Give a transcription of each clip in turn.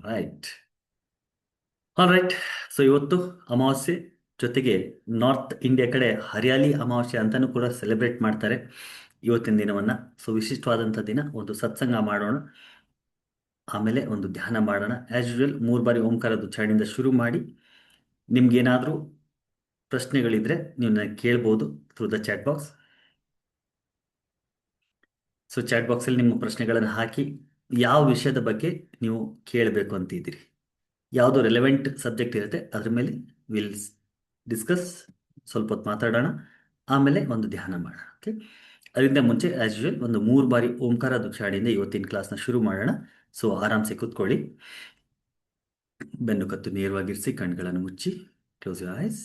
Right. Right. So ಇವತ್ತು ಅಮಾವಾಸ್ಯೆ, ಜೊತೆಗೆ ನಾರ್ತ್ ಇಂಡಿಯಾ ಕಡೆ ಹರಿಯಾಲಿ ಅಮಾವಾಸ್ಯೆ ಅಂತಾನೂ ಕೂಡ ಸೆಲೆಬ್ರೇಟ್ ಮಾಡ್ತಾರೆ ಇವತ್ತಿನ ದಿನವನ್ನ. ಸೊ ವಿಶಿಷ್ಟವಾದಂಥ ದಿನ. ಒಂದು ಸತ್ಸಂಗ ಮಾಡೋಣ, ಆಮೇಲೆ ಒಂದು ಧ್ಯಾನ ಮಾಡೋಣ. ಆಸ್ ಯೂಶುವಲ್ 3 ಬಾರಿ ಓಂಕಾರದ ಉಚ್ಚಾರಣೆಯಿಂದ ಶುರು ಮಾಡಿ, ನಿಮ್ಗೇನಾದರೂ ಪ್ರಶ್ನೆಗಳಿದ್ರೆ ನೀವು ನನಗೆ ಕೇಳ್ಬೋದು through the chat box. So chat ಬಾಕ್ಸಲ್ಲಿ ನಿಮ್ಮ ಪ್ರಶ್ನೆಗಳನ್ನು ಹಾಕಿ, ಯಾವ ವಿಷಯದ ಬಗ್ಗೆ ನೀವು ಕೇಳಬೇಕು ಅಂತಿದ್ದೀರಿ, ಯಾವುದು ರೆಲೆವೆಂಟ್ ಸಬ್ಜೆಕ್ಟ್ ಇರುತ್ತೆ ಅದ್ರ ಮೇಲೆ ವಿಲ್ ಡಿಸ್ಕಸ್. ಸ್ವಲ್ಪ ಹೊತ್ತು ಮಾತಾಡೋಣ, ಆಮೇಲೆ ಒಂದು ಧ್ಯಾನ ಮಾಡೋಣ. ಓಕೆ. ಅದರಿಂದ ಮುಂಚೆ ಆಸ್ ಯೂಶುವಲ್ ಒಂದು 3 ಬಾರಿ ಓಂಕಾರ ಉಚ್ಚಾರಣೆಯಿಂದ ಇವತ್ತಿನ ಕ್ಲಾಸ್ನ ಶುರು ಮಾಡೋಣ. ಸೊ ಆರಾಮ್ಸೆ ಕೂತ್ಕೊಳ್ಳಿ, ಬೆನ್ನು ಕತ್ತು ನೇರವಾಗಿರಿಸಿ, ಕಣ್ಗಳನ್ನು ಮುಚ್ಚಿ, ಕ್ಲೋಸ್ ಯುವರ್ ಐಸ್.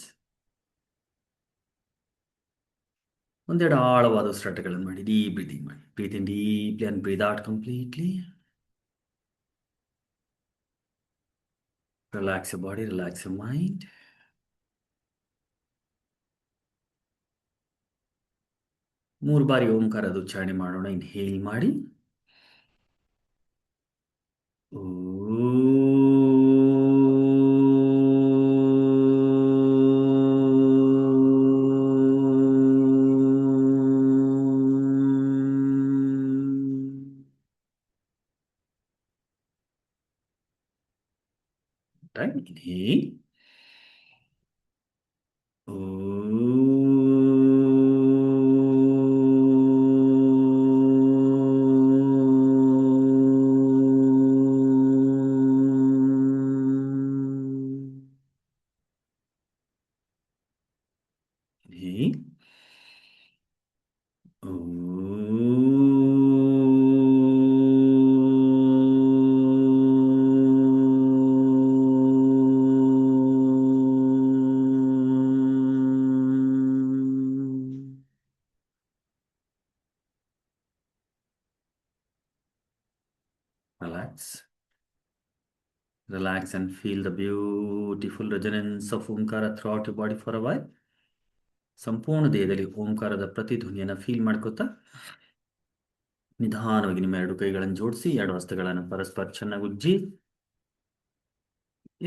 ಒಂದೆರಡು ಆಳವಾದ ಉಸಿರಾಟಗಳನ್ನು ಮಾಡಿ, ಡೀಪ್ ಬ್ರೀದಿಂಗ್ ಮಾಡಿ. Breathe in deeply and breathe out completely. Relax your body, relax your mind. 3 ಬಾರಿ ಓಂಕಾರದ ಉಚ್ಚಾರಣೆ ಮಾಡೋಣ. ಇನ್ಹೇಲ್ ಮಾಡಿ. Time. Inhale. Inhale. Relax. Relax and feel the beautiful resonance of Omkara throughout your body for a while. ಸಂಪೂರ್ಣ ದೇಹದಲ್ಲಿ ಓಂಕಾರದ ಪ್ರತಿಧ್ವನಿಯನ್ನು feel ಮಾಡ್ಕೋತಾ ನಿಧಾನವಾಗಿ ನಿಮ್ಮ 2 ಕೈಗಳನ್ನು ಜೋಡಿಸಿ, 2 ಹಸ್ತಗಳನ್ನು ಪರಸ್ಪರ ಚೆನ್ನಾಗಿ ಉಜ್ಜಿ,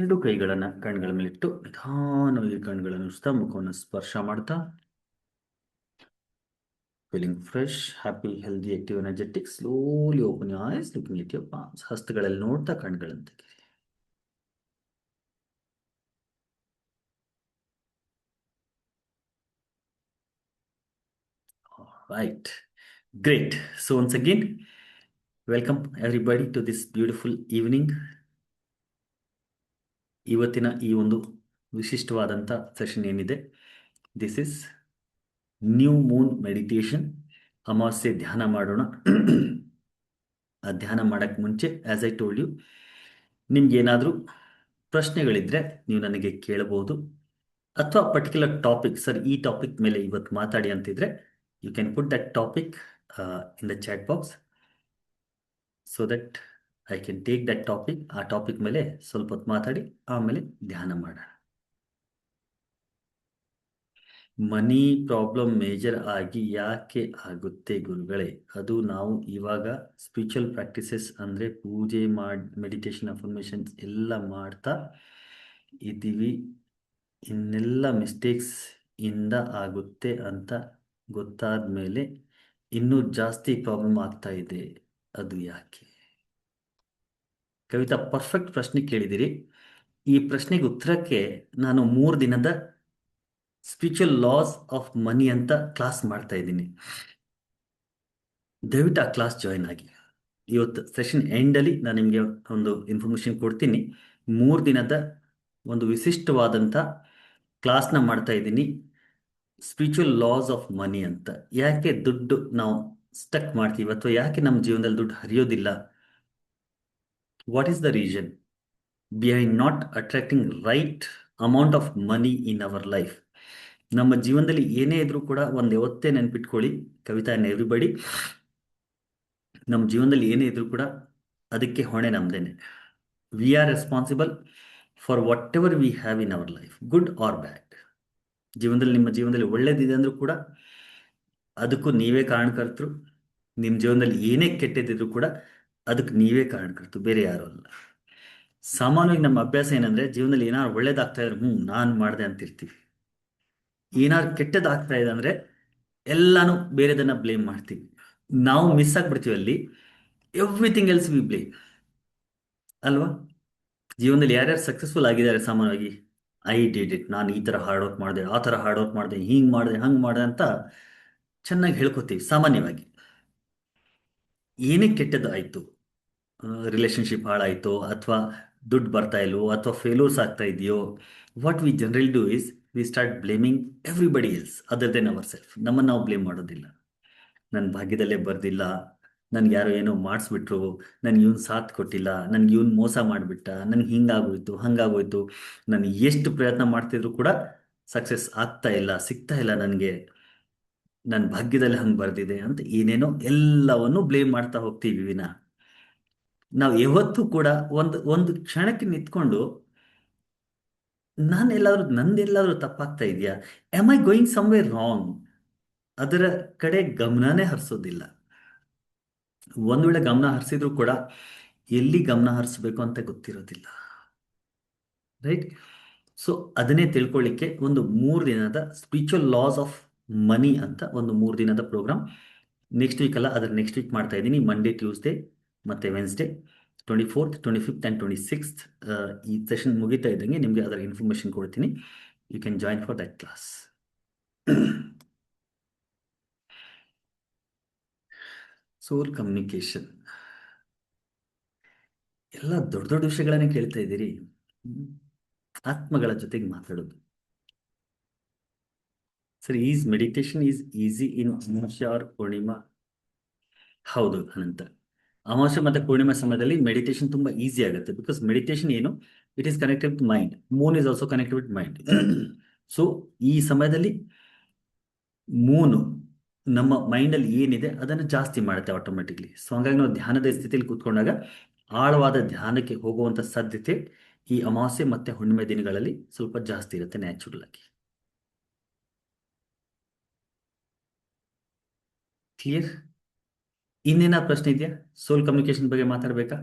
2 ಕೈಗಳನ್ನು ಕಣ್ಗಳ ಮೇಲಿಟ್ಟು ನಿಧಾನವಾಗಿ ಕಣ್ಗಳನ್ನು ಉಜ್ತಾ ಮುಖವನ್ನು ಸ್ಪರ್ಶ ಮಾಡ್ತಾ, feeling fresh, happy, healthy, active, energetic. Slowly open your eyes, looking at your palms. ಹಸ್ತಗಳಲ್ಲಿ ನೋಡ್ತಾ ಕಣ್ಗಳನ್ನು ತೆಗೆರಿ. Right. Great. So once again, welcome everybody to this beautiful evening. ಇವತ್ತಿನ ಈ ಒಂದು ವಿಶಿಷ್ಟವಾದಂಥ ಸೆಷನ್ ಏನಿದೆ, this is new Moon meditation. ಅಮಾವಾಸ್ಯೆ ಧ್ಯಾನ ಮಾಡೋಣ. ಆ ಧ್ಯಾನ ಮಾಡೋಕ್ಕೆ ಮುಂಚೆ, ಆಸ್ ಐ ಟೋಲ್ಡ್ ಯು, ನಿಮ್ಗೇನಾದರೂ ಪ್ರಶ್ನೆಗಳಿದ್ರೆ ನೀವು ನನಗೆ ಕೇಳಬಹುದು, ಅಥವಾ ಪರ್ಟಿಕ್ಯುಲರ್ ಟಾಪಿಕ್, ಸರ್ ಈ ಟಾಪಿಕ್ ಮೇಲೆ ಇವತ್ತು ಮಾತಾಡಿ ಅಂತಿದ್ರೆ, you can put that topic in the chat box so that I can take that topic. ಆ ಟಾಪಿಕ್ ಮೇಲೆ ಸ್ವಲ್ಪ ಹೊತ್ತು ಮಾತಾಡಿ, ಆಮೇಲೆ ಧ್ಯಾನ ಮಾಡೋಣ. ಮನಿ ಪ್ರಾಬ್ಲಮ್ ಮೇಜರ್ ಆಗಿ ಯಾಕೆ ಆಗುತ್ತೆ ಗುರುಗಳೇ? ಅದು ನಾವು ಇವಾಗ ಸ್ಪಿರಿಚುವಲ್ ಪ್ರಾಕ್ಟೀಸಸ್ ಅಂದರೆ ಪೂಜೆ ಮೆಡಿಟೇಷನ್, ಅಫರ್ಮೇಷನ್ಸ್ ಎಲ್ಲ ಮಾಡ್ತಾ ಇದ್ದೀವಿ. ಇನ್ನೆಲ್ಲ ಮಿಸ್ಟೇಕ್ಸ್ ಇಂದ ಆಗುತ್ತೆ ಅಂತ ಗೊತ್ತಾದ ಮೇಲೆ ಇನ್ನೂ ಜಾಸ್ತಿ ಪ್ರಾಬ್ಲಮ್ ಆಗ್ತಾ ಇದೆ, ಅದು ಯಾಕೆ? ಕವಿತಾ, ಪರ್ಫೆಕ್ಟ್ ಪ್ರಶ್ನೆ ಕೇಳಿದಿರಿ. ಈ ಪ್ರಶ್ನೆಗೆ ಉತ್ತರಕ್ಕೆ ನಾನು 3 ದಿನದ ಸ್ಪಿರಿಚುವಲ್ ಲಾಸ್ ಆಫ್ ಮನಿ ಅಂತ ಕ್ಲಾಸ್ ಮಾಡ್ತಾ ಇದ್ದೀನಿ. ದಯವಿಟ್ಟು ಆ ಕ್ಲಾಸ್ ಜಾಯಿನ್ ಆಗಿ. ಇವತ್ತು ಸೆಷನ್ ಎಂಡಲ್ಲಿ ನಾನು ನಿಮಗೆ ಒಂದು ಇನ್ಫಾರ್ಮೇಷನ್ ಕೊಡ್ತೀನಿ. 3 ದಿನದ ಒಂದು ವಿಶಿಷ್ಟವಾದಂಥ ಕ್ಲಾಸ್ನ ಮಾಡ್ತಾ ಇದ್ದೀನಿ, ಸ್ಪಿರಿಚುವಲ್ ಲಾಸ್ ಆಫ್ ಮನಿ ಅಂತ. ಯಾಕೆ ದುಡ್ಡು ನಾವು ಸ್ಟಕ್ ಮಾಡ್ತೀವಿ, ಅಥವಾ ಯಾಕೆ ನಮ್ಮ ಜೀವನದಲ್ಲಿ ದುಡ್ಡು ಹರಿಯೋದಿಲ್ಲ? What is the reason behind not attracting right amount of money in our life? ನಮ್ಮ ಜೀವನದಲ್ಲಿ ಏನೇ ಇದ್ರೂ ಕೂಡ ಒಂದು ಯಾವತ್ತೇ ನೆನ್ಪಿಟ್ಕೊಳ್ಳಿ ಕವಿತಾ ಆ್ಯಂಡ್ ಎವ್ರಿಬಡಿ, ನಮ್ಮ ಜೀವನದಲ್ಲಿ ಏನೇ ಇದ್ರೂ ಕೂಡ ಅದಕ್ಕೆ ಹೊಣೆ ನಮ್ದೇನೆ. We are responsible for whatever we have in our life, good or bad. ನಿಮ್ಮ ಜೀವನದಲ್ಲಿ ಒಳ್ಳೇದಿದೆ ಅಂದರೂ ಕೂಡ ಅದಕ್ಕೂ ನೀವೇ ಕಾರಣಕರ್ತರು. ನಿಮ್ಮ ಜೀವನದಲ್ಲಿ ಏನೇ ಕೆಟ್ಟದಿದ್ರು ಕೂಡ ಅದಕ್ಕೆ ನೀವೇ ಕಾರಣಕರ್ತರು, ಬೇರೆ ಯಾರು ಅಲ್ಲ. ಸಾಮಾನ್ಯವಾಗಿ ನಮ್ಮ ಅಭ್ಯಾಸ ಏನಂದ್ರೆ ಜೀವನದಲ್ಲಿ ಏನಾದ್ರು ಒಳ್ಳೇದಾಗ್ತಾ ಇದ್ರೆ ನಾನು ಮಾಡಿದೆ ಅಂತಿರ್ತೀವಿ. ಏನಾದ್ರು ಕೆಟ್ಟದಾಗ್ತಾ ಇದೆ ಅಂದ್ರೆ ಎಲ್ಲಾನು ಬೇರೆದನ್ನ ಬ್ಲೇಮ್ ಮಾಡ್ತೀವಿ. ನಾವು ಮಿಸ್ ಆಗ್ಬಿಡ್ತೀವಿ ಅಲ್ಲಿ. ಎವ್ರಿಥಿಂಗ್ ಎಲ್ಸ್ ವಿ ಬ್ಲೇಮ್, ಅಲ್ವಾ? ಜೀವನದಲ್ಲಿ ಯಾರ್ಯಾರು ಸಕ್ಸಸ್ಫುಲ್ ಆಗಿದ್ದಾರೆ ಸಾಮಾನ್ಯವಾಗಿ, ಐ ಡಿಡ್ ಇಟ್, ನಾನು ಈ ಥರ ಹಾರ್ಡ್ ವರ್ಕ್ ಮಾಡಿದೆ, ಆ ಥರ ಹಾರ್ಡ್ ವರ್ಕ್ ಮಾಡಿದೆ, ಹಿಂಗೆ ಮಾಡಿದೆ, ಹಂಗೆ ಮಾಡಿದೆ ಅಂತ ಚೆನ್ನಾಗಿ ಹೇಳ್ಕೊತೀವಿ ಸಾಮಾನ್ಯವಾಗಿ. ಏನೇ ಕೆಟ್ಟದ್ದು ಆಯಿತು, ರಿಲೇಶನ್ಶಿಪ್ ಹಾಳಾಯಿತು, ಅಥವಾ ದುಡ್ಡು ಬರ್ತಾ ಇಲ್ವೋ, ಅಥವಾ ಫೇಲ್ಯೂರ್ಸ್ ಆಗ್ತಾ ಇದೆಯೋ, what we general do is we start blaming everybody else other than our self. ನಮ್ಮನ್ನು ನಾವು ಬ್ಲೇಮ್ ಮಾಡೋದಿಲ್ಲ. ನನ್ನ ಭಾಗ್ಯದಲ್ಲೇ ಬರ್ದಿಲ್ಲ, ನನ್ಗೆ ಯಾರೋ ಏನೋ ಮಾಡಿಸ್ಬಿಟ್ರು, ನನ್ಗೆ ಇವನು ಸಾಥ್ ಕೊಟ್ಟಿಲ್ಲ, ನನ್ಗೆ ಇವನು ಮೋಸ ಮಾಡಿಬಿಟ್ಟ, ನನ್ಗೆ ಹಿಂಗಾಗೋಯ್ತು ಹಂಗಾಗೋಯ್ತು, ನಾನು ಎಷ್ಟು ಪ್ರಯತ್ನ ಮಾಡ್ತಿದ್ರು ಕೂಡ ಸಕ್ಸಸ್ ಆಗ್ತಾ ಇಲ್ಲ, ಸಿಗ್ತಾ ಇಲ್ಲ ನನಗೆ, ನನ್ನ ಭಾಗ್ಯದಲ್ಲಿ ಹಂಗೆ ಬರ್ದಿದೆ ಅಂತ ಏನೇನೋ ಎಲ್ಲವನ್ನು ಬ್ಲೇಮ್ ಮಾಡ್ತಾ ಹೋಗ್ತೀವಿ ವಿನ ನಾವು ಯಾವತ್ತೂ ಕೂಡ ಒಂದು ಒಂದು ಕ್ಷಣಕ್ಕೆ ನಿಂತ್ಕೊಂಡು ನಂದೆಲ್ಲಾದ್ರೂ ತಪ್ಪಾಗ್ತಾ ಇದೆಯಾ, am I going somewhere wrong, ಅದರ ಕಡೆ ಗಮನನೇ ಹರಿಸೋದಿಲ್ಲ. ಒಂದು ವೇಳೆ ಗಮನ ಹರಿಸಿದ್ರು ಕೂಡ ಎಲ್ಲಿ ಗಮನ ಹರಿಸ್ಬೇಕು ಅಂತ ಗೊತ್ತಿರೋದಿಲ್ಲ, ರೈಟ್? ಸೊ ಅದನ್ನೇ ತಿಳ್ಕೊಳ್ಳಿಕ್ಕೆ ಒಂದು 3 ದಿನದ ಸ್ಪಿರಿಚುವಲ್ ಲಾಸ್ ಆಫ್ ಮನಿ ಅಂತ ಒಂದು 3 ದಿನದ ಪ್ರೋಗ್ರಾಮ್ ನೆಕ್ಸ್ಟ್ ವೀಕ್ ಅಲ್ಲ, ಅದರ ನೆಕ್ಸ್ಟ್ ವೀಕ್ ಮಾಡ್ತಾ ಇದ್ದೀನಿ. ಮಂಡೇ, ಟ್ಯೂಸ್ಡೇ ಮತ್ತು Wednesday, 24th, 25th and 26th. ಈ ಸೆಷನ್ ಮುಗಿತಾ ಇದ್ದಂಗೆ ನಿಮಗೆ ಅದರ ಇನ್ಫಾರ್ಮೇಷನ್ ಕೊಡ್ತೀನಿ. You can join for that class. Soul communication ಎಲ್ಲ ದೊಡ್ಡ ದೊಡ್ಡ ವಿಷಯಗಳನ್ನೇ ಕೇಳ್ತಾ ಇದ್ದೀರಿ. ಆತ್ಮಗಳ ಜೊತೆಗೆ ಮಾತಾಡೋದು. Sir, meditation is easy in Amavasya or Purnima? ಹೌದು ಅನಂತ. ಅಮಾವಾಸ್ಯ ಮತ್ತು ಪೂರ್ಣಿಮಾ ಸಮಯದಲ್ಲಿ ಮೆಡಿಟೇಷನ್ ತುಂಬಾ ಈಸಿ ಆಗುತ್ತೆ. ಬಿಕಾಸ್ ಮೆಡಿಟೇಷನ್ ಏನು, it is connected with mind. Moon is also connected with mind. So ಈ ಸಮಯದಲ್ಲಿ ಮೂನು ನಮ್ಮ ಮೈಂಡಲ್ಲಿ ಏನಿದೆ ಅದನ್ನು ಜಾಸ್ತಿ ಮಾಡುತ್ತೆ ಆಟೋಮೆಟಿಕ್ಲಿ. ಸೊ ಹಂಗಾಗಿ ನಾವು ಧ್ಯಾನದ ಸ್ಥಿತಿಯಲ್ಲಿ ಕೂತ್ಕೊಂಡಾಗ ಆಳವಾದ ಧ್ಯಾನಕ್ಕೆ ಹೋಗುವಂಥ ಸಾಧ್ಯತೆ ಈ ಅಮಾವಾಸ್ಯೆ ಮತ್ತು ಹುಣ್ಣಿಮೆ ದಿನಗಳಲ್ಲಿ ಸ್ವಲ್ಪ ಜಾಸ್ತಿ ಇರುತ್ತೆ ನ್ಯಾಚುರಲ್ ಆಗಿ. ಕ್ಲಿಯರ್? ಇನ್ನೇನ ಪ್ರಶ್ನೆ ಇದೆಯಾ? ಸೋಲ್ ಕಮ್ಯುನಿಕೇಶನ್ ಬಗ್ಗೆ ಮಾತಾಡಬೇಕಾ?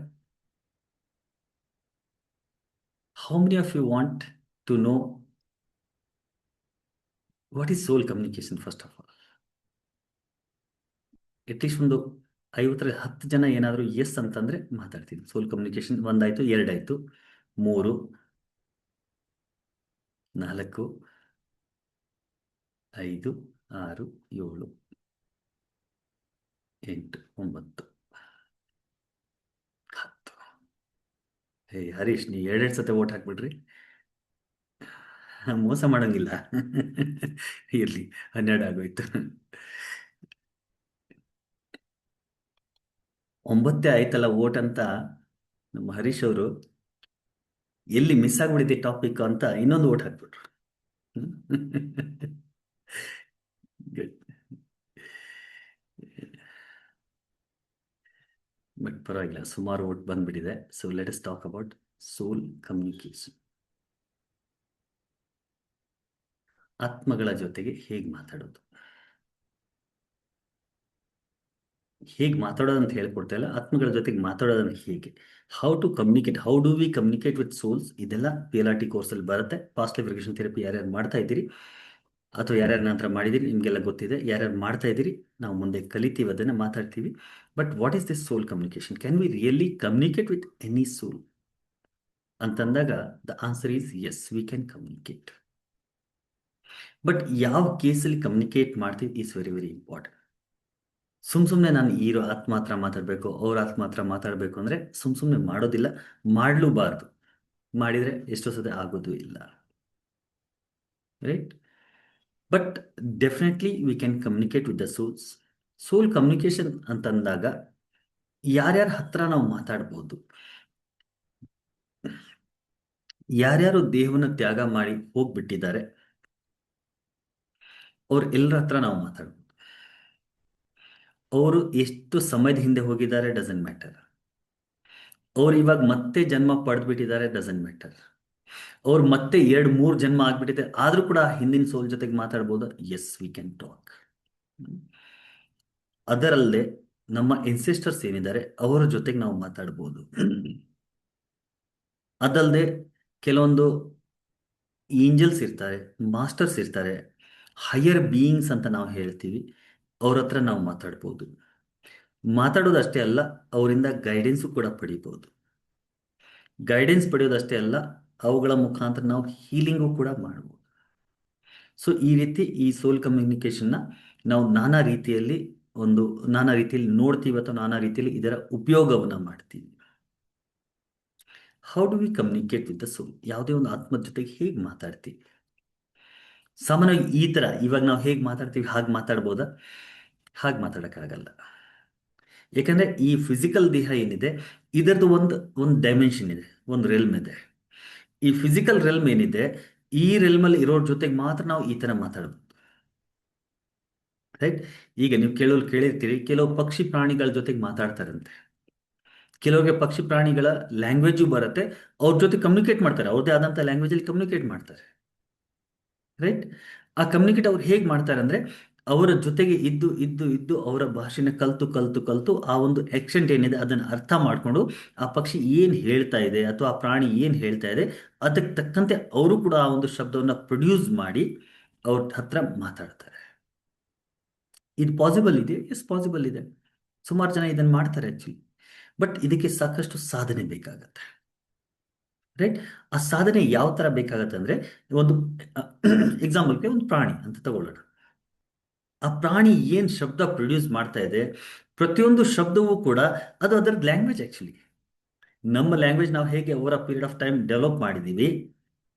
How many of you want to know what is soul communication first of all? At least ಒಂದು 50ರಲ್ಲಿ 10 ಜನ ಏನಾದರೂ ಎಸ್ ಅಂತಂದರೆ ಮಾತಾಡ್ತೀನಿ. ಸೋಲ್ ಕಮ್ಯುನಿಕೇಶನ್ 1 ಆಯಿತು, 2 ಆಯಿತು, 3, 4, 5, 6, 7, 8, 9, 10. ಹೇ ಹರೀಶ್, ನೀವು 2 ಸತಿ ಓಟ್ ಹಾಕ್ಬಿಡ್ರಿ. ಮೋಸ ಮಾಡೋಂಗಿಲ್ಲ. ಇರಲಿ, 12 ಆಗೋಯ್ತು. 9 ಆಯ್ತಲ್ಲ ಓಟ್ ಅಂತ ನಮ್ಮ ಹರೀಶ್ ಅವರು ಎಲ್ಲಿ ಮಿಸ್ ಆಗ್ಬಿಟ್ಟಿದೆ ಟಾಪಿಕ್ ಅಂತ ಇನ್ನೊಂದು ಓಟ್ ಹಾಕ್ಬಿಟ್ರು. ಗುಡ್. ಬಟ್ ಪರವಾಗಿಲ್ಲ, ಸುಮಾರು ಓಟ್ ಬಂದ್ಬಿಟ್ಟಿದೆ. So let us talk about soul communication. ಆತ್ಮಗಳ ಜೊತೆಗೆ ಹೇಗೆ ಮಾತಾಡೋದು, ಹೇಗೆ ಮಾತಾಡೋದು ಅಂತ ಹೇಳ್ಕೊಡ್ತಾ ಇಲ್ಲ, ಆತ್ಮಗಳ ಜೊತೆಗೆ ಮಾತಾಡೋದನ್ನು ಹೇಗೆ, how to communicate, how do we communicate with souls, ಇದೆಲ್ಲ PLRT ಕೋರ್ಸಲ್ಲಿ ಬರುತ್ತೆ. ಪಾಸ್ಟ್ ಲೈಫ್ ರಿಗ್ರೆಷನ್ ಥೆರಪಿ ಯಾರ್ಯಾರು ಮಾಡ್ತಾ ಇದ್ದೀರಿ ಅಥವಾ ಯಾರ್ಯಾರು ನಂತರ ಮಾಡಿದಿರಿ ನಿಮಗೆಲ್ಲ ಗೊತ್ತಿದೆ. ಯಾರ್ಯಾರು ಮಾಡ್ತಾ ಇದ್ದೀರಿ, ನಾವು ಮುಂದೆ ಕಲಿತೀವಿ, ಅದನ್ನು ಮಾತಾಡ್ತೀವಿ. But what is this soul communication? Can we really communicate with any soul ಅಂತಂದಾಗ the answer is yes, we can communicate. But ಯಾವ ಕೇಸಲ್ಲಿ ಕಮ್ಯುನಿಕೇಟ್ ಮಾಡ್ತೀವಿ ಈಸ್ ವೆರಿ ವೆರಿ ಇಂಪಾರ್ಟೆಂಟ್. ಸುಮ್ಮನೆ ನಾನು ಈರೋ ಆತ್ಮ ಹತ್ರ ಮಾತಾಡಬೇಕು, ಅವ್ರ ಆತ್ಮ ಹತ್ರ ಮಾತಾಡಬೇಕು ಅಂದರೆ ಸುಮ್ಮನೆ ಮಾಡೋದಿಲ್ಲ, ಮಾಡಲೂಬಾರ್ದು. ಮಾಡಿದರೆ ಎಷ್ಟೋ ಸತಿ ಆಗೋದು ಇಲ್ಲ, right? But definitely we can communicate with the souls. Soul communication ಅಂತಂದಾಗ ಯಾರ್ಯಾರ ಹತ್ರ ನಾವು ಮಾತಾಡ್ಬೋದು, ಯಾರ್ಯಾರು ದೇಹವನ್ನು ತ್ಯಾಗ ಮಾಡಿ ಹೋಗ್ಬಿಟ್ಟಿದ್ದಾರೆ ಅವ್ರ ಎಲ್ಲರ ಹತ್ರ ನಾವು ಮಾತಾಡ್ಬೋದು. ಅವರು ಎಷ್ಟು ಸಮಯದ ಹಿಂದೆ ಹೋಗಿದ್ದಾರೆ ಡಸಂಟ್ ಮ್ಯಾಟರ್. ಅವ್ರು ಇವಾಗ ಮತ್ತೆ ಜನ್ಮ ಪಡೆದ್ಬಿಟ್ಟಿದ್ದಾರೆ ಡಸಂಟ್ ಮ್ಯಾಟರ್. ಅವ್ರು ಮತ್ತೆ 2-3 ಜನ್ಮ ಆಗ್ಬಿಟ್ಟಿದೆ ಆದ್ರೂ ಕೂಡ ಹಿಂದಿನ ಸೋಲ್ ಜೊತೆಗೆ ಮಾತಾಡ್ಬೋದು. Yes, we can talk. ಅದರಲ್ಲೇ ನಮ್ಮ ಎನ್ಸೆಸ್ಟರ್ಸ್ ಏನಿದ್ದಾರೆ ಅವರ ಜೊತೆಗೆ ನಾವು ಮಾತಾಡ್ಬೋದು. ಅದಲ್ಲದೆ ಕೆಲವೊಂದು ಏಂಜಲ್ಸ್ ಇರ್ತಾರೆ, ಮಾಸ್ಟರ್ಸ್ ಇರ್ತಾರೆ, ಹೈಯರ್ ಬೀಯಿಂಗ್ಸ್ ಅಂತ ನಾವು ಹೇಳ್ತೀವಿ. ಅವ್ರ ಹತ್ರ ನಾವು ಮಾತಾಡ್ಬೋದು. ಮಾತಾಡೋದಷ್ಟೇ ಅಲ್ಲ, ಅವರಿಂದ ಗೈಡೆನ್ಸು ಕೂಡ ಪಡಿಬೋದು. ಗೈಡೆನ್ಸ್ ಪಡೆಯೋದಷ್ಟೇ ಅಲ್ಲ, ಅವುಗಳ ಮುಖಾಂತರ ನಾವು ಹೀಲಿಂಗು ಕೂಡ ಮಾಡ್ಬೋದು. ಸೊ ಈ ರೀತಿ ಈ ಸೋಲ್ ಕಮ್ಯುನಿಕೇಶನ್ನ ನಾವು ನಾನಾ ರೀತಿಯಲ್ಲಿ ನೋಡ್ತೀವಿ ಅಥವಾ ನಾನಾ ರೀತಿಯಲ್ಲಿ ಇದರ ಉಪಯೋಗವನ್ನು ಮಾಡ್ತೀವಿ. How do we communicate with the soul? ಯಾವುದೇ ಒಂದು ಆತ್ಮದ ಜೊತೆಗೆ ಹೇಗೆ ಮಾತಾಡ್ತೀವಿ? ಸಾಮಾನ್ಯವಾಗಿ ಈ ಥರ ಇವಾಗ ನಾವು ಹೇಗೆ ಮಾತಾಡ್ತೀವಿ ಹಾಗೆ ಮಾತಾಡ್ಬೋದಾ? ಹಾಗೆ ಮಾತಾಡೋಕ್ಕಾಗಲ್ಲ. ಯಾಕಂದರೆ ಈ ಫಿಸಿಕಲ್ ದೇಹ ಏನಿದೆ, ಇದರದ್ದು ಒಂದು ಡೈಮೆನ್ಷನ್ ಇದೆ, ಒಂದು ರೆಲ್ಮ್ ಇದೆ. ಈ ಫಿಸಿಕಲ್ ರೆಲ್ಮ್ ಏನಿದೆ, ಈ ರೆಲ್ಮಲ್ಲಿ ಇರೋರ ಜೊತೆಗೆ ಮಾತ್ರ ನಾವು ಈ ಥರ ಮಾತಾಡ್ಬೋದು. ರೈಟ್? ಈಗ ನೀವು ಕೇಳಿರ್ತೀರಿ, ಕೆಲವು ಪಕ್ಷಿ ಪ್ರಾಣಿಗಳ ಜೊತೆಗೆ ಮಾತಾಡ್ತಾರಂತೆ. ಕೆಲವರಿಗೆ ಪಕ್ಷಿ ಪ್ರಾಣಿಗಳ ಲ್ಯಾಂಗ್ವೇಜು ಬರುತ್ತೆ, ಅವ್ರ ಜೊತೆ ಕಮ್ಯುನಿಕೇಟ್ ಮಾಡ್ತಾರೆ, ಅವ್ರದ್ದೇ ಆದಂಥ ಲ್ಯಾಂಗ್ವೇಜಲ್ಲಿ ಕಮ್ಯುನಿಕೇಟ್ ಮಾಡ್ತಾರೆ. ರೈಟ್? ಆ ಕಮ್ಯುನಿಕೇಟ್ ಅವ್ರು ಹೇಗೆ ಮಾಡ್ತಾರೆ ಅಂದರೆ, ಅವರ ಜೊತೆಗೆ ಇದ್ದು ಇದ್ದು ಇದ್ದು ಅವರ ಭಾಷೆನ ಕಲ್ತು ಕಲ್ತು ಕಲ್ತು ಆ ಒಂದು ಆಕ್ಸೆಂಟ್ ಏನಿದೆ ಅದನ್ನು ಅರ್ಥ ಮಾಡಿಕೊಂಡು ಆ ಪಕ್ಷಿ ಏನು ಹೇಳ್ತಾ ಇದೆ ಅಥವಾ ಆ ಪ್ರಾಣಿ ಏನು ಹೇಳ್ತಾ ಇದೆ ಅದಕ್ಕೆ ತಕ್ಕಂತೆ ಅವರು ಕೂಡ ಆ ಒಂದು ಶಬ್ದವನ್ನು ಪ್ರೊಡ್ಯೂಸ್ ಮಾಡಿ ಅವ್ರ ಹತ್ರ ಮಾತಾಡ್ತಾರೆ. ಇದು ಪಾಸಿಬಲ್ ಇದೆ? ಎಸ್, ಪಾಸಿಬಲ್ ಇದೆ. ಸುಮಾರು ಜನ ಇದನ್ನು ಮಾಡ್ತಾರೆ ಆ್ಯಕ್ಚುಲಿ. ಬಟ್ ಇದಕ್ಕೆ ಸಾಕಷ್ಟು ಸಾಧನೆ ಬೇಕಾಗತ್ತೆ. ರೈಟ್? ಆ ಸಾಧನೆ ಯಾವ ಥರ ಬೇಕಾಗತ್ತೆ ಅಂದರೆ, ಒಂದು ಎಕ್ಸಾಂಪಲ್ಗೆ ಒಂದು ಪ್ರಾಣಿ ಅಂತ ತಗೊಳ್ಳೋಣ. ಆ ಪ್ರಾಣಿ ಏನು ಶಬ್ದ ಪ್ರೊಡ್ಯೂಸ್ ಮಾಡ್ತಾ ಇದೆ, ಪ್ರತಿಯೊಂದು ಶಬ್ದವೂ ಕೂಡ ಅದು ಅದರ ಲ್ಯಾಂಗ್ವೇಜ್. ಆ್ಯಕ್ಚುಲಿ ನಮ್ಮ ಲ್ಯಾಂಗ್ವೇಜ್ ನಾವು ಹೇಗೆ over a period of time develop ಮಾಡಿದ್ದೀವಿ,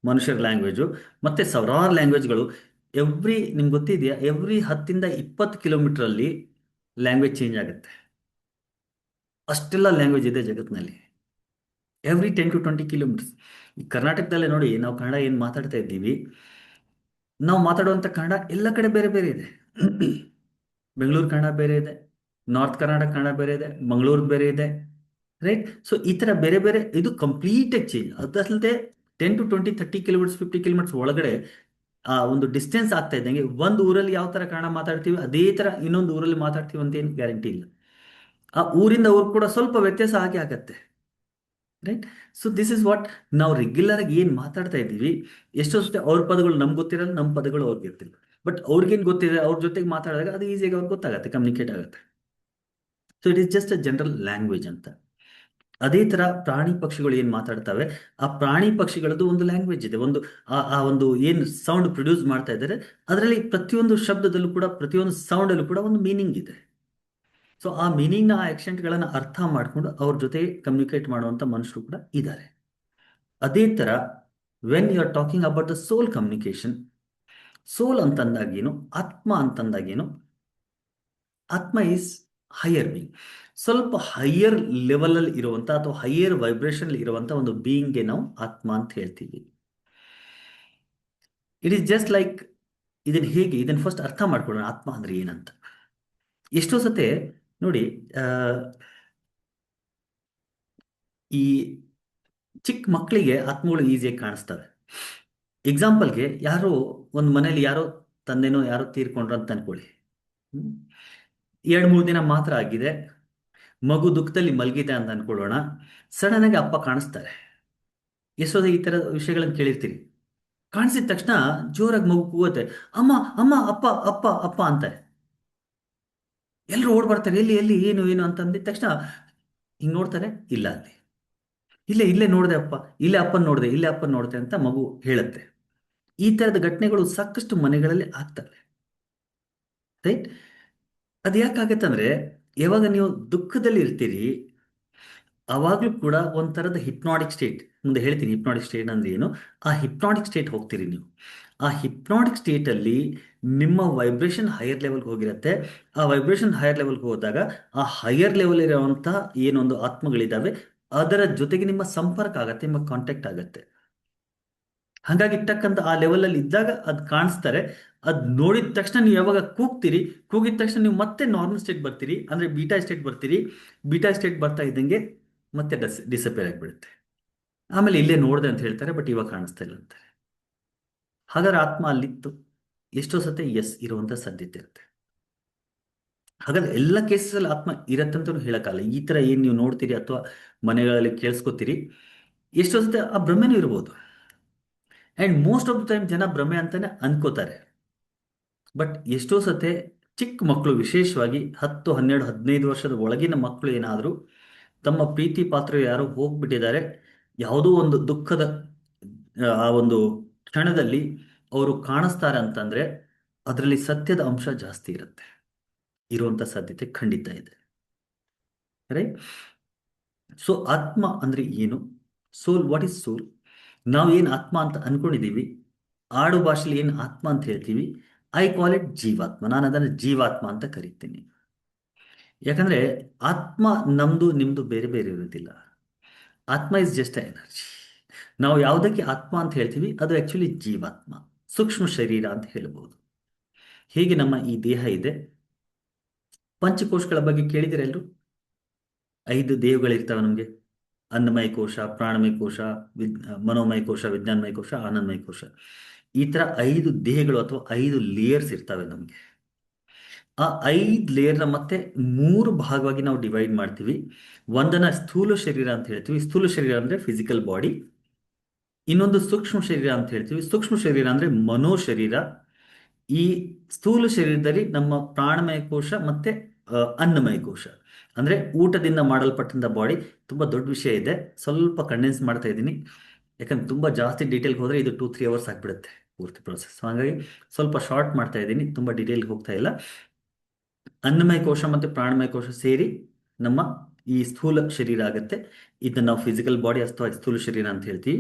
ಮನುಷ್ಯರ ಲ್ಯಾಂಗ್ವೇಜು ಮತ್ತು ಸಾವಿರಾರು ಲ್ಯಾಂಗ್ವೇಜ್ಗಳು, ನಿಮ್ಗೆ ಗೊತ್ತಿದೆಯಾ, ಎವ್ರಿ 10-20 ಕಿಲೋಮೀಟ್ರಲ್ಲಿ ಲ್ಯಾಂಗ್ವೇಜ್ ಚೇಂಜ್ ಆಗುತ್ತೆ. ಅಷ್ಟೆಲ್ಲ ಲ್ಯಾಂಗ್ವೇಜ್ ಇದೆ ಜಗತ್ತಿನಲ್ಲಿ. Every 10-20 kilometres. ಈ ಕರ್ನಾಟಕದಲ್ಲೇ ನೋಡಿ, ನಾವು ಕನ್ನಡ ಏನು ಮಾತಾಡ್ತಾ ಇದ್ದೀವಿ, ನಾವು ಮಾತಾಡುವಂಥ ಕನ್ನಡ ಎಲ್ಲ ಕಡೆ ಬೇರೆ ಬೇರೆ ಇದೆ. ಬೆಂಗಳೂರು ಕನ್ನಡ ಬೇರೆ ಇದೆ, ನಾರ್ತ್ ಕರ್ನಾಟಕ ಕನ್ನಡ ಬೇರೆ ಇದೆ, ಮಂಗಳೂರು ಬೇರೆ ಇದೆ. ರೈಟ್? ಸೊ ಈ ಥರ ಬೇರೆ ಬೇರೆ, ಇದು ಕಂಪ್ಲೀಟಾಗಿ ಚೇಂಜ್. ಅದಲ್ಲದೆ 10-20-30 ಕಿಲೋಮೀಟರ್ಸ್ 50 ಕಿಲೋಮೀಟರ್ಸ್ ಒಳಗಡೆ ಆ ಒಂದು ಡಿಸ್ಟೆನ್ಸ್ ಆಗ್ತಾ ಇದ್ದಂಗೆ ಒಂದು ಊರಲ್ಲಿ ಯಾವ ಥರ ಕನ್ನಡ ಮಾತಾಡ್ತೀವಿ ಅದೇ ಥರ ಇನ್ನೊಂದು ಊರಲ್ಲಿ ಮಾತಾಡ್ತೀವಿ ಅಂತ ಏನು ಗ್ಯಾರಂಟಿ ಇಲ್ಲ. ಆ ಊರಿಂದ ಊರು ಕೂಡ ಸ್ವಲ್ಪ ವ್ಯತ್ಯಾಸ ಆಗಿ ಆಗತ್ತೆ. Right? So this is what ನಾವು ರೆಗ್ಯುಲರ್ ಆಗಿ ಏನು ಮಾತಾಡ್ತಾ ಇದ್ದೀವಿ, ಎಷ್ಟೋ ಸತಿ ಅವ್ರ ಪದಗಳು ನಮ್ಗೆ ಗೊತ್ತಿರಲ್ಲ, ನಮ್ಮ ಪದಗಳು ಅವ್ರಿಗೆ ಗೊತ್ತಿಲ್ಲ. ಬಟ್ ಅವ್ರಿಗೇನು ಗೊತ್ತಿದೆ, ಅವ್ರ ಜೊತೆಗೆ ಮಾತಾಡಿದಾಗ ಅದು ಈಸಿಯಾಗಿ ಅವ್ರಿಗೆ ಗೊತ್ತಾಗುತ್ತೆ, ಕಮ್ಯುನಿಕೇಟ್ ಆಗುತ್ತೆ. So it is just a general language ಅಂತ. ಅದೇ ಥರ ಪ್ರಾಣಿ ಪಕ್ಷಿಗಳು ಏನು ಮಾತಾಡ್ತವೆ, ಆ ಪ್ರಾಣಿ ಪಕ್ಷಿಗಳದ್ದು ಒಂದು ಲ್ಯಾಂಗ್ವೇಜ್ ಇದೆ. ಆ ಒಂದು ಏನು ಸೌಂಡ್ ಪ್ರೊಡ್ಯೂಸ್ ಮಾಡ್ತಾ ಇದ್ದಾರೆ, ಅದರಲ್ಲಿ ಪ್ರತಿಯೊಂದು ಶಬ್ದದಲ್ಲೂ ಕೂಡ, ಪ್ರತಿಯೊಂದು ಸೌಂಡಲ್ಲೂ ಕೂಡ ಒಂದು ಮೀನಿಂಗ್ ಇದೆ. ಸೊ ಆ ಮೀನಿಂಗ್ನ, ಆ ಆಕ್ಷೆಂಟ್ಗಳನ್ನು ಅರ್ಥ ಮಾಡಿಕೊಂಡು ಅವ್ರ ಜೊತೆ ಕಮ್ಯುನಿಕೇಟ್ ಮಾಡುವಂಥ ಮನುಷ್ಯರು ಕೂಡ ಇದ್ದಾರೆ. ಅದೇ ಥರ when you are talking about the soul communication, soul ಅಂತಂದಾಗೇನು, ಆತ್ಮ ಅಂತಂದಾಗೇನು, ಆತ್ಮ ಈಸ್ ಹೈಯರ್ ಬೀಯಿಂಗ್. ಸ್ವಲ್ಪ ಹೈಯರ್ ಲೆವೆಲಲ್ಲಿ ಇರುವಂಥ ಅಥವಾ ಹೈಯರ್ ವೈಬ್ರೇಷನ್ ಇರುವಂಥ ಒಂದು ಬೀಯಿಂಗ್ಗೆ ನಾವು ಆತ್ಮ ಅಂತ ಹೇಳ್ತೀವಿ. ಇಟ್ ಈಸ್ ಜಸ್ಟ್ ಲೈಕ್, ಇದನ್ನು ಫಸ್ಟ್ ಅರ್ಥ ಮಾಡ್ಕೊಳ್ಳೋಣ, ಆತ್ಮ ಅಂದರೆ ಏನಂತ. ಎಷ್ಟೋ ಸತೆ ನೋಡಿ, ಈ ಚಿಕ್ಕ ಮಕ್ಕಳಿಗೆ ಆತ್ಮಗಳು ಈಸಿಯಾಗಿ ಕಾಣಿಸ್ತವೆ. ಎಕ್ಸಾಂಪಲ್ಗೆ, ಒಂದು ಮನೇಲಿ ಯಾರೋ ತಂದೆನೋ ಯಾರೋ ತೀರ್ಕೊಂಡ್ರು ಅಂತ ಅನ್ಕೊಳ್ಳಿ. 2-3 ದಿನ ಮಾತ್ರ ಆಗಿದೆ, ಮಗು ದುಃಖದಲ್ಲಿ ಮಲಗಿದೆ ಅಂತ ಅನ್ಕೊಳ್ಳೋಣ. ಸಡನ್ ಆಗಿ ಅಪ್ಪ ಕಾಣಿಸ್ತಾರೆ. ಎಷ್ಟೋದೇ ಈ ಥರದ ವಿಷಯಗಳನ್ನು ಕೇಳಿರ್ತೀರಿ. ಕಾಣಿಸಿದ ತಕ್ಷಣ ಜೋರಾಗಿ ಮಗು ಕೂಗುತ್ತೆ, ಅಮ್ಮ ಅಮ್ಮ, ಅಪ್ಪ ಅಪ್ಪ ಅಪ್ಪ ಅಂತಾರೆ. ಎಲ್ಲರೂ ಓಡ್ ಬರ್ತಾರೆ, ಎಲ್ಲಿ ಎಲ್ಲಿ ಏನು ಏನು ಅಂತಂದಿದ ತಕ್ಷಣ ಹಿಂಗೆ ನೋಡ್ತಾರೆ, ಇಲ್ಲ ಅಲ್ಲಿ, ಇಲ್ಲೇ ನೋಡಿದೆ ಅಪ್ಪ, ಇಲ್ಲೇ ಅಪ್ಪನ ನೋಡಿದೆ, ಇಲ್ಲೇ ಅಪ್ಪನ ನೋಡಿದೆ ಅಂತ ಮಗು ಹೇಳುತ್ತೆ. ಈ ಥರದ ಘಟನೆಗಳು ಸಾಕಷ್ಟು ಮನೆಗಳಲ್ಲಿ ಆಗ್ತವೆ. ರೈಟ್? ಅದು ಯಾಕಾಗತ್ತೆ ಅಂದರೆ, ಯಾವಾಗ ನೀವು ದುಃಖದಲ್ಲಿ ಇರ್ತೀರಿ ಆವಾಗಲೂ ಕೂಡ ಒಂಥರದ ಹಿಪ್ನಾಟಿಕ್ ಸ್ಟೇಟ್, ಮುಂದೆ ಹೇಳ್ತೀನಿ ಹಿಪ್ನಾಟಿಕ್ ಸ್ಟೇಟ್ ಅಂದರೆ ಏನು. ಆ ಹಿಪ್ನಾಟಿಕ್ ಸ್ಟೇಟ್ ಹೋಗ್ತೀರಿ ನೀವು. ಆ ಹಿಪ್ನಾಟಿಕ್ ಸ್ಟೇಟಲ್ಲಿ ನಿಮ್ಮ ವೈಬ್ರೇಷನ್ ಹೈಯರ್ ಲೆವೆಲ್ಗೆ ಹೋಗಿರುತ್ತೆ. ಆ ವೈಬ್ರೇಷನ್ ಹೈಯರ್ ಲೆವೆಲ್ಗೆ ಹೋದಾಗ ಆ ಹೈಯರ್ ಲೆವೆಲ್ ಇರುವಂಥ ಏನೊಂದು ಆತ್ಮಗಳಿದ್ದಾವೆ ಅದರ ಜೊತೆಗೆ ನಿಮ್ಮ ಸಂಪರ್ಕ ಆಗುತ್ತೆ, ನಿಮ್ಮ ಕಾಂಟ್ಯಾಕ್ಟ್ ಆಗುತ್ತೆ. ಹಾಗಾಗಿ ಇಟ್ಟಕ್ಕಂಥ ಆ ಲೆವೆಲಲ್ಲಿ ಇದ್ದಾಗ ಅದು ಕಾಣಿಸ್ತಾರೆ. ಅದು ನೋಡಿದ ತಕ್ಷಣ ನೀವು ಯಾವಾಗ ಕೂಗಿದ ತಕ್ಷಣ ನೀವು ಮತ್ತೆ ನಾರ್ಮಲ್ ಸ್ಟೇಟ್ ಬರ್ತೀರಿ, ಅಂದರೆ ಬೀಟಾ ಸ್ಟೇಟ್ ಬರ್ತೀರಿ. ಬೀಟಾ ಸ್ಟೇಟ್ ಬರ್ತಾ ಇದ್ದಂಗೆ ಮತ್ತೆ ಡಿಸಪೇರ್ ಆಗಿಬಿಡುತ್ತೆ. ಆಮೇಲೆ ಇಲ್ಲೇ ನೋಡಿದೆ ಅಂತ ಹೇಳ್ತಾರೆ, ಬಟ್ ಇವಾಗ ಕಾಣಿಸ್ತಾ ಇಲ್ಲ ಅಂತಾರೆ. ಹಾಗಾದ್ರೆ ಆತ್ಮ ಅಲ್ಲಿತ್ತು? ಎಷ್ಟೋ ಸತಿ ಎಸ್, ಇರುವಂಥ ಸಾಧ್ಯತೆ ಇರುತ್ತೆ. ಹಾಗಾದ್ರೆ ಎಲ್ಲ ಕೇಸಲ್ಲಿ ಆತ್ಮ ಇರತ್ತಂತೂ ಹೇಳೋಕ್ಕಲ್ಲ. ಈ ಥರ ಏನು ನೀವು ನೋಡ್ತೀರಿ ಅಥವಾ ಮನೆಗಳಲ್ಲಿ ಕೇಳಿಸ್ಕೊತೀರಿ, ಎಷ್ಟೋ ಸತಿ ಆ ಭ್ರಮೆನೂ ಇರ್ಬೋದು. And most of the time ಜನ ಭ್ರಮೆ ಅಂತಾನೆ ಅನ್ಕೋತಾರೆ. ಬಟ್ ಎಷ್ಟೋ ಸತೆ ಚಿಕ್ಕ ಮಕ್ಕಳು, ವಿಶೇಷವಾಗಿ 10, 12, 15 ವರ್ಷದ ಒಳಗಿನ ಮಕ್ಕಳು ಏನಾದರೂ ತಮ್ಮ ಪ್ರೀತಿ ಪಾತ್ರ ಯಾರೋ ಹೋಗ್ಬಿಟ್ಟಿದ್ದಾರೆ, ಯಾವುದೋ ಒಂದು ದುಃಖದ ಆ ಒಂದು ಕ್ಷಣದಲ್ಲಿ ಅವರು ಕಾಣಿಸ್ತಾರೆ ಅಂತಂದ್ರೆ ಅದರಲ್ಲಿ ಸತ್ಯದ ಅಂಶ ಜಾಸ್ತಿ ಇರುತ್ತೆ, ಇರುವಂತ ಸಾಧ್ಯತೆ ಖಂಡಿತ ಇದೆ. ರೈಟ್. ಸೊ ಆತ್ಮ ಅಂದ್ರೆ ಏನು? ಸೋಲ್, ವಾಟ್ ಇಸ್ ಸೋಲ್? ನಾವು ಏನು ಆತ್ಮ ಅಂತ ಅನ್ಕೊಂಡಿದೀವಿ, ಆಡು ಭಾಷೆಯಲ್ಲಿ ಏನು ಆತ್ಮ ಅಂತ ಹೇಳ್ತೀವಿ, ಐ ಕಾಲ್ ಇಟ್ ಜೀವಾತ್ಮ. ನಾನು ಅದನ್ನು ಜೀವಾತ್ಮ ಅಂತ ಕರಿತೀನಿ. ಯಾಕಂದ್ರೆ ಆತ್ಮ ನಮ್ದು ನಿಮ್ದು ಬೇರೆ ಬೇರೆ ಇರೋದಿಲ್ಲ. ಆತ್ಮ ಇಸ್ ಜಸ್ಟ್ ಎನರ್ಜಿ. ನಾವು ಯಾವುದಕ್ಕೆ ಆತ್ಮ ಅಂತ ಹೇಳ್ತೀವಿ ಅದು ಆಕ್ಚುಲಿ ಜೀವಾತ್ಮ, ಸೂಕ್ಷ್ಮ ಶರೀರ ಅಂತ ಹೇಳ್ಬೋದು. ಹೇಗೆ ನಮ್ಮ ಈ ದೇಹ ಇದೆ, ಪಂಚಕೋಶಗಳ ಬಗ್ಗೆ ಕೇಳಿದಿರ ಎಲ್ಲರೂ? 5 ದೇಹಗಳಿರ್ತವೆ ನಮಗೆ: ಅನ್ನಮಯ ಕೋಶ, ಪ್ರಾಣಮಯ ಕೋಶ, ಮನೋಮಯ ಕೋಶ, ವಿಜ್ಞಾನಮಯ ಕೋಶ, ಆನಂದಮಯ ಕೋಶ. ಈ ತರ 5 ದೇಹಗಳು ಅಥವಾ 5 ಲೇಯರ್ಸ್ ಇರ್ತವೆ ನಮಗೆ. ಆ 5 ಲೇಯರ್ನ ಮತ್ತೆ 3 ಭಾಗವಾಗಿ ನಾವು ಡಿವೈಡ್ ಮಾಡ್ತೀವಿ. ಒಂದನ್ನ ಸ್ಥೂಲ ಶರೀರ ಅಂತ ಹೇಳ್ತೀವಿ. ಸ್ಥೂಲ ಶರೀರ ಅಂದ್ರೆ ಫಿಸಿಕಲ್ ಬಾಡಿ. ಇನ್ನೊಂದು ಸೂಕ್ಷ್ಮ ಶರೀರ ಅಂತ ಹೇಳ್ತೀವಿ. ಸೂಕ್ಷ್ಮ ಶರೀರ ಅಂದ್ರೆ ಮನೋ ಶರೀರ. ಈ ಸ್ಥೂಲ ಶರೀರದಲ್ಲಿ ನಮ್ಮ ಪ್ರಾಣಮಯ ಕೋಶ ಮತ್ತೆ ಅನ್ನಮಯ ಕೋಶ, ಅಂದ್ರೆ ಊಟದಿಂದ ಮಾಡಲ್ಪಟ್ಟಂತ ಬಾಡಿ. ತುಂಬಾ ದೊಡ್ಡ ವಿಷಯ ಇದೆ, ಸ್ವಲ್ಪ ಕಂಡೆನ್ಸ್ ಮಾಡ್ತಾ ಇದ್ದೀನಿ. ಯಾಕಂದ್ರೆ ತುಂಬಾ ಜಾಸ್ತಿ ಡೀಟೇಲ್ಗೆ ಹೋದ್ರೆ ಇದು 2-3 ಅವರ್ಸ್ ಆಗ್ಬಿಡುತ್ತೆ ಪೂರ್ತಿ ಪ್ರೊಸೆಸ್. ಹಾಗಾಗಿ ಸ್ವಲ್ಪ ಶಾರ್ಟ್ ಮಾಡ್ತಾ ಇದ್ದೀನಿ, ತುಂಬಾ ಡೀಟೇಲ್ಗೆ ಹೋಗ್ತಾ ಇಲ್ಲ. ಅನ್ನಮಯ ಕೋಶ ಮತ್ತು ಪ್ರಾಣಮಯ ಕೋಶ ಸೇರಿ ನಮ್ಮ ಈ ಸ್ಥೂಲ ಶರೀರ ಆಗುತ್ತೆ. ಇದನ್ನ ನಾವು ಫಿಸಿಕಲ್ ಬಾಡಿ ಅಥವಾ ಸ್ಥೂಲ ಶರೀರ ಅಂತ ಹೇಳ್ತೀವಿ.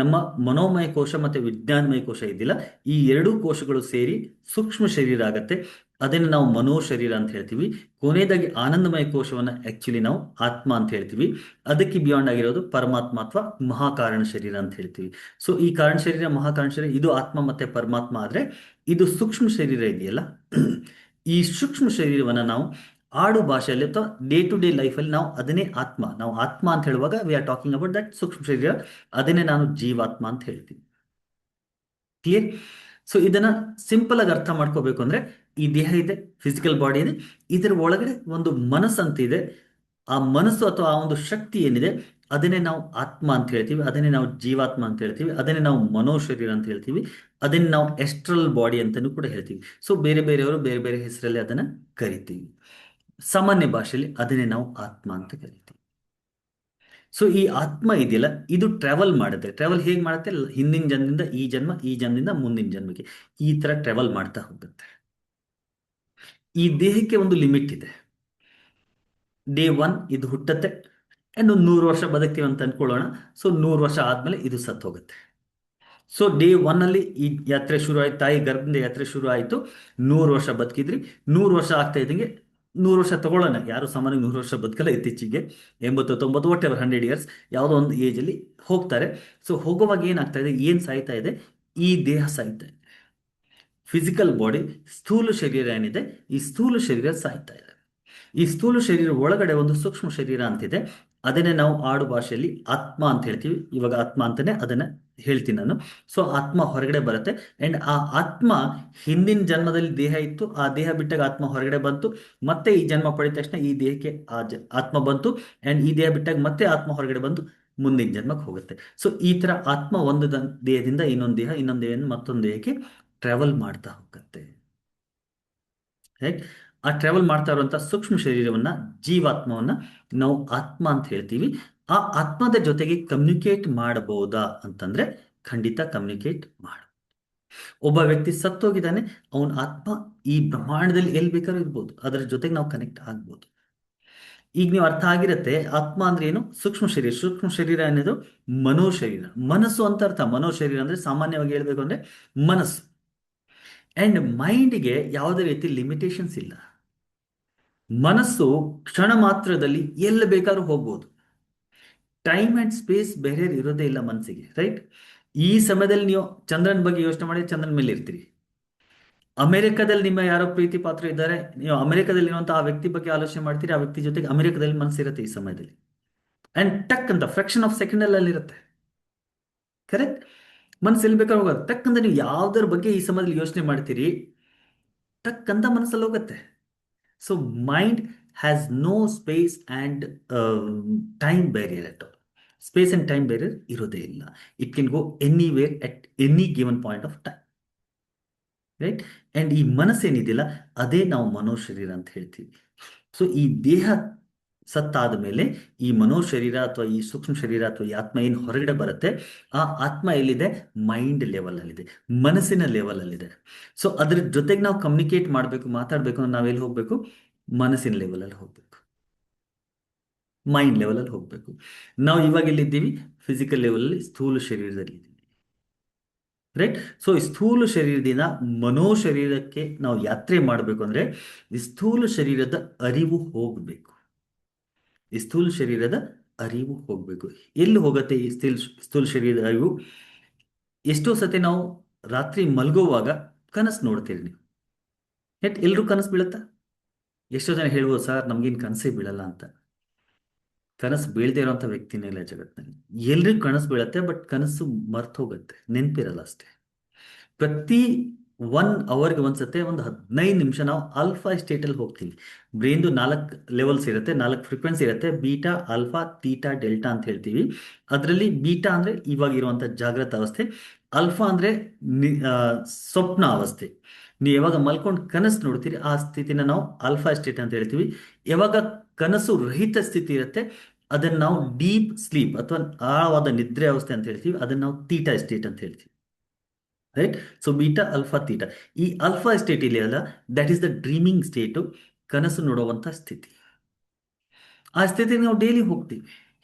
ನಮ್ಮ ಮನೋಮಯ ಕೋಶ ಮತ್ತು ವಿಜ್ಞಾನಮಯ ಕೋಶ ಇದ್ದಿಲ್ಲ, ಈ ಎರಡೂ ಕೋಶಗಳು ಸೇರಿ ಸೂಕ್ಷ್ಮ ಶರೀರ ಆಗುತ್ತೆ. ಅದನ್ನು ನಾವು ಮನೋ ಶರೀರ ಅಂತ ಹೇಳ್ತೀವಿ. ಕೊನೆಯದಾಗಿ ಆನಂದಮಯ ಕೋಶವನ್ನ ಆಕ್ಚುಲಿ ನಾವು ಆತ್ಮ ಅಂತ ಹೇಳ್ತೀವಿ. ಅದಕ್ಕೆ ಬಿಯಾಂಡ್ ಆಗಿರೋದು ಪರಮಾತ್ಮ ಅಥವಾ ಮಹಾಕಾರಣ ಶರೀರ ಅಂತ ಹೇಳ್ತೀವಿ. ಸೊ ಈ ಕಾರಣ ಶರೀರ, ಮಹಾಕಾರಣ ಶರೀರ, ಇದು ಆತ್ಮ ಮತ್ತೆ ಪರಮಾತ್ಮ. ಆದ್ರೆ ಇದು ಸೂಕ್ಷ್ಮ ಶರೀರ ಇದೆಯಲ್ಲ, ಈ ಸೂಕ್ಷ್ಮ ಶರೀರವನ್ನ ನಾವು ಆಡು ಭಾಷೆಯಲ್ಲಿ ಅಥವಾ ಡೇ ಟು ಡೇ ಲೈಫಲ್ಲಿ ನಾವು ಅದನ್ನೇ ಆತ್ಮ, ನಾವು ಆತ್ಮ ಅಂತ ಹೇಳುವಾಗ we are talking about that ಸೂಕ್ಷ್ಮ ಶರೀರ. ಅದನ್ನೇ ನಾನು ಜೀವಾತ್ಮ ಅಂತ ಹೇಳ್ತೀನಿ. ಕ್ಲಿಯರ್? ಸೊ ಇದನ್ನ ಸಿಂಪಲ್ ಆಗಿ ಅರ್ಥ ಮಾಡ್ಕೋಬೇಕು ಅಂದ್ರೆ, ಈ ದೇಹ ಇದೆ, ಫಿಸಿಕಲ್ ಬಾಡಿ ಇದೆ, ಇದರ ಒಳಗಡೆ ಒಂದು ಮನಸ್ಸಂತ ಇದೆ. ಆ ಮನಸ್ಸು ಅಥವಾ ಆ ಒಂದು ಶಕ್ತಿ ಏನಿದೆ ಅದನ್ನೇ ನಾವು ಆತ್ಮ ಅಂತ ಹೇಳ್ತೀವಿ, ಅದನ್ನೇ ನಾವು ಜೀವಾತ್ಮ ಅಂತ ಹೇಳ್ತೀವಿ, ಅದನ್ನೇ ನಾವು ಮನೋ ಶರೀರ ಅಂತ ಹೇಳ್ತೀವಿ, ಅದನ್ನೇ ನಾವು ಎಸ್ಟ್ರಲ್ ಬಾಡಿ ಅಂತಲೂ ಕೂಡ ಹೇಳ್ತೀವಿ. ಸೊ ಬೇರೆ ಬೇರೆಯವರು ಬೇರೆ ಬೇರೆ ಹೆಸರಲ್ಲಿ ಅದನ್ನ ಕರಿತೀವಿ. ಸಾಮಾನ್ಯ ಭಾಷೆಯಲ್ಲಿ ಅದನ್ನೇ ನಾವು ಆತ್ಮ ಅಂತ ಕರಿತೀವಿ. ಸೊ ಈ ಆತ್ಮ ಇದೆಯಲ್ಲ, ಇದು ಟ್ರಾವೆಲ್ ಮಾಡುತ್ತೆ. ಟ್ರಾವೆಲ್ ಹೇಗೆ ಮಾಡುತ್ತೆ? ಹಿಂದಿನ ಜನ್ಮದಿಂದ ಈ ಜನ್ಮ, ಈ ಜನ್ಮದಿಂದ ಮುಂದಿನ ಜನ್ಮಕ್ಕೆ, ಈ ತರ ಟ್ರಾವೆಲ್ ಮಾಡ್ತಾ ಹೋಗುತ್ತೆ. ಈ ದೇಹಕ್ಕೆ ಒಂದು ಲಿಮಿಟ್ ಇದೆ. ಡೇ 1 ಇದು ಹುಟ್ಟತ್ತೆ, ಅಂಡ್ ಒಂದು 100 ವರ್ಷ ಬದುಕ್ತೀವಿ ಅಂತ ಅನ್ಕೊಳ್ಳೋಣ. ಸೊ 100 ವರ್ಷ ಆದ್ಮೇಲೆ ಇದು ಸತ್ತು ಹೋಗುತ್ತೆ. ಸೊ ಡೇ 1 ಅಲ್ಲಿ ಈ ಯಾತ್ರೆ ಶುರು ಆಯ್ತು, ತಾಯಿ ಗರ್ಭದಿಂದ ಯಾತ್ರೆ ಶುರು ಆಯ್ತು. 100 ವರ್ಷ ಬದುಕಿದ್ರಿ, 100 ವರ್ಷ ಆಗ್ತಾ ಇದ್ದಂಗೆ 100 ವರ್ಷ ತಗೊಳ್ಳೋಣ. ಯಾರು ಸಾಮಾನ್ಯ 100 ವರ್ಷ ಬದುಕಲ್ಲ ಇತ್ತೀಚೆಗೆ. 80, 90, ವಾಟ್ ಎವರ್ 100 ಇಯರ್ಸ್ ಯಾವುದೋ ಒಂದು ಏಜ್ ಅಲ್ಲಿ ಹೋಗ್ತಾರೆ. ಸೊ ಹೋಗುವಾಗ ಏನಾಗ್ತಾ ಇದೆ, ಏನ್ ಸಾಯ್ತಾ ಇದೆ? ಈ ದೇಹ ಸಾಯ್ತಾ ಇದೆ. ಫಿಸಿಕಲ್ ಬಾಡಿ, ಸ್ಥೂಲ ಶರೀರ ಏನಿದೆ, ಈ ಸ್ಥೂಲ ಶರೀರ ಸಾಯ್ತಾ ಇದೆ. ಈ ಸ್ಥೂಲ ಶರೀರ ಒಳಗಡೆ ಒಂದು ಸೂಕ್ಷ್ಮ ಶರೀರ ಅಂತಿದೆ, ಅದನ್ನೇ ನಾವು ಆಡು ಭಾಷೆಯಲ್ಲಿ ಆತ್ಮ ಅಂತ ಹೇಳ್ತೀವಿ. ಇವಾಗ ಆತ್ಮ ಅಂತಾನೆ ಅದನ್ನ ಹೇಳ್ತೀನಿ ನಾನು. ಸೊ ಆತ್ಮ ಹೊರಗಡೆ ಬರುತ್ತೆ, ಅಂಡ್ ಆ ಆತ್ಮ ಹಿಂದಿನ ಜನ್ಮದಲ್ಲಿ ದೇಹ ಇತ್ತು, ಆ ದೇಹ ಬಿಟ್ಟಾಗ ಆತ್ಮ ಹೊರಗಡೆ ಬಂತು. ಮತ್ತೆ ಈ ಜನ್ಮ ಪಡೆದ ತಕ್ಷಣ ಈ ದೇಹಕ್ಕೆ ಆತ್ಮ ಬಂತು, ಅಂಡ್ ಈ ದೇಹ ಬಿಟ್ಟಾಗ ಮತ್ತೆ ಆತ್ಮ ಹೊರಗಡೆ ಬಂದು ಮುಂದಿನ ಜನ್ಮಕ್ಕೆ ಹೋಗುತ್ತೆ. ಸೊ ಈ ತರ ಆತ್ಮ ಒಂದು ದೇಹದಿಂದ ಇನ್ನೊಂದು ದೇಹ, ಇನ್ನೊಂದು ದೇಹದಿಂದ ಮತ್ತೊಂದು ದೇಹಕ್ಕೆ ಟ್ರಾವೆಲ್ ಮಾಡ್ತಾ ಹೋಗುತ್ತೆ. ರೈಟ್? ಆ ಟ್ರಾವೆಲ್ ಮಾಡ್ತಾ ಇರುವಂತ ಸೂಕ್ಷ್ಮ ಶರೀರವನ್ನ, ಜೀವಾತ್ಮವನ್ನ ನಾವು ಆತ್ಮ ಅಂತ ಹೇಳ್ತೀವಿ. ಆ ಆತ್ಮದ ಜೊತೆಗೆ ಕಮ್ಯುನಿಕೇಟ್ ಮಾಡಬಹುದಾ ಅಂತಂದ್ರೆ ಖಂಡಿತ ಕಮ್ಯುನಿಕೇಟ್ ಮಾಡ. ಒಬ್ಬ ವ್ಯಕ್ತಿ ಸತ್ತೋಗಿದ್ದಾನೆ, ಅವನ ಆತ್ಮ ಈ ಬ್ರಹ್ಮಾಂಡದಲ್ಲಿ ಎಲ್ಲಿ ಬೇಕಾದ್ರೂ ಇರ್ಬೋದು, ಅದರ ಜೊತೆಗೆ ನಾವು ಕನೆಕ್ಟ್ ಆಗ್ಬೋದು. ಈಗ ನೀವು ಅರ್ಥ ಆಗಿರುತ್ತೆ ಆತ್ಮ ಅಂದ್ರೆ ಏನು. ಸೂಕ್ಷ್ಮ ಶರೀರ, ಸೂಕ್ಷ್ಮ ಶರೀರ ಅನ್ನೋದು ಮನೋ ಶರೀರ, ಮನಸ್ಸು ಅಂತ ಅರ್ಥ. ಮನೋ ಶರೀರ ಅಂದ್ರೆ ಸಾಮಾನ್ಯವಾಗಿ ಹೇಳ್ಬೇಕು ಅಂದ್ರೆ ಮನಸ್ಸು. ಅಂಡ್ ಮೈಂಡ್ಗೆ ಯಾವುದೇ ರೀತಿ ಲಿಮಿಟೇಷನ್ಸ್ ಇಲ್ಲ. ಮನಸ್ಸು ಕ್ಷಣ ಮಾತ್ರದಲ್ಲಿ ಎಲ್ಲಿ ಬೇಕಾದ್ರೂ ಹೋಗ್ಬೋದು. ಟೈಮ್ ಅಂಡ್ ಸ್ಪೇಸ್ ಬೇರೆ ಇರೋದೇ ಇಲ್ಲ ಮನಸ್ಸಿಗೆ. ರೈಟ್? ಈ ಸಮಯದಲ್ಲಿ ನೀವು ಚಂದ್ರನ ಬಗ್ಗೆ ಯೋಚನೆ ಮಾಡಿ ಚಂದ್ರನ ಮೇಲೆ ಇರ್ತೀರಿ. ಅಮೆರಿಕದಲ್ಲಿ ನಿಮ್ಮ ಯಾರೋ ಪ್ರೀತಿ ಪಾತ್ರ ಇದ್ದಾರೆ, ನೀವು ಅಮೆರಿಕದಲ್ಲಿ ಇರುವಂತಹ ಆ ವ್ಯಕ್ತಿ ಬಗ್ಗೆ ಆಲೋಚನೆ ಮಾಡ್ತೀರಿ, ಆ ವ್ಯಕ್ತಿ ಜೊತೆಗೆ ಅಮೆರಿಕದಲ್ಲಿ ಮನಸ್ಸಿರುತ್ತೆ ಈ ಸಮಯದಲ್ಲಿ. ಅಂಡ್ ಟಕ್ ಅಂತ ಫ್ರಾಕ್ಷನ್ ಆಫ್ ಸೆಕೆಂಡ್ ಅಲ್ಲಿ ಇರುತ್ತೆ. ಕರೆಕ್ಟ್? ಮನಸ್ಸು ಎಲ್ಲಿ ಬೇಕಾದ್ರೂ ಹೋಗೋದು. ಟಕ್ ಅಂತ ನೀವು ಯಾವ್ದ್ರ ಬಗ್ಗೆ ಈ ಸಮಯದಲ್ಲಿ ಯೋಚನೆ ಮಾಡ್ತೀರಿ, ಟಕ್ ಅಂತ ಮನಸ್ಸಲ್ಲಿ ಹೋಗುತ್ತೆ. So mind has no space and time barrier at all. Space and time ಬೇರೆ ಇರೋದೇ ಇಲ್ಲ. It can go anywhere at any given point of time, right. And ಈ ಮನಸ್ಸೇನಿದೆಯಲ್ಲ, ಅದೇ ನಾವು ಮನೋಶರೀರ ಅಂತ ಹೇಳ್ತೀವಿ. ಸೊ ಈ ದೇಹ ಸತ್ತಾದ ಮೇಲೆ ಈ ಮನೋಶರೀರ ಅಥವಾ ಈ ಸೂಕ್ಷ್ಮ ಶರೀರ ಅಥವಾ ಈ ಆತ್ಮ ಏನು ಹೊರಗಡೆ ಬರುತ್ತೆ, ಆ ಆತ್ಮ ಎಲ್ಲಿದೆ? ಮೈಂಡ್ ಲೆವೆಲ್ ಅಲ್ಲಿದೆ, ಮನಸ್ಸಿನ ಲೆವೆಲ್ ಅಲ್ಲಿದೆ. ಸೊ ಅದ್ರ ಜೊತೆಗೆ ನಾವು ಕಮ್ಯುನಿಕೇಟ್ ಮಾಡಬೇಕು, ಮಾತಾಡಬೇಕು ಅಂದ್ರೆ ನಾವೆಲ್ಲಿ ಹೋಗ್ಬೇಕು? ಮನಸ್ಸಿನ ಲೆವೆಲಲ್ಲಿ ಹೋಗ್ಬೇಕು, ಮೈಂಡ್ ಲೆವೆಲಲ್ಲಿ ಹೋಗ್ಬೇಕು. ನಾವು ಇವಾಗ ಎಲ್ಲಿದ್ದೀವಿ? ಫಿಸಿಕಲ್ ಲೆವೆಲಲ್ಲಿ, ಸ್ಥೂಲ ಶರೀರದಲ್ಲಿ ಇದ್ದೀವಿ, ರೈಟ್. ಸೊ ಈ ಸ್ಥೂಲ ಶರೀರದಿಂದ ಮನೋ ಶರೀರಕ್ಕೆ ನಾವು ಯಾತ್ರೆ ಮಾಡಬೇಕು ಅಂದ್ರೆ ಈ ಸ್ಥೂಲ ಶರೀರದ ಅರಿವು ಹೋಗಬೇಕು. ಈ ಸ್ಥೂಲ ಶರೀರದ ಅರಿವು ಹೋಗಬೇಕು. ಎಲ್ಲಿ ಹೋಗುತ್ತೆ ಈ ಸ್ಥೂಲ ಶರೀರದ ಅರಿವು? ಎಷ್ಟೋ ಸತಿ ನಾವು ರಾತ್ರಿ ಮಲಗುವಾಗ ಕನಸು ನೋಡ್ತೀರಿ ನೀವು. ಎಲ್ರೂ ಕನಸು ಬೀಳುತ್ತಾ? ಎಷ್ಟೋ ಜನ ಹೇಳ್ಬೋದು, ಸರ್ ನಮ್ಗೇನು ಕನಸೇ ಬೀಳಲ್ಲ ಅಂತ. ಕನಸು ಬೀಳದೇ ಇರೋಂಥ ವ್ಯಕ್ತಿನೇ ಇಲ್ಲ ಜಗತ್ತಿನಲ್ಲಿ. ಎಲ್ರಿಗೂ ಕನಸು ಬೀಳತ್ತೆ, ಬಟ್ ಕನಸು ಮರ್ತು ಹೋಗುತ್ತೆ, ನೆನಪಿರಲ್ಲ ಅಷ್ಟೇ. ಪ್ರತಿ 1 ಅವರ್ಗೆ ಒಂದ್ಸತೆ ಒಂದು 15 ನಿಮಿಷ ನಾವು ಆಲ್ಫಾ ಸ್ಟೇಟಲ್ಲಿ ಹೋಗ್ತೀವಿ. ಬ್ರೈನ್ದು 4 ಲೆವೆಲ್ಸ್ ಇರುತ್ತೆ, 4 ಫ್ರೀಕ್ವೆನ್ಸಿ ಇರುತ್ತೆ: ಬೀಟಾ, ಆಲ್ಫಾ, ತೀಟಾ, ಡೆಲ್ಟಾ ಅಂತ ಹೇಳ್ತೀವಿ. ಅದರಲ್ಲಿ ಬೀಟಾ ಅಂದರೆ ಇವಾಗ ಇರುವಂಥ ಜಾಗೃತ ಅವಸ್ಥೆ, ಆಲ್ಫಾ ಅಂದರೆ ಸ್ವಪ್ನ ಅವಸ್ಥೆ. ನೀವು ಯಾವಾಗ ಮಲ್ಕೊಂಡು ಕನಸು ನೋಡ್ತೀರಿ ಆ ಸ್ಥಿತಿನ ನಾವು ಆಲ್ಫಾ ಸ್ಟೇಟ್ ಅಂತ ಹೇಳ್ತೀವಿ. ಯಾವಾಗ ಕನಸು ರಹಿತ ಸ್ಥಿತಿ ಇರುತ್ತೆ ಅದನ್ನು ನಾವು ಡೀಪ್ ಸ್ಲೀಪ್ ಅಥವಾ ಆಳವಾದ ನಿದ್ರೆ ಅವಸ್ಥೆ ಅಂತ ಹೇಳ್ತೀವಿ. ಅದನ್ನು ನಾವು ತೀಟಾ ಸ್ಟೇಟ್ ಅಂತ ಹೇಳ್ತೀವಿ, right. So beta, alpha, theta. ಈ ಆಲ್ಫಾ ಸ್ಟೇಟ್ ಇಲ್ಲಿ ಅಲ್ಲ, that is the dreaming state, ಕನಸು ನೋಡುವಂಥ ಸ್ಥಿತಿ. ಆ ಸ್ಥಿತಿಗೆ ನಾವು ಡೈಲಿ ಹೋಗ್ತೀವಿ.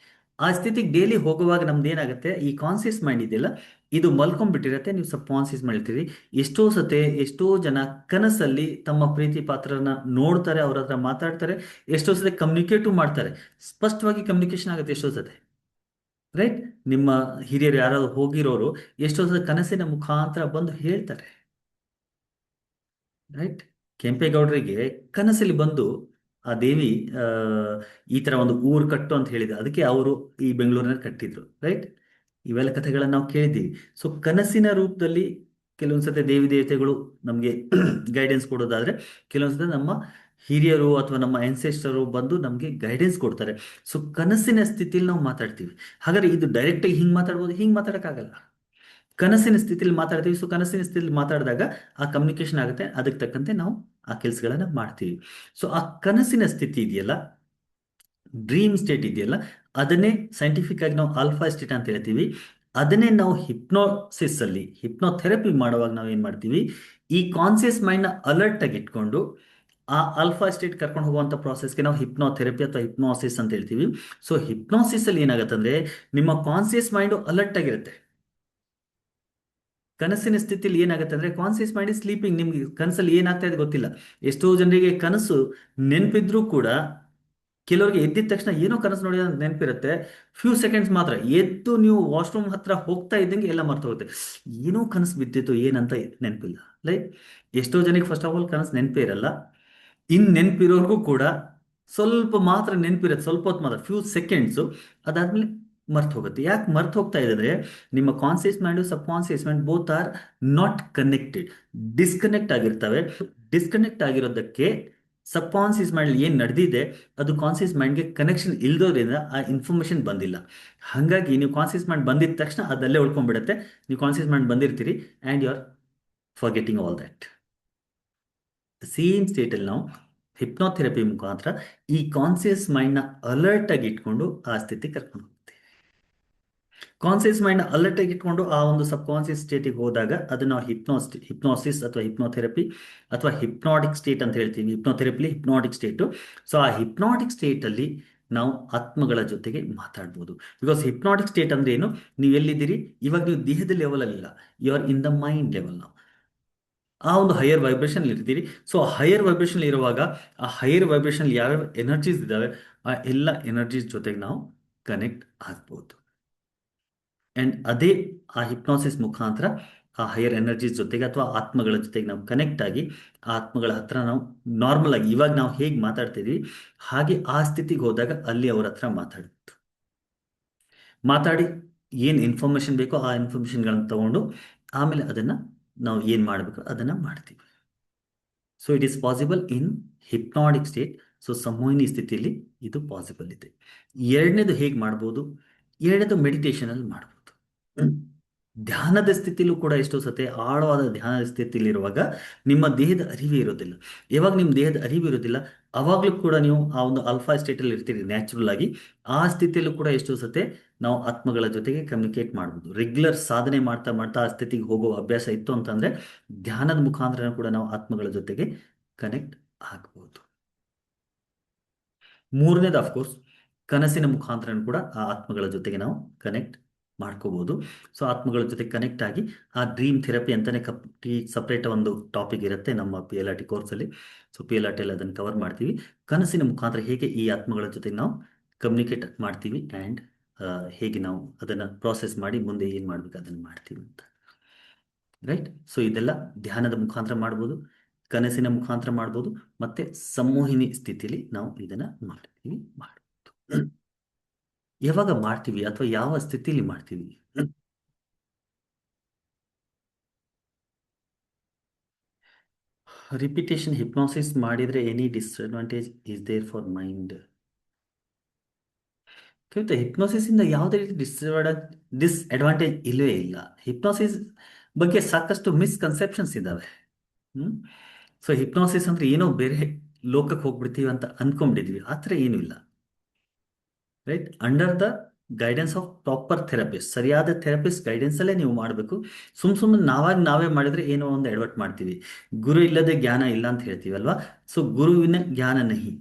ಆ ಸ್ಥಿತಿಗೆ ಡೈಲಿ ಹೋಗುವಾಗ ನಮ್ದು ಏನಾಗುತ್ತೆ, ಈ ಕಾನ್ಸಿಯಸ್ ಮೈಂಡ್ ಇದೆಯಲ್ಲ, ಇದು ಮಲ್ಕೊಂಡ್ಬಿಟ್ಟಿರತ್ತೆ, ನೀವು ಸಬ್ ಕಾನ್ಸಿಯಸ್ ಮಾಡಿರ್ತೀರಿ. ಎಷ್ಟೋ ಸತೆ ಎಷ್ಟೋ ಜನ ಕನಸಲ್ಲಿ ತಮ್ಮ ಪ್ರೀತಿ ಪಾತ್ರನ ನೋಡ್ತಾರೆ, ಅವ್ರ ಹತ್ರ ಮಾತಾಡ್ತಾರೆ, ಎಷ್ಟೋ ಸತೆ ಕಮ್ಯುನಿಕೇಟು ಮಾಡ್ತಾರೆ, ಸ್ಪಷ್ಟವಾಗಿ ಕಮ್ಯುನಿಕೇಶನ್ ಆಗುತ್ತೆ ಎಷ್ಟೋ ಸತೆ, ರೈಟ್. ನಿಮ್ಮ ಹಿರಿಯರು ಯಾರಾದ್ರು ಹೋಗಿರೋರು ಎಷ್ಟೋ ಸಲ ಕನಸಿನ ಮುಖಾಂತರ ಬಂದು ಹೇಳ್ತಾರೆ, ರೈಟ್. ಕೆಂಪೇಗೌಡರಿಗೆ ಕನಸಲ್ಲಿ ಬಂದು ಆ ದೇವಿ ಆ, ಈ ತರ ಒಂದು ಊರು ಕಟ್ಟು ಅಂತ ಹೇಳಿದ್ರು, ಅದಕ್ಕೆ ಅವರು ಈ ಬೆಂಗಳೂರಿನಲ್ಲಿ ಕಟ್ಟಿದ್ರು, ರೈಟ್. ಇವೆಲ್ಲ ಕಥೆಗಳನ್ನು ನಾವು ಕೇಳಿದ್ದೀವಿ. ಸೊ ಕನಸಿನ ರೂಪದಲ್ಲಿ ಕೆಲವೊಂದ್ಸತಿ ದೇವಿ ದೇವತೆಗಳು ನಮಗೆ ಗೈಡೆನ್ಸ್ ಕೊಡೋದಾದ್ರೆ, ಕೆಲವೊಂದ್ಸತಿ ನಮ್ಮ ಹಿರಿಯರು ಅಥವಾ ನಮ್ಮ ಆನ್ಸೆಸ್ಟರು ಬಂದು ನಮಗೆ ಗೈಡೆನ್ಸ್ ಕೊಡ್ತಾರೆ. ಸೊ ಕನಸಿನ ಸ್ಥಿತಿಲಿ ನಾವು ಮಾತಾಡ್ತೀವಿ. ಹಾಗಾದ್ರೆ ಇದು ಡೈರೆಕ್ಟಾಗಿ ಹಿಂಗೆ ಮಾತಾಡ್ಬೋದು? ಹಿಂಗೆ ಮಾತಾಡೋಕ್ಕಾಗಲ್ಲ. ಕನಸಿನ ಸ್ಥಿತಿಲಿ ಮಾತಾಡ್ತೀವಿ. ಸೊ ಕನಸಿನ ಸ್ಥಿತಿಲಿ ಮಾತಾಡಿದಾಗ ಆ ಕಮ್ಯುನಿಕೇಶನ್ ಆಗುತ್ತೆ, ಅದಕ್ಕೆ ತಕ್ಕಂತೆ ನಾವು ಆ ಕೆಲಸಗಳನ್ನ ಮಾಡ್ತೀವಿ. ಸೊ ಆ ಕನಸಿನ ಸ್ಥಿತಿ ಇದೆಯಲ್ಲ, ಡ್ರೀಮ್ ಸ್ಟೇಟ್ ಇದೆಯಲ್ಲ, ಅದನ್ನೇ ಸೈಂಟಿಫಿಕ್ ಆಗಿ ನಾವು ಆಲ್ಫಾ ಸ್ಟೇಟ್ ಅಂತ ಹೇಳ್ತೀವಿ. ಅದನ್ನೇ ನಾವು ಹಿಪ್ನೋಸಿಸ್ ಅಲ್ಲಿ, ಹಿಪ್ನೋಥೆರಪಿ ಮಾಡುವಾಗ ನಾವು ಏನ್ ಮಾಡ್ತೀವಿ, ಈ ಕಾನ್ಸಿಯಸ್ ಮೈಂಡ್ ನ ಅಲರ್ಟ್ ಆಗಿ ಇಟ್ಕೊಂಡು ಆ ಆಲ್ಫಾ ಸ್ಟೇಟ್ ಕರ್ಕೊಂಡು ಹೋಗುವಂತ ಪ್ರಾಸೆಸ್ಗೆ ನಾವು ಹಿಪ್ನೋಥೆರಪಿ ಅಥವಾ ಹಿಪ್ನೋಸಿಸ್ ಅಂತ ಹೇಳ್ತೀವಿ. ಸೊ ಹಿಪ್ನೋಸಿಸ್ ಅಲ್ಲಿ ಏನಾಗುತ್ತೆ ಅಂದ್ರೆ, ನಿಮ್ಮ ಕಾನ್ಸಿಯಸ್ ಮೈಂಡ್ ಅಲರ್ಟ್ ಆಗಿರುತ್ತೆ. ಕನಸಿನ ಸ್ಥಿತಿಲಿ ಏನಾಗುತ್ತೆ ಅಂದ್ರೆ, ಕಾನ್ಸಿಯಸ್ ಮೈಂಡ್ ಸ್ಲೀಪಿಂಗ್, ನಿಮ್ಗೆ ಕನಸಲ್ಲಿ ಏನಾಗ್ತಾ ಇದೆ ಗೊತ್ತಿಲ್ಲ. ಎಷ್ಟೋ ಜನರಿಗೆ ಕನಸು ನೆನಪಿದ್ರೂ ಕೂಡ, ಕೆಲವರಿಗೆ ಎದ್ದಿದ ತಕ್ಷಣ ಏನೋ ಕನಸು ನೋಡಿ ಅಂತ ನೆನಪಿರುತ್ತೆ, ಫ್ಯೂ ಸೆಕೆಂಡ್ಸ್ ಮಾತ್ರ. ಎದ್ದು ನೀವು ವಾಶ್ರೂಮ್ ಹತ್ರ ಹೋಗ್ತಾ ಇದ್ದಂಗೆ ಎಲ್ಲ ಮರ್ತು ಹೋಗುತ್ತೆ, ಏನೋ ಕನಸು ಬಿದ್ದಿತ್ತು ಏನಂತ ನೆನಪಿಲ್ಲ, ಲೈಕ್. ಎಷ್ಟೋ ಜನಕ್ಕೆ ಫಸ್ಟ್ ಆಫ್ ಆಲ್ ಕನಸು ನೆನಪೇ ಇರಲ್ಲ. ಇನ್ ನೆನಪಿರೋರ್ಗೂ ಕೂಡ ಸ್ವಲ್ಪ ಮಾತ್ರ ನೆನಪಿರುತ್ತೆ, ಸ್ವಲ್ಪ ಹೊತ್ತು ಮಾತ್ರ, ಫ್ಯೂ ಸೆಕೆಂಡ್ಸು. ಅದಾದ್ಮೇಲೆ ಮರ್ತು ಹೋಗುತ್ತೆ. ಯಾಕೆ ಮರ್ತು ಹೋಗ್ತಾ ಇದೆ ಅಂದ್ರೆ, ನಿಮ್ಮ conscious mind sub conscious mind both are not connected, disconnect ಆಗಿರ್ತವೆ. ಡಿಸ್ಕನೆಕ್ಟ್ ಆಗಿರೋದಕ್ಕೆ ಸಬ್ ಕಾನ್ಸಿಯಸ್ ಮೈಂಡ್ ಏನು ನಡೆದಿದೆ ಅದು ಕಾನ್ಸಿಯಸ್ ಮೈಂಡ್ಗೆ ಕನೆಕ್ಷನ್ ಇಲ್ದೋದ್ರಿಂದ ಆ ಇನ್ಫಾರ್ಮೇಶನ್ ಬಂದಿಲ್ಲ. ಹಾಗಾಗಿ ನೀವು ಕಾನ್ಸಿಯಸ್ ಮೈಂಡ್ ಬಂದಿದ ತಕ್ಷಣ ಅದಲ್ಲೇ ಉಳ್ಕೊಂಡ್ಬಿಡುತ್ತೆ. ನೀವು ಕಾನ್ಸಿಯಸ್ ಮೈಂಡ್ ಬಂದಿರ್ತೀರಿ and you are forgetting all that. Same ಸ್ಟೇಟಲ್ಲಿ ನಾವು ಹಿಪ್ನೋಥೆರಪಿ ಮುಖಾಂತರ ಈ ಕಾನ್ಸಿಯಸ್ ಮೈಂಡ್ನ ಅಲರ್ಟ್ ಆಗಿ ಇಟ್ಕೊಂಡು ಆ ಸ್ಥಿತಿ ಕರ್ಕೊಂಡು ಹೋಗ್ತೀವಿ. ಕಾನ್ಸಿಯಸ್ ಮೈಂಡ್ ಅಲರ್ಟ್ ಆಗಿ ಇಟ್ಕೊಂಡು ಆ ಒಂದು ಸಬ್ ಕಾನ್ಸಿಯಸ್ ಸ್ಟೇಟಿಗೆ ಹೋದಾಗ ಅದನ್ನ ನಾವು ಹಿಪ್ನೋಸಿಸ್ ಅಥವಾ ಹಿಪ್ನೋಥೆರಪಿ ಅಥವಾ ಹಿಪ್ನಾಟಿಕ್ ಸ್ಟೇಟ್ ಅಂತ ಹೇಳ್ತೀವಿ. Hypnotherapy hypnotic state. ಸೊ ಆ ಹಿಪ್ನಾಟಿಕ್ ಸ್ಟೇಟಲ್ಲಿ ನಾವು ಆತ್ಮಗಳ ಜೊತೆಗೆ ಮಾತಾಡ್ಬೋದು. ಬಿಕಾಸ್ ಹಿಪ್ನಾಟಿಕ್ ಸ್ಟೇಟ್ ಅಂದ್ರೆ ಏನು, ನೀವು ಎಲ್ಲಿದ್ದೀರಿ ಇವಾಗ? ನೀವು ದೇಹದ ಲೆವೆಲ್ ಅಲ್ಲಿಲ್ಲ, you are in the mind level. ನಾವು ಆ ಒಂದು ಹೈಯರ್ ವೈಬ್ರೇಷನ್ ಇರ್ತೀರಿ. ಸೊ ಹೈಯರ್ ವೈಬ್ರೇಷನ್ ಇರುವಾಗ ಆ ಹೈಯರ್ ವೈಬ್ರೇಷನ್ ಯಾವ್ಯಾವ ಎನರ್ಜೀಸ್ ಇದ್ದಾವೆ ಆ ಎಲ್ಲ ಎನರ್ಜೀಸ್ ಜೊತೆಗೆ ನಾವು ಕನೆಕ್ಟ್ ಆಗ್ಬೋದು. ಆ್ಯಂಡ್ ಅದೇ ಆ ಹಿಪ್ನಾಸಿಸ್ ಮುಖಾಂತರ ಆ ಹೈಯರ್ ಎನರ್ಜೀಸ್ ಜೊತೆಗೆ ಅಥವಾ ಆತ್ಮಗಳ ಜೊತೆಗೆ ನಾವು ಕನೆಕ್ಟ್ ಆಗಿ ಆ ಆತ್ಮಗಳ ಹತ್ರ ನಾವು ನಾರ್ಮಲ್ ಆಗಿ ಇವಾಗ ನಾವು ಹೇಗೆ ಮಾತಾಡ್ತಿದ್ವಿ ಹಾಗೆ ಆ ಸ್ಥಿತಿಗೆ ಹೋದಾಗ ಅಲ್ಲಿ ಅವ್ರ ಹತ್ರ ಮಾತಾಡಿ ಏನು ಇನ್ಫಾರ್ಮೇಷನ್ ಬೇಕೋ ಆ ಇನ್ಫಾರ್ಮೇಷನ್ಗಳನ್ನು ತಗೊಂಡು ಆಮೇಲೆ ಅದನ್ನು ನಾವು ಏನು ಮಾಡಬೇಕು ಅದನ್ನು ಮಾಡ್ತೀವಿ. So it is possible in hypnotic state. So ಸಂಮೋಹಿನಿ ಸ್ಥಿತಿಯಲ್ಲಿ ಇದು ಪಾಸಿಬಲ್ ಇದೆ. ಎರಡನೇದು ಹೇಗೆ ಮಾಡ್ಬೋದು, ಎರಡನೇದು ಮೆಡಿಟೇಷನಲ್ಲಿ ಮಾಡ್ಬೋದು. ಧ್ಯಾನದ ಸ್ಥಿತಿಲೂ ಕೂಡ ಎಷ್ಟೋ ಸತಿ ಆಳವಾದ ಧ್ಯಾನದ ಸ್ಥಿತಿಲಿರುವಾಗ ನಿಮ್ಮ ದೇಹದ ಅರಿವೇ ಇರೋದಿಲ್ಲ. ಯಾವಾಗ ನಿಮ್ಮ ದೇಹದ ಅರಿವು ಇರೋದಿಲ್ಲ, ಅವಾಗಲೂ ಕೂಡ ನೀವು ಆ ಒಂದು ಅಲ್ಫಾ ಸ್ಟೇಟಲ್ಲಿ ಇರ್ತೀರಿ ನ್ಯಾಚುರಲ್ ಆಗಿ. ಆ ಸ್ಥಿತಿಯಲ್ಲೂ ಕೂಡ ಎಷ್ಟೋ ಸತಿ ನಾವು ಆತ್ಮಗಳ ಜೊತೆಗೆ ಕಮ್ಯುನಿಕೇಟ್ ಮಾಡ್ಬೋದು. ರೆಗ್ಯುಲರ್ ಸಾಧನೆ ಮಾಡ್ತಾ ಮಾಡ್ತಾ ಆ ಸ್ಥಿತಿಗೆ ಹೋಗೋ ಅಭ್ಯಾಸ ಇತ್ತು ಅಂತಂದರೆ ಧ್ಯಾನದ ಮುಖಾಂತರ ಕೂಡ ನಾವು ಆತ್ಮಗಳ ಜೊತೆಗೆ ಕನೆಕ್ಟ್ ಆಗ್ಬೋದು. ಮೂರನೇದು ಅಫ್ಕೋರ್ಸ್ ಕನಸಿನ ಮುಖಾಂತರ ಕೂಡ ಆ ಆತ್ಮಗಳ ಜೊತೆಗೆ ನಾವು ಕನೆಕ್ಟ್ ಮಾಡ್ಕೋಬೋದು. ಸೊ ಆತ್ಮಗಳ ಜೊತೆ ಕನೆಕ್ಟ್ ಆಗಿ ಆ ಡ್ರೀಮ್ ಥೆರಪಿ ಅಂತಲೇ ಸಪ್ರೇಟ್ ಒಂದು ಟಾಪಿಕ್ ಇರುತ್ತೆ ನಮ್ಮ PLRT ಕೋರ್ಸಲ್ಲಿ. ಸೊ PLRT ಅಲ್ಲಿ ಅದನ್ನು ಕವರ್ ಮಾಡ್ತೀವಿ. ಕನಸಿನ ಮುಖಾಂತರ ಹೇಗೆ ಈ ಆತ್ಮಗಳ ಜೊತೆ ನಾವು ಕಮ್ಯುನಿಕೇಟ್ ಮಾಡ್ತೀವಿ ಆ್ಯಂಡ್ ಹೇಗೆ ನಾವು ಅದನ್ನು ಪ್ರಾಸೆಸ್ ಮಾಡಿ ಮುಂದೆ ಏನು ಮಾಡಬೇಕು ಅದನ್ನು ಮಾಡ್ತೀವಿ ಅಂತ. ರೈಟ್. ಸೊ ಇದೆಲ್ಲ ಧ್ಯಾನದ ಮುಖಾಂತರ ಮಾಡ್ಬೋದು, ಕನಸಿನ ಮುಖಾಂತರ ಮಾಡ್ಬೋದು, ಮತ್ತೆ ಸಂಮೋಹಿನಿ ಸ್ಥಿತಿಯಲ್ಲಿ ನಾವು ಇದನ್ನು ಮಾಡ್ತೀವಿ ಮಾಡ್ಬೋದು. ಯಾವಾಗ ಮಾಡ್ತೀವಿ ಅಥವಾ ಯಾವ ಸ್ಥಿತಿಯಲ್ಲಿ ಮಾಡ್ತೀವಿ? ರಿಪಿಟೇಷನ್ ಹಿಪ್ನೋಸಿಸ್ ಮಾಡಿದರೆ any disadvantage is there for mind? Kavita, ಹಿಪ್ನೋಸಿಸಿಂದ ಯಾವುದೇ ರೀತಿ ಡಿಸ್ಅಡ್ವಾಂಟೇಜ್ ಇಲ್ಲವೇ ಇಲ್ಲ. ಹಿಪ್ನೋಸಿಸ್ ಬಗ್ಗೆ ಸಾಕಷ್ಟು ಮಿಸ್ಕನ್ಸೆಪ್ಷನ್ಸ್ ಇದ್ದಾವೆ. ಸೊ ಹಿಪ್ನೋಸಿಸ್ ಅಂದರೆ ಏನೋ ಬೇರೆ ಲೋಕಕ್ಕೆ ಹೋಗ್ಬಿಡ್ತೀವಿ ಅಂತ ಅಂದ್ಕೊಂಡ್ಬಿಟ್ಟಿದ್ವಿ. ಆ ಥರ ಏನೂ ಇಲ್ಲ. Right. Under the guidance of proper therapist, ಸರಿಯಾದ ಥೆರಪಿಸ್ಟ್ ಗೈಡೆನ್ಸಲ್ಲೇ ನೀವು ಮಾಡಬೇಕು. ಸುಮ್ಮನೆ ನಾವೇ ಮಾಡಿದರೆ ಏನೋ ಒಂದು ಎಡವಟ್ಟು ಮಾಡ್ತೀವಿ. ಗುರು ಇಲ್ಲದೆ ಜ್ಞಾನ ಇಲ್ಲ ಅಂತ ಹೇಳ್ತೀವಿ ಅಲ್ವಾ? ಸೊ ಗುರುವಿನ ಜ್ಞಾನ ನಹಿ,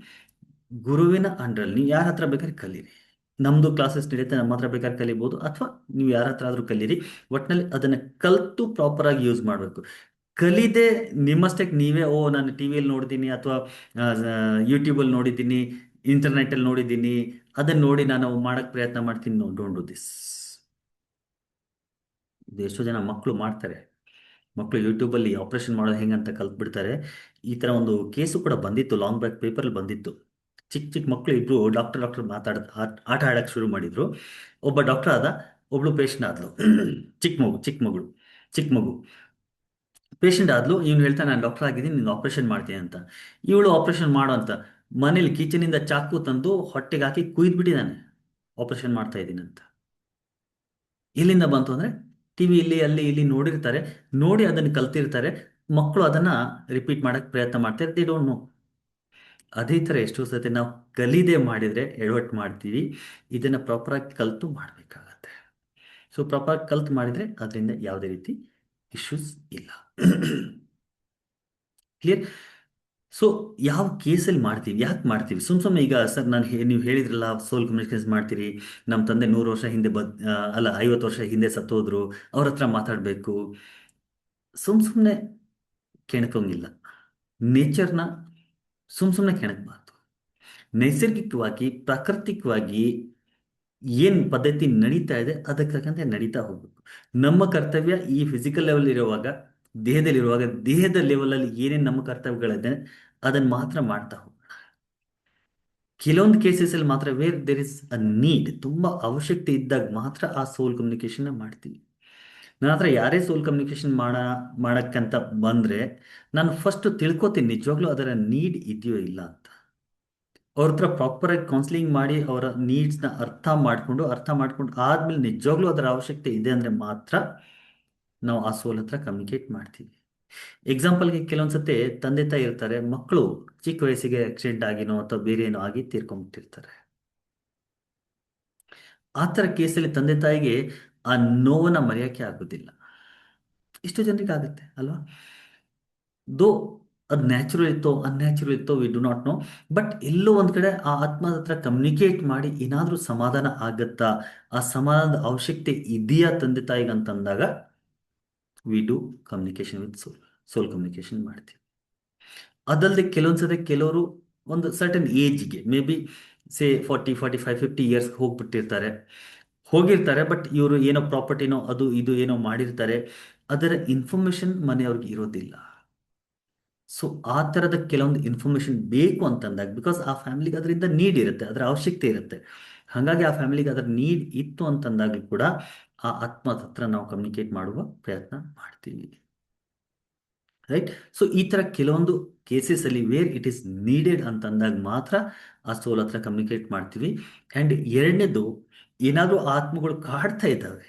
ಗುರುವಿನ ಅಂಡ್ರಲ್ಲಿ ನೀವು ಯಾರ ಹತ್ರ ಬೇಕಾದ್ರೆ ಕಲೀರಿ. ನಮ್ಮದು ಕ್ಲಾಸಸ್ ನಡೆಯುತ್ತೆ, ನಮ್ಮ ಹತ್ರ ಬೇಕಾದ್ರೆ ಕಲಿಬೋದು, ಅಥವಾ ನೀವು ಯಾರ ಹತ್ರ ಆದರೂ ಕಲೀರಿ. ಒಟ್ಟಿನಲ್ಲಿ ಅದನ್ನು ಕಲಿತು ಪ್ರಾಪರಾಗಿ ಯೂಸ್ ಮಾಡಬೇಕು. ಕಲಿದೆ ನಿಮ್ಮಷ್ಟಕ್ಕೆ ನೀವೇ ನಾನು ಟಿ ವಿಯಲ್ಲಿ ನೋಡಿದ್ದೀನಿ ಅಥವಾ ಯೂಟ್ಯೂಬಲ್ಲಿ ನೋಡಿದ್ದೀನಿ, ಇಂಟರ್ನೆಟ್ಟಲ್ಲಿ ನೋಡಿದ್ದೀನಿ, ಅದನ್ನು ನೋಡಿ ನಾನು ಮಾಡೋಕ್ಕೆ ಪ್ರಯತ್ನ ಮಾಡ್ತೀನಿ. No, don't do this. ಇದು ಎಷ್ಟೋ ಜನ ಮಕ್ಕಳು ಮಾಡ್ತಾರೆ. ಮಕ್ಕಳು ಯೂಟ್ಯೂಬಲ್ಲಿ ಆಪ್ರೇಷನ್ ಮಾಡೋದು ಹೆಂಗೆ ಅಂತ ಕಲ್ತ್ಬಿಡ್ತಾರೆ. ಈ ಥರ ಒಂದು ಕೇಸು ಕೂಡ ಬಂದಿತ್ತು, ಲಾಂಗ್ ಬ್ಯಾಕ್ ಪೇಪರಲ್ಲಿ ಬಂದಿತ್ತು. ಚಿಕ್ಕ ಚಿಕ್ಕ ಮಕ್ಕಳು ಇಬ್ಬರು ಡಾಕ್ಟರ್ ಆಟ ಆಡೋಕ್ಕೆ ಶುರು ಮಾಡಿದರು. ಒಬ್ಬ ಡಾಕ್ಟರ್ ಆದ, ಒಬ್ಳು ಪೇಷಂಟ್ ಆದಳು. ಚಿಕ್ಕ ಮಗು ಪೇಷಂಟ್ ಆದ್ಲು. ಇವನು ಹೇಳ್ತಾನೆ, ನಾನು ಡಾಕ್ಟರ್ ಆಗಿದ್ದೀನಿ, ನೀನು ಆಪ್ರೇಷನ್ ಮಾಡ್ತೀನಿ ಅಂತ. ಇವಳು ಆಪ್ರೇಷನ್ ಮಾಡೋ ಅಂತ ಮನೇಲಿ ಕಿಚನಿಂದ ಚಾಕು ತಂದು ಹೊಟ್ಟೆಗೆ ಹಾಕಿ ಕುಯ್ದುಬಿಟ್ಟಿದ್ದಾನೆ, ಆಪ್ರೇಷನ್ ಮಾಡ್ತಾ ಇದ್ದೀನಿ ಅಂತ. ಎಲ್ಲಿಂದ ಬಂತು ಅಂದರೆ ಟಿವಿಯಲ್ಲಿ ಅಲ್ಲಿ ಇಲ್ಲಿ ನೋಡಿರ್ತಾರೆ, ನೋಡಿ ಅದನ್ನು ಕಲ್ತಿರ್ತಾರೆ. ಮಕ್ಕಳು ಅದನ್ನು ರಿಪೀಟ್ ಮಾಡೋಕ್ಕೆ ಪ್ರಯತ್ನ ಮಾಡ್ತಾರೆ. They don't know. ಅದೇ ಥರ ಎಷ್ಟೋ ಸತಿ ನಾವು ಕಲಿದೆ ಮಾಡಿದರೆ ಎಡವಟ್ಟು ಮಾಡ್ತೀವಿ. ಇದನ್ನು ಪ್ರಾಪರಾಗಿ ಕಲಿತು ಮಾಡಬೇಕಾಗತ್ತೆ. ಸೊ ಪ್ರಾಪರಾಗಿ ಕಲ್ತು ಮಾಡಿದರೆ ಅದರಿಂದ ಯಾವುದೇ ರೀತಿ ಇಶ್ಯೂಸ್ ಇಲ್ಲ. ಕ್ಲಿಯರ್. ಸೊ ಯಾವ ಕೇಸಲ್ಲಿ ಮಾಡ್ತೀವಿ, ಯಾಕೆ ಮಾಡ್ತೀವಿ? ಸುಮ್ಮನೆ ಈಗ ಸರ್ ನೀವು ಹೇಳಿದ್ರಲ್ಲ ಸೋಲ್ ಕಮ್ಯುನಿಕೇಷನ್ ಮಾಡ್ತೀರಿ, ನಮ್ಮ ತಂದೆ 100 ವರ್ಷ ಹಿಂದೆ ಅಲ್ಲ 50 ವರ್ಷ ಹಿಂದೆ ಸತ್ತೋದ್ರು, ಅವ್ರ ಹತ್ರ ಮಾತಾಡಬೇಕು. ಸುಮ್ಮನೆ ಕೆಣಕೋಂಗಿಲ್ಲ. ನೇಚರ್ನ ಸುಮ್ಮನೆ ಕೆಣಕಬಾರ್ದು. ನೈಸರ್ಗಿಕವಾಗಿ ಪ್ರಾಕೃತಿಕವಾಗಿ ಏನು ಪದ್ಧತಿ ನಡೀತಾ ಇದೆ ಅದಕ್ಕಂತೆ ನಡೀತಾ ಹೋಗ್ಬೇಕು. ನಮ್ಮ ಕರ್ತವ್ಯ ಈ ಫಿಸಿಕಲ್ ಲೆವೆಲ್ ಇರುವಾಗ, ದೇಹದಲ್ಲಿರುವಾಗ, ದೇಹದ ಲೆವೆಲಲ್ಲಿ ಏನೇನು ನಮ್ಮ ಕರ್ತವ್ಯಗಳಿದೆ ಅದನ್ನು ಮಾತ್ರ ಮಾಡ್ತಾ ಹೋಗೋಣ. ಕೆಲವೊಂದು ಕೇಸಸಲ್ಲಿ ಮಾತ್ರ where there is a need, ತುಂಬ ಅವಶ್ಯಕತೆ ಇದ್ದಾಗ ಮಾತ್ರ ಆ ಸೋಲ್ ಕಮ್ಯುನಿಕೇಷನ್ನ ಮಾಡ್ತೀವಿ. ನನ್ನ ಹತ್ರ ಯಾರೇ ಸೋಲ್ ಕಮ್ಯುನಿಕೇಷನ್ ಮಾಡೋಕ್ಕಂತ ಬಂದರೆ ನಾನು ಫಸ್ಟ್ ತಿಳ್ಕೊತೀನಿ ನಿಜವಾಗ್ಲೂ ಅದರ ನೀಡ್ ಇದೆಯೋ ಇಲ್ಲ ಅಂತ. ಅವ್ರ ಹತ್ರ ಪ್ರಾಪರಾಗಿ ಕೌನ್ಸಿಲಿಂಗ್ ಮಾಡಿ ಅವರ ನೀಡ್ಸ್ನ ಅರ್ಥ ಮಾಡ್ಕೊಂಡು ಆದಮೇಲೆ ನಿಜವಾಗ್ಲೂ ಅದರ ಅವಶ್ಯಕತೆ ಇದೆ ಅಂದರೆ ಮಾತ್ರ ನಾವು ಆ ಸೋಲ್ ಹತ್ರ ಕಮ್ಯುನಿಕೇಟ್ ಮಾಡ್ತೀವಿ. ಎಕ್ಸಾಂಪಲ್ಗೆ ಕೆಲವೊಂದು ಸತಿ ತಂದೆ ತಾಯಿ ಇರ್ತಾರೆ, ಮಕ್ಕಳು ಚಿಕ್ಕ ವಯಸ್ಸಿಗೆ ಆಕ್ಸಿಡೆಂಟ್ ಆಗಿನೋ ಅಥವಾ ಬೇರೆ ಏನೋ ಆಗಿ ತೀರ್ಕೊಂಡ್ಬಿಟ್ಟಿರ್ತಾರೆ. ಆ ಥರ ಕೇಸಲ್ಲಿ ತಂದೆ ತಾಯಿಗೆ ಆ ನೋವನ್ನು ಮರೆಯೋಕ್ಕೆ ಆಗೋದಿಲ್ಲ. ಇಷ್ಟು ಜನರಿಗೆ ಆಗುತ್ತೆ ಅಲ್ವಾ? ದೋ ಅದು ನ್ಯಾಚುರಲ್ ಇತ್ತೋ ಅನ್ಯಾಚುರಲ್ ಇತ್ತೋ we do not know. But ಎಲ್ಲೋ ಒಂದು ಕಡೆ ಆ ಆತ್ಮದ ಹತ್ರ ಕಮ್ಯುನಿಕೇಟ್ ಮಾಡಿ ಏನಾದರೂ ಸಮಾಧಾನ ಆಗುತ್ತಾ, ಆ ಸಮಾಧಾನದ ಅವಶ್ಯಕತೆ ಇದೆಯಾ ತಂದೆ ತಾಯಿಗೆ ಅಂತಂದಾಗ we do communication with soul communication ಮಾಡ್ತೀವಿ. ಅದಲ್ಲದೆ ಕೆಲವೊಂದು ಸತಿ ಕೆಲವರು ಒಂದು ಸರ್ಟನ್ ಏಜ್ಗೆ ಮೇ ಬಿ 40, 45, 50 ಇಯರ್ಸ್ ಹೋಗಿರ್ತಾರೆ. ಬಟ್ ಇವರು ಏನೋ ಪ್ರಾಪರ್ಟಿನೋ ಅದು ಇದು ಏನೋ ಮಾಡಿರ್ತಾರೆ, ಅದರ ಇನ್ಫಾರ್ಮೇಷನ್ ಮನೆಯವ್ರಿಗೆ ಇರೋದಿಲ್ಲ. ಸೊ ಆ ಥರದ ಕೆಲವೊಂದು ಇನ್ಫಾರ್ಮೇಷನ್ ಬೇಕು ಅಂತಂದಾಗ, ಬಿಕಾಸ್ ಆ ಫ್ಯಾಮಿಲಿಗೆ ಅದರಿಂದ ನೀಡ್ ಇರುತ್ತೆ, ಅದರ ಅವಶ್ಯಕತೆ ಇರುತ್ತೆ. ಹಾಗಾಗಿ ಆ ಫ್ಯಾಮಿಲಿಗೆ ಅದರ ನೀಡ್ ಇತ್ತು ಅಂತಂದಾಗಲೂ ಕೂಡ ಆ ಆತ್ಮದ ಹತ್ರ ನಾವು ಕಮ್ಯುನಿಕೇಟ್ ಮಾಡುವ ಪ್ರಯತ್ನ ಮಾಡ್ತೀವಿ. ರೈಟ್. ಸೊ ಈ ಥರ ಕೆಲವೊಂದು ಕೇಸಸಲ್ಲಿ ವೇರ್ ಇಟ್ ಈಸ್ ನೀಡೆಡ್ ಅಂತಂದಾಗ ಮಾತ್ರ ಆ ಸೋಲ್ ಹತ್ರ ಕಮ್ಯುನಿಕೇಟ್ ಮಾಡ್ತೀವಿ. ಆ್ಯಂಡ್ ಎರಡನೇದು, ಏನಾದರೂ ಆತ್ಮಗಳು ಕಾಡ್ತಾ ಇದ್ದಾವೆ.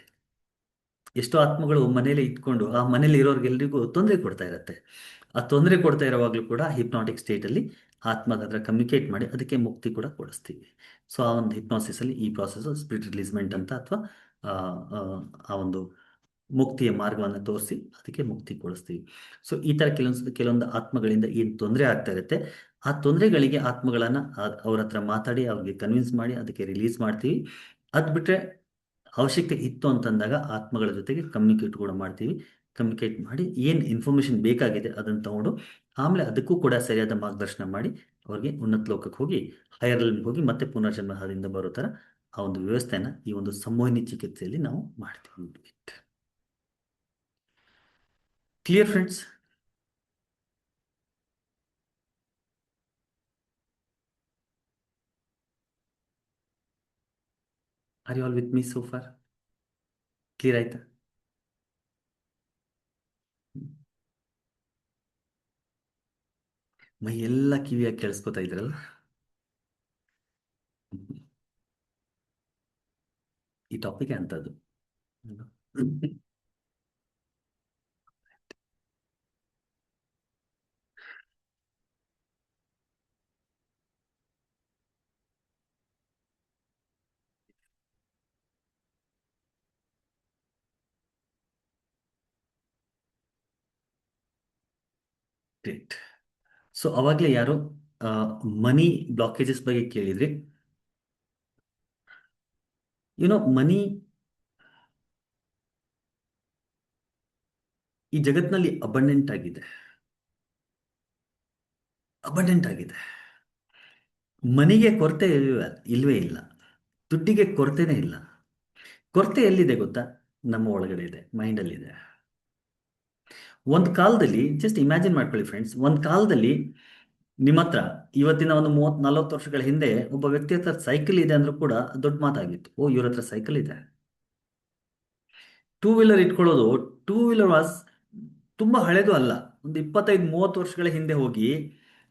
ಎಷ್ಟೋ ಆತ್ಮಗಳು ಮನೇಲಿ ಇಟ್ಕೊಂಡು ಆ ಮನೇಲಿ ಇರೋರ್ಗೆಲ್ರಿಗೂ ತೊಂದರೆ ಕೊಡ್ತಾ ಇರುತ್ತೆ. ಆ ತೊಂದರೆ ಕೊಡ್ತಾ ಇರೋವಾಗಲೂ ಕೂಡ ಹಿಪ್ನಾಟಿಕ್ ಸ್ಟೇಟಲ್ಲಿ ಆತ್ಮದ ಹತ್ರ ಕಮ್ಯುನಿಕೇಟ್ ಮಾಡಿ ಅದಕ್ಕೆ ಮುಕ್ತಿ ಕೂಡ ಕೊಡಿಸ್ತೀವಿ. ಸೊ ಆ ಒಂದು ಹಿಪ್ನಾಸಿಸಲ್ಲಿ ಈ ಪ್ರಾಸೆಸ್ ಸ್ಪಿರಿಟ್ ರಿಲೀಸ್ಮೆಂಟ್ ಅಂತ, ಅಥವಾ ಆ ಆ ಆ ಒಂದು ಮುಕ್ತಿಯ ಮಾರ್ಗವನ್ನು ತೋರಿಸಿ ಅದಕ್ಕೆ ಮುಕ್ತಿ ಕೊಡಿಸ್ತೀವಿ. ಸೊ ಈ ಥರ ಕೆಲವೊಂದು ಆತ್ಮಗಳಿಂದ ಏನು ತೊಂದರೆ ಆಗ್ತಾ ಇರುತ್ತೆ, ಆ ತೊಂದರೆಗಳಿಗೆ ಆತ್ಮಗಳನ್ನು ಅವ್ರ ಹತ್ರ ಮಾತಾಡಿ ಅವ್ರಿಗೆ ಕನ್ವಿನ್ಸ್ ಮಾಡಿ ಅದಕ್ಕೆ ರಿಲೀಸ್ ಮಾಡ್ತೀವಿ. ಅದು ಬಿಟ್ಟರೆ ಅವಶ್ಯಕತೆ ಇತ್ತು ಅಂತಂದಾಗ ಆತ್ಮಗಳ ಜೊತೆಗೆ ಕಮ್ಯುನಿಕೇಟ್ ಕೂಡ ಮಾಡ್ತೀವಿ. ಕಮ್ಯುನಿಕೇಟ್ ಮಾಡಿ ಏನು ಇನ್ಫಾರ್ಮೇಷನ್ ಬೇಕಾಗಿದೆ ಅದನ್ನು ತಗೊಂಡು ಆಮೇಲೆ ಅದಕ್ಕೂ ಕೂಡ ಸರಿಯಾದ ಮಾರ್ಗದರ್ಶನ ಮಾಡಿ ಅವ್ರಿಗೆ ಉನ್ನತ ಲೋಕಕ್ಕೆ ಹೋಗಿ, ಹೈಯರ್ ಲೆವೆಲ್ಗೆ ಹೋಗಿ ಮತ್ತೆ ಪುನರ್ಜನ್ಮದಿಂದ ಬರೋ ಥರ ಆ ಒಂದು ವ್ಯವಸ್ಥೆನ ಈ ಒಂದು ಸಂಮೋಹಿನಿ ಚಿಕಿತ್ಸೆಯಲ್ಲಿ ನಾವು ಮಾಡ್ತೀವಿ. Clear friends? Are you all with me so far? Clear ಆಯ್ತಾ? ಮೈ ಎಲ್ಲ ಕಿವಿಯಾಗಿ ಕೇಳಿಸ್ಕೊತಾ ಇದ್ರಲ್ಲ. ಈ ಟಾಪಿಕ್ ಅಂತದ್ದು. ಗ್ರೇಟ್. ಸೊ ಅವಾಗಲೇ ಯಾರು ಮನಿ ಬ್ಲಾಕೇಜಸ್ ಬಗ್ಗೆ ಕೇಳಿದ್ರಿ. ಮನಿ ಈ ಜಗತ್ತಿನಲ್ಲಿ ಅಬಂಡೆಂಟ್ ಆಗಿದೆ. ಅಬಂಡೆಂಟ್ ಆಗಿದೆ. ಮನಿಗೆ ಕೊರತೆ ಇಲ್ವೇ ಇಲ್ಲ. ದುಡ್ಡಿಗೆ ಕೊರತೆನೇ ಇಲ್ಲ. ಕೊರತೆ ಎಲ್ಲಿದೆ ಗೊತ್ತಾ? ನಮ್ಮ ಒಳಗಡೆ ಇದೆ, ಮೈಂಡಲ್ಲಿದೆ. ಒಂದು ಕಾಲದಲ್ಲಿ ಜಸ್ಟ್ ಇಮ್ಯಾಜಿನ್ ಮಾಡ್ಕೊಳ್ಳಿ ಫ್ರೆಂಡ್ಸ್, ಒಂದು ಕಾಲದಲ್ಲಿ ನಿಮ್ಮ ಹತ್ರ ಇವತ್ತಿನ ಒಂದು 30-40 ವರ್ಷಗಳ ಹಿಂದೆ ಒಬ್ಬ ವ್ಯಕ್ತಿ ಹತ್ರ ಸೈಕಲ್ ಇದೆ ಅಂದ್ರೂ ಕೂಡ ದೊಡ್ಡ ಮಾತಾಗಿತ್ತು. ಓ, ಇವ್ರ ಹತ್ರ ಸೈಕಲ್ ಇದೆ. ಟೂ ವೀಲರ್ ಇಟ್ಕೊಳ್ಳೋದು, ಟೂ ವೀಲರ್ ವಾಸ್ ತುಂಬ ಹಳೆದು ಅಲ್ಲ. ಒಂದು 25-30 ವರ್ಷಗಳ ಹಿಂದೆ ಹೋಗಿ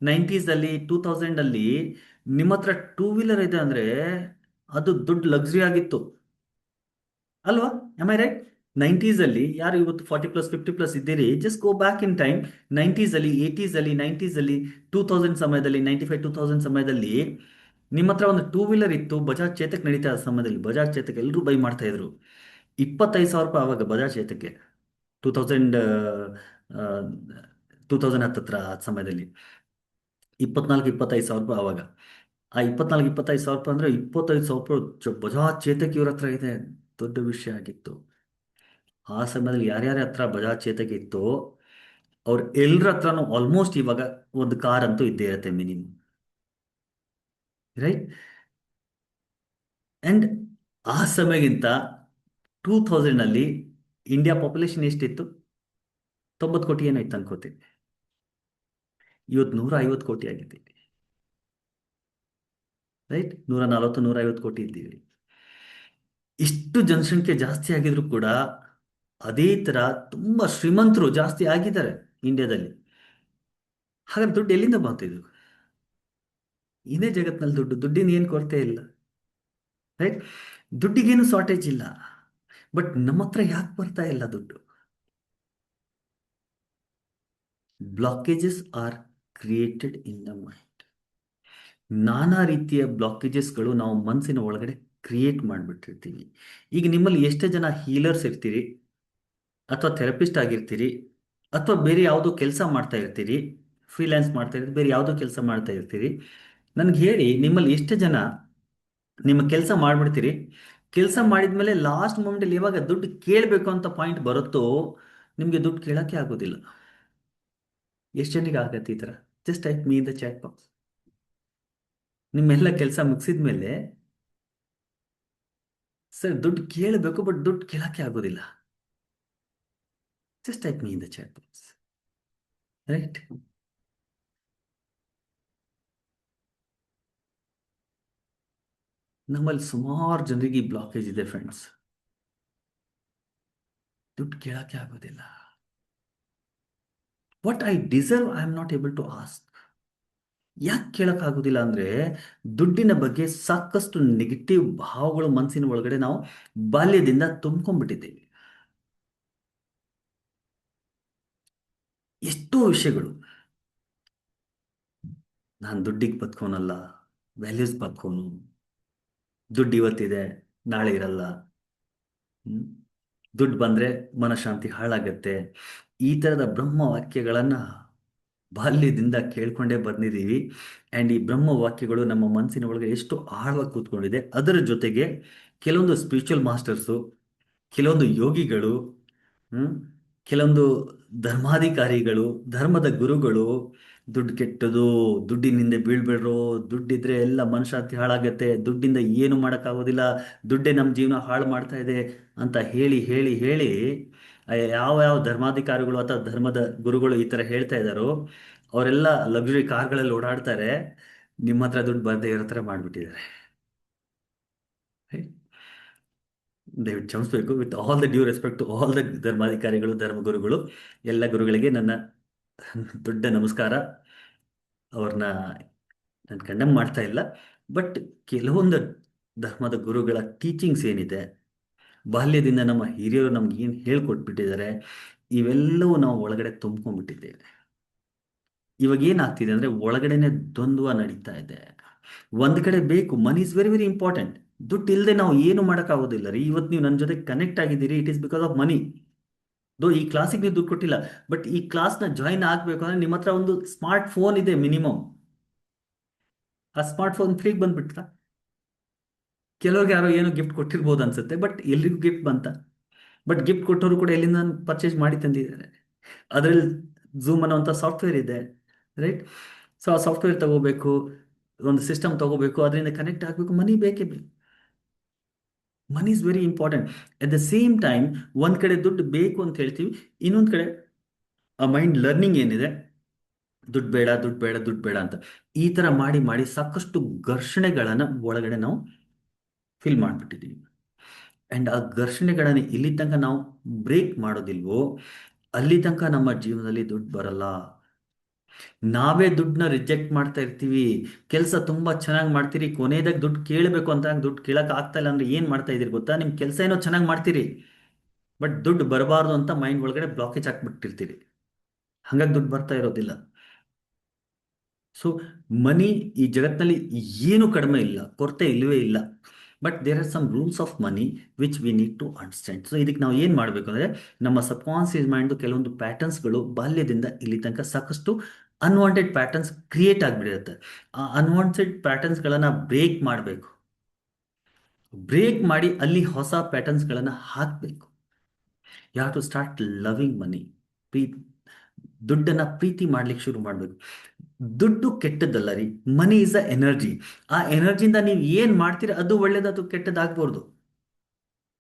90s ಅಲ್ಲಿ 2000ಅಲ್ಲಿ ನಿಮ್ಮ ಹತ್ರ ಟೂ ವೀಲರ್ ಇದೆ ಅಂದರೆ ಅದು ದೊಡ್ಡ ಲಕ್ಸುರಿ ಆಗಿತ್ತು ಅಲ್ವಾ? Am I right? 90s ಅಲ್ಲಿ ಯಾರು ಇವತ್ತು 40+, 50+ ಇದ್ದೀರಿ, just go back in time. 90s ಅಲ್ಲಿ, 80s ಅಲ್ಲಿ, 90s ಅಲ್ಲಿ, 2000 ಸಮಯದಲ್ಲಿ, 95-2000 ಸಮಯದಲ್ಲಿ ನಿಮ್ಮ ಹತ್ರ ಒಂದು ಟೂ ವೀಲರ್ ಇತ್ತು. ಬಜಾಜ್ ಚೇತಕ್ ನಡೀತಾ ಇದ್ದ ಸಮಯದಲ್ಲಿ ಬಜಾಜ್ ಚೇತಕ್ ಎಲ್ಲರೂ ಬೈ ಮಾಡ್ತಾ ಇದ್ರು. 25,000 ರೂಪಾಯಿ ಆವಾಗ ಬಜಾಜ್ ಚೇತಕ್ಕೆ. 2000 2000 ಹತ್ತತ್ರ ಆ ಸಮಯದಲ್ಲಿ 24-25 ಸಾವಿರ ರೂಪಾಯಿ ಆವಾಗ. ಆ 24-25 ಸಾವಿರ ರೂಪಾಯಿ ಅಂದರೆ 25 ಸಾವಿರ ರೂಪಾಯಿ ಬಜಾಜ್ ಚೇತಕ್ ಇವ್ರ ಹತ್ರ ಇದೆ, ದೊಡ್ಡ ವಿಷಯ ಆಗಿತ್ತು. ಆ ಸಮಯದಲ್ಲಿ ಯಾರ್ಯಾರ ಹತ್ರ ಬಜಾಜ್ ಚೇತಕ್ ಇತ್ತು ಅವ್ರ ಎಲ್ಲರ ಹತ್ರನೂ ಆಲ್ಮೋಸ್ಟ್ ಇವಾಗ ಒಂದು ಕಾರ್ ಅಂತೂ ಇದ್ದೇ ಇರುತ್ತೆ ಮಿನಿಮಮ್, ರೈಟ್? ಅಂಡ್ ಆ ಸಮಯಗಿಂತ 2000ಅಲ್ಲಿ ಇಂಡಿಯಾ ಪಾಪ್ಯುಲೇಷನ್ ಎಷ್ಟಿತ್ತು? 90 ಕೋಟಿ ಏನೋ ಇತ್ತು ಅನ್ಕೋತೀನಿ. ಇವತ್ತು 150 ಕೋಟಿ ಆಗಿದ್ದೀವಿ, ರೈಟ್? 140-150 ಕೋಟಿ ಇದ್ದೀವಿ. ಇಷ್ಟು ಜನಸಂಖ್ಯೆ ಜಾಸ್ತಿ ಆಗಿದ್ರು ಕೂಡ ಅದೇ ಥರ ತುಂಬ ಶ್ರೀಮಂತರು ಜಾಸ್ತಿ ಆಗಿದ್ದಾರೆ ಇಂಡಿಯಾದಲ್ಲಿ. ಹಾಗಾದ್ರೆ ದುಡ್ಡು ಎಲ್ಲಿಂದ ಬರ್ತಿದ್ರು? ಇದೇ ಜಗತ್ತಿನಲ್ಲಿ ದುಡ್ಡಿನ ಏನು ಕೊರತೆ ಇಲ್ಲ, ರೈಟ್? ದುಡ್ಡಿಗೇನು ಶಾರ್ಟೇಜ್ ಇಲ್ಲ. ಬಟ್ ನಮ್ಮ ಹತ್ರ ಯಾಕೆ ಬರ್ತಾ ಇಲ್ಲ ದುಡ್ಡು? Blockages are created in the mind. ನಾನಾ ರೀತಿಯ ಬ್ಲಾಕೇಜಸ್ಗಳು ನಾವು ಮನಸ್ಸಿನ ಒಳಗಡೆ ಕ್ರಿಯೇಟ್ ಮಾಡಿಬಿಟ್ಟಿರ್ತೀವಿ. ಈಗ ನಿಮ್ಮಲ್ಲಿ ಎಷ್ಟೇ ಜನ ಹೀಲರ್ಸ್ ಇರ್ತೀರಿ, ಅಥವಾ ಥೆರಪಿಸ್ಟ್ ಆಗಿರ್ತೀರಿ, ಅಥವಾ ಬೇರೆ ಯಾವುದೋ ಕೆಲಸ ಮಾಡ್ತಾ ಇರ್ತೀರಿ, ಫ್ರೀಲ್ಯಾನ್ಸ್ ಮಾಡ್ತಾ ಇರ್ತೀರಿ, ಬೇರೆ ಯಾವುದೋ ಕೆಲಸ ಮಾಡ್ತಾ ಇರ್ತೀರಿ, ನನಗೆ ಹೇಳಿ, ನಿಮ್ಮಲ್ಲಿ ಎಷ್ಟು ಜನ ನಿಮ್ಮ ಕೆಲಸ ಮಾಡಿಬಿಡ್ತೀರಿ, ಕೆಲಸ ಮಾಡಿದ್ಮೇಲೆ ಲಾಸ್ಟ್ ಮೂಮೆಂಟಲ್ಲಿ ಯಾವಾಗ ದುಡ್ಡು ಕೇಳಬೇಕು ಅಂತ ಪಾಯಿಂಟ್ ಬರುತ್ತೋ ನಿಮಗೆ ದುಡ್ಡು ಕೇಳೋಕ್ಕೆ ಆಗೋದಿಲ್ಲ? ಎಷ್ಟು ಜನರಿಗೆ ಆಗತ್ತೆ ಈ ಥರ? Just type me in the chat box. ನಿಮ್ಮೆಲ್ಲ ಕೆಲಸ ಮುಗಿಸಿದ ಮೇಲೆ ಸರ್ ದುಡ್ಡು ಕೇಳಬೇಕು, ಬಟ್ ದುಡ್ಡು ಕೇಳೋಕ್ಕೆ ಆಗೋದಿಲ್ಲ. Just type me in the chat box, right? ನಮ್ಮಲ್ಲಿ ಸುಮಾರು ಜನರಿಗೆ ಈ ಬ್ಲಾಕೇಜ್ ಇದೆ ಫ್ರೆಂಡ್ಸ್. ದುಡ್ಡು ಕೇಳೋಕ್ಕೆ ಆಗೋದಿಲ್ಲ. What I deserve I am not able to ask. ಯಾಕೆ ಕೇಳೋಕ್ಕಾಗೋದಿಲ್ಲ ಅಂದರೆ ದುಡ್ಡಿನ ಬಗ್ಗೆ ಸಾಕಷ್ಟು ನೆಗೆಟಿವ್ ಭಾವಗಳು ಮನಸ್ಸಿನ ಒಳಗಡೆ ನಾವು ಬಾಲ್ಯದಿಂದ ತುಂಬ್ಕೊಂಡ್ಬಿಟ್ಟಿದ್ದೇವೆ. ಎಷ್ಟೋ ವಿಷಯಗಳು, ನಾನು ದುಡ್ಡಿಗೆ ಬದುಕೋನಲ್ಲ, ವ್ಯಾಲ್ಯೂಸ್ ಬದುಕೋನು, ದುಡ್ಡು ಇವತ್ತಿದೆ ನಾಳೆ ಇರಲ್ಲ, ಹ್ಮ್? ದುಡ್ಡು ಬಂದರೆ ಮನಃಶಾಂತಿ ಹಾಳಾಗತ್ತೆ, ಈ ಥರದ ಬ್ರಹ್ಮ ವಾಕ್ಯಗಳನ್ನು ಬಾಲ್ಯದಿಂದ ಕೇಳ್ಕೊಂಡೇ ಬಂದಿದ್ದೀವಿ. ಆ್ಯಂಡ್ ಈ ಬ್ರಹ್ಮ ವಾಕ್ಯಗಳು ನಮ್ಮ ಮನಸ್ಸಿನ ಒಳಗೆ ಎಷ್ಟು ಆಳವಾಗಿ ಕೂತ್ಕೊಂಡಿದೆ. ಅದರ ಜೊತೆಗೆ ಕೆಲವೊಂದು ಸ್ಪಿರಿಚುವಲ್ ಮಾಸ್ಟರ್ಸು, ಕೆಲವೊಂದು ಯೋಗಿಗಳು, ಹ್ಮ್? ಕೆಲವೊಂದು ಧರ್ಮಾಧಿಕಾರಿಗಳು, ಧರ್ಮದ ಗುರುಗಳು, ದುಡ್ಡು ಕೆಟ್ಟದು, ದುಡ್ಡಿನಿಂದ ಬೀಳ್ಬೇಡ್ರು, ದುಡ್ಡಿದ್ರೆ ಎಲ್ಲ ಮನುಷ್ಯತ್ವ ಹಾಳಾಗತ್ತೆ, ದುಡ್ಡಿಂದ ಏನು ಮಾಡೋಕ್ಕಾಗೋದಿಲ್ಲ, ದುಡ್ಡೇ ನಮ್ಮ ಜೀವನ ಹಾಳು ಮಾಡ್ತಾ ಇದೆ ಅಂತ ಹೇಳಿ ಹೇಳಿ ಹೇಳಿ ಯಾವ ಯಾವ ಧರ್ಮಾಧಿಕಾರಿಗಳು ಅಥವಾ ಧರ್ಮದ ಗುರುಗಳು ಈ ಥರ ಹೇಳ್ತಾ ಇದ್ದಾರೋ ಅವರೆಲ್ಲ ಲಕ್ಸುರಿ ಕಾರ್ಗಳಲ್ಲಿ ಓಡಾಡ್ತಾರೆ. ನಿಮ್ಮ ಹತ್ರ ದುಡ್ಡು ಬರದೇ ಇರೋ ಥರ ಮಾಡಿಬಿಟ್ಟಿದ್ದಾರೆ. ದಯವಿಟ್ಟು ಕ್ಷಮಿಸಬೇಕು. With all the due respect to all the ಧರ್ಮಾಧಿಕಾರಿಗಳು, ಧರ್ಮಗುರುಗಳು, ಎಲ್ಲ ಗುರುಗಳಿಗೆ ನನ್ನ ದೊಡ್ಡ ನಮಸ್ಕಾರ. ಅವ್ರನ್ನ ನಾನು ಕಂಡೆಮ್ ಮಾಡ್ತಾ ಇಲ್ಲ. ಬಟ್ ಕೆಲವೊಂದು ಧರ್ಮದ ಗುರುಗಳ ಟೀಚಿಂಗ್ಸ್ ಏನಿದೆ, ಬಾಲ್ಯದಿಂದ ನಮ್ಮ ಹಿರಿಯರು ನಮ್ಗೆ ಏನು ಹೇಳ್ಕೊಟ್ಬಿಟ್ಟಿದ್ದಾರೆ, ಇವೆಲ್ಲವೂ ನಾವು ಒಳಗಡೆ ತುಂಬ್ಕೊಂಡ್ಬಿಟ್ಟಿದ್ದೇವೆ. ಇವಾಗ ಏನಾಗ್ತಿದೆ ಅಂದರೆ ಒಳಗಡೆನೆ ದ್ವಂದ್ವ ನಡೀತಾ ಇದೆ. ಒಂದು ಕಡೆ ಬೇಕು, money is very very important. ದುಡ್ಡು ಇಲ್ಲದೆ ನಾವು ಏನು ಮಾಡೋಕ್ಕಾಗೋದಿಲ್ಲ ರೀ. ಇವತ್ತು ನೀವು ನನ್ನ ಜೊತೆ ಕನೆಕ್ಟ್ ಆಗಿದ್ದೀರಿ, it is because of money. ದೋ ಈ ಕ್ಲಾಸಿಗೆ ನೀವು ದುಡ್ಡು ಕೊಟ್ಟಿಲ್ಲ, ಬಟ್ ಈ ಕ್ಲಾಸ್ನ ಜಾಯಿನ್ ಆಗಬೇಕು ಅಂದರೆ ನಿಮ್ಮ ಹತ್ರ ಒಂದು ಸ್ಮಾರ್ಟ್ ಫೋನ್ ಇದೆ ಮಿನಿಮಮ್. ಆ ಸ್ಮಾರ್ಟ್ ಫೋನ್ ಫ್ರೀಗೆ ಬಂದ್ಬಿಟ್ಟ. ಕೆಲವ್ರಿಗೆ ಯಾರೋ ಏನೋ ಗಿಫ್ಟ್ ಕೊಟ್ಟಿರ್ಬೋದು ಅನ್ಸುತ್ತೆ, ಬಟ್ ಎಲ್ರಿಗೂ ಗಿಫ್ಟ್ ಬಂತ? ಬಟ್ ಗಿಫ್ಟ್ ಕೊಟ್ಟವರು ಕೂಡ ಎಲ್ಲಿಂದ ಪರ್ಚೇಸ್ ಮಾಡಿ ತಂದಿದ್ದಾರೆ. ಅದರಲ್ಲಿ ಝೂಮ್ ಅನ್ನೋಂಥ ಸಾಫ್ಟ್ವೇರ್ ಇದೆ, ರೈಟ್? ಸೊ ಆ ಸಾಫ್ಟ್ವೇರ್ ತಗೋಬೇಕು, ಒಂದು ಸಿಸ್ಟಮ್ ತಗೋಬೇಕು, ಅದರಿಂದ ಕನೆಕ್ಟ್ ಆಗಬೇಕು, ಮನಿ ಬೇಕೇ ಬೇಕು. Money is very important. At the same time ಒಂದು ಕಡೆ ದುಡ್ಡು ಬೇಕು ಅಂತ ಹೇಳ್ತೀವಿ, ಇನ್ನೊಂದು ಕಡೆ ಆ ಮೈಂಡ್ ಲರ್ನಿಂಗ್ ಏನಿದೆ, ದುಡ್ಡು ಬೇಡ ದುಡ್ಡು ಬೇಡ ದುಡ್ಡು ಬೇಡ ಅಂತ ಈ ಥರ ಮಾಡಿ ಮಾಡಿ ಸಾಕಷ್ಟು ಘರ್ಷಣೆಗಳನ್ನು ಒಳಗಡೆ ನಾವು ಫಿಲ್ ಮಾಡಿಬಿಟ್ಟಿದ್ದೀವಿ. ಆ್ಯಂಡ್ ಆ ಘರ್ಷಣೆಗಳನ್ನು ಇಲ್ಲಿ ತನಕ ನಾವು ಬ್ರೇಕ್ ಮಾಡೋದಿಲ್ವೋ ಅಲ್ಲಿ ತನಕ ನಮ್ಮ ಜೀವನದಲ್ಲಿ ದುಡ್ಡು ಬರಲ್ಲ. ನಾವೇ ದುಡ್ಡನ್ನ ರಿಜೆಕ್ಟ್ ಮಾಡ್ತಾ ಇರ್ತೀವಿ. ಕೆಲಸ ತುಂಬ ಚೆನ್ನಾಗಿ ಮಾಡ್ತೀರಿ, ಕೊನೆಯದಾಗಿ ದುಡ್ಡು ಕೇಳಬೇಕು ಅಂತ ದುಡ್ಡು ಕೇಳಕ್ಕೆ ಆಗ್ತಾ ಇಲ್ಲ ಅಂದರೆ ಏನು ಮಾಡ್ತಾ ಇದ್ದೀರಿ ಗೊತ್ತಾ? ನಿಮ್ಮ ಕೆಲಸ ಏನೋ ಚೆನ್ನಾಗಿ ಮಾಡ್ತೀರಿ, ಬಟ್ ದುಡ್ಡು ಬರಬಾರ್ದು ಅಂತ ಮೈಂಡ್ ಒಳಗಡೆ ಬ್ಲಾಕೇಜ್ ಹಾಕ್ಬಿಟ್ಟಿರ್ತೀರಿ. ಹಾಗಾಗಿ ದುಡ್ಡು ಬರ್ತಾ ಇರೋದಿಲ್ಲ. ಸೊ ಮನಿ ಈ ಜಗತ್ತಿನಲ್ಲಿ ಏನು ಕಡಿಮೆ ಇಲ್ಲ, ಕೊರತೆ ಇಲ್ಲವೇ ಇಲ್ಲ. But there are some rules of money which we need to understand. So ಇದಕ್ಕೆ ನಾವು ಏನು ಮಾಡಬೇಕು ಅಂದರೆ, ನಮ್ಮ ಸಬ್ಕಾನ್ಸಿಯಸ್ ಮೈಂಡ್ದು ಕೆಲವೊಂದು ಪ್ಯಾಟರ್ನ್ಸ್ಗಳು ಬಾಲ್ಯದಿಂದ ಇಲ್ಲಿ ತನಕ ಸಾಕಷ್ಟು ಅನ್ವಾಂಟೆಡ್ ಪ್ಯಾಟರ್ನ್ಸ್ ಕ್ರಿಯೇಟ್ ಆಗಿಬಿಡಿರುತ್ತೆ. ಆ ಅನ್ವಾಂಟೆಡ್ ಪ್ಯಾಟರ್ನ್ಸ್ಗಳನ್ನು ಬ್ರೇಕ್ ಮಾಡಬೇಕು. ಬ್ರೇಕ್ ಮಾಡಿ ಅಲ್ಲಿ ಹೊಸ ಪ್ಯಾಟರ್ನ್ಸ್ಗಳನ್ನು ಹಾಕಬೇಕು. You have to start loving money. ಪ್ರೀತಿ, ದುಡ್ಡನ್ನು ಪ್ರೀತಿ ಮಾಡ್ಲಿಕ್ಕೆ ಶುರು ಮಾಡಬೇಕು. ದುಡ್ಡು ಕೆಟ್ಟದ್ದಲ್ಲ ರೀ, ಮನಿ ಇಸ್ ಅ ಎನರ್ಜಿ. ಆ ಎನರ್ಜಿಯಿಂದ ನೀವು ಏನು ಮಾಡ್ತೀರಿ ಅದು ಒಳ್ಳೇದು, ಅದು ಕೆಟ್ಟದಾಗ್ಬಾರ್ದು.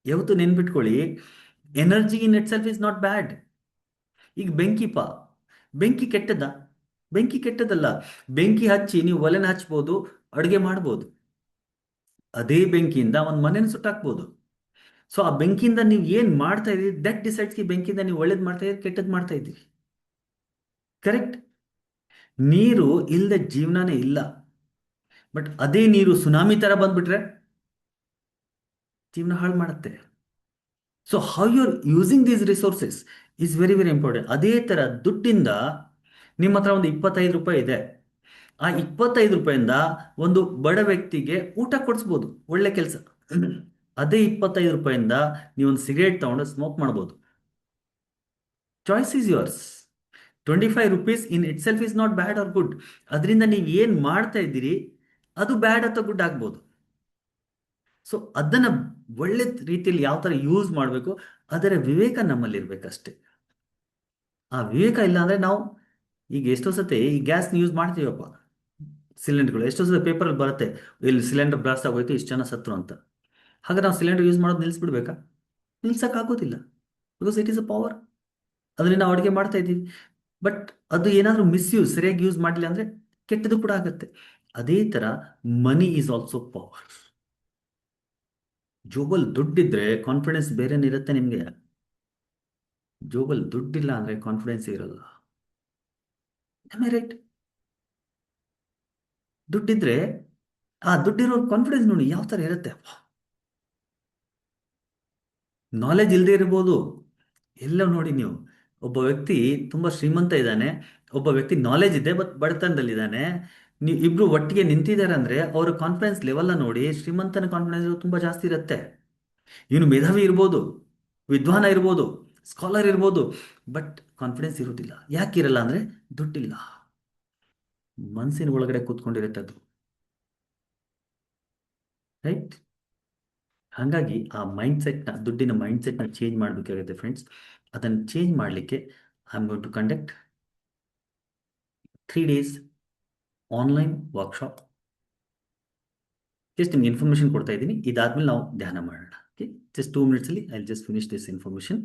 ಯಾವತ್ತು ನೆನ್ಪಿಟ್ಕೊಳ್ಳಿ, energy in it self is not bad. ಈಗ ಬೆಂಕಿ ಕೆಟ್ಟದ್ದ? ಬೆಂಕಿ ಕೆಟ್ಟದಲ್ಲ. ಬೆಂಕಿ ಹಚ್ಚಿ ನೀವು ಒಲೆನ ಹಚ್ಬೋದು, ಅಡುಗೆ ಮಾಡ್ಬೋದು. ಅದೇ ಬೆಂಕಿಯಿಂದ ಒಂದು ಮನೆಯನ್ನು ಸುಟ್ಟಾಕ್ಬೋದು. ಸೊ ಆ ಬೆಂಕಿಯಿಂದ ನೀವು ಏನು ಮಾಡ್ತಾ ಇದ್ದೀರಿ, ದಟ್ ಡಿಸೈಡ್ಸ್ ಈ ಬೆಂಕಿಯಿಂದ ನೀವು ಒಳ್ಳೇದು ಮಾಡ್ತಾ ಇದ್ದೀರಿ ಕೆಟ್ಟದ್ದು ಮಾಡ್ತಾ ಇದ್ದೀರಿ. ಕರೆಕ್ಟ್? ನೀರು ಇಲ್ಲದೆ ಜೀವನನೇ ಇಲ್ಲ. ಬಟ್ ಅದೇ ನೀರು ಸುನಾಮಿ ಥರ ಬಂದ್ಬಿಟ್ರೆ ಜೀವನ ಹಾಳು ಮಾಡುತ್ತೆ. So how you are using these resources is very very important. ಅದೇ ಥರ ದುಡ್ಡಿಂದ ನಿಮ್ಮ ಹತ್ರ ಒಂದು 25 ರೂಪಾಯಿ ಇದೆ, ಆ 25 ರೂಪಾಯಿಂದ ಒಂದು ಬಡ ವ್ಯಕ್ತಿಗೆ ಊಟ ಕೊಡಿಸ್ಬೋದು, ಒಳ್ಳೆ ಕೆಲಸ. ಅದೇ 25 ರೂಪಾಯಿಂದ ನೀವೊಂದು ಸಿಗರೇಟ್ ತಗೊಂಡು ಸ್ಮೋಕ್ ಮಾಡ್ಬೋದು. Choice is yours. 25 rupees in it self is not bad are good. ಅದರಿಂದ ನೀವು ಏನು ಮಾಡ್ತಾ ಇದ್ದೀರಿ ಅದು ಬ್ಯಾಡ್ ಅಥವಾ ಗುಡ್ ಆಗ್ಬೋದು. ಸೊ ಅದನ್ನು ಒಳ್ಳೆ ರೀತಿಯಲ್ಲಿ ಯಾವ ಥರ ಯೂಸ್ ಮಾಡಬೇಕು, ಅದರ ವಿವೇಕ ನಮ್ಮಲ್ಲಿರ್ಬೇಕಷ್ಟೆ. ಆ ವಿವೇಕ ಇಲ್ಲ ಅಂದರೆ ನಾವು ಈಗ ಎಷ್ಟೋ ಸತಿ ಈ ಗ್ಯಾಸ್ನ ಯೂಸ್ ಮಾಡ್ತೀವಪ್ಪ, ಸಿಲಿಂಡರ್ಗಳು ಎಷ್ಟೋ ಸತಿ ಪೇಪರಲ್ಲಿ ಬರುತ್ತೆ, ಇಲ್ಲಿ ಸಿಲಿಂಡರ್ ಬ್ಲಾಸ್ಟ್ ಆಗೋಯ್ತು, ಇಷ್ಟು ಜನ ಸತ್ರು ಅಂತ. ಹಾಗೆ ನಾವು ಸಿಲಿಂಡರ್ ಯೂಸ್ ಮಾಡೋದು ನಿಲ್ಲಿಸ್ಬಿಡ್ಬೇಕಾ? ನಿಲ್ಸಕ್ಕಾಗೋದಿಲ್ಲ. Because it is a power. ಅದರಿಂದ ನಾವು ಅಡುಗೆ ಮಾಡ್ತಾ ಇದ್ದೀವಿ. ಬಟ್ ಅದು ಏನಾದರೂ ಮಿಸ್ಯೂಸ್, ಸರಿಯಾಗಿ ಯೂಸ್ ಮಾಡಲಿಲ್ಲ ಅಂದರೆ ಕೆಟ್ಟದ್ದು ಕೂಡ ಆಗುತ್ತೆ. ಅದೇ ಥರ ಮನಿ ಈಸ್ ಆಲ್ಸೋ ಪವರ್. ಜೋಬಲ್ ದುಡ್ಡಿದ್ರೆ ಕಾನ್ಫಿಡೆನ್ಸ್ ಬೇರೆನೇ ಇರುತ್ತೆ ನಿಮಗೆ. ಜೋಬಲ್ ದುಡ್ಡಿಲ್ಲ ಅಂದರೆ ಕಾನ್ಫಿಡೆನ್ಸ್ ಇರಲ್ಲ. ರೈಟ್? ದುಡ್ಡಿದ್ರೆ ಆ ದುಡ್ಡಿರೋ ಕಾನ್ಫಿಡೆನ್ಸ್ ನೋಡಿ ಯಾವ ಥರ ಇರುತ್ತೆ. ನಾಲೆಜ್ ಇಲ್ಲದೆ ಇರ್ಬೋದು. ಎಲ್ಲ ನೋಡಿ ನೀವು, ಒಬ್ಬ ವ್ಯಕ್ತಿ ತುಂಬ ಶ್ರೀಮಂತ ಇದ್ದಾನೆ, ಒಬ್ಬ ವ್ಯಕ್ತಿ ನಾಲೆಜ್ ಇದೆ ಬಟ್ ಬಡತನದಲ್ಲಿದ್ದಾನೆ. ನೀವು ಇಬ್ರು ಒಟ್ಟಿಗೆ ನಿಂತಿದ್ದಾರೆ ಅಂದ್ರೆ ಅವರ ಕಾನ್ಫಿಡೆನ್ಸ್ ಲೆವೆಲ್ನ ನೋಡಿ, ಶ್ರೀಮಂತನ ಕಾನ್ಫಿಡೆನ್ಸ್ ತುಂಬ ಜಾಸ್ತಿ ಇರುತ್ತೆ. ಇವನು ಮೇಧಾವಿ ಇರ್ಬೋದು, ವಿದ್ವಾನ ಇರ್ಬೋದು, ಸ್ಕಾಲರ್ ಇರ್ಬೋದು, ಬಟ್ ಕಾನ್ಫಿಡೆನ್ಸ್ ಇರೋದಿಲ್ಲ. ಯಾಕಿರಲ್ಲ ಅಂದರೆ ದುಡ್ಡಿಲ್ಲ, ಮನಸ್ಸಿನ ಒಳಗಡೆ ಕೂತ್ಕೊಂಡಿರುತ್ತೆ ಅದು. ರೈಟ್. ಹಾಗಾಗಿ ಆ ಮೈಂಡ್ಸೆಟ್ನ, ದುಡ್ಡಿನ ಮೈಂಡ್ಸೆಟ್ನ ಚೇಂಜ್ ಮಾಡಬೇಕಾಗುತ್ತೆ ಫ್ರೆಂಡ್ಸ್. ಅದನ್ನು ಚೇಂಜ್ ಮಾಡಲಿಕ್ಕೆ I am going to conduct 3 days online workshop. Just ನಿಮ್ಗೆ ಇನ್ಫಾರ್ಮೇಷನ್ ಕೊಡ್ತಾ ಇದ್ದೀನಿ, ಇದಾದ್ಮೇಲೆ ನಾವು ಧ್ಯಾನ ಮಾಡೋಣ. Okay, just 2 minutes I just finish this information.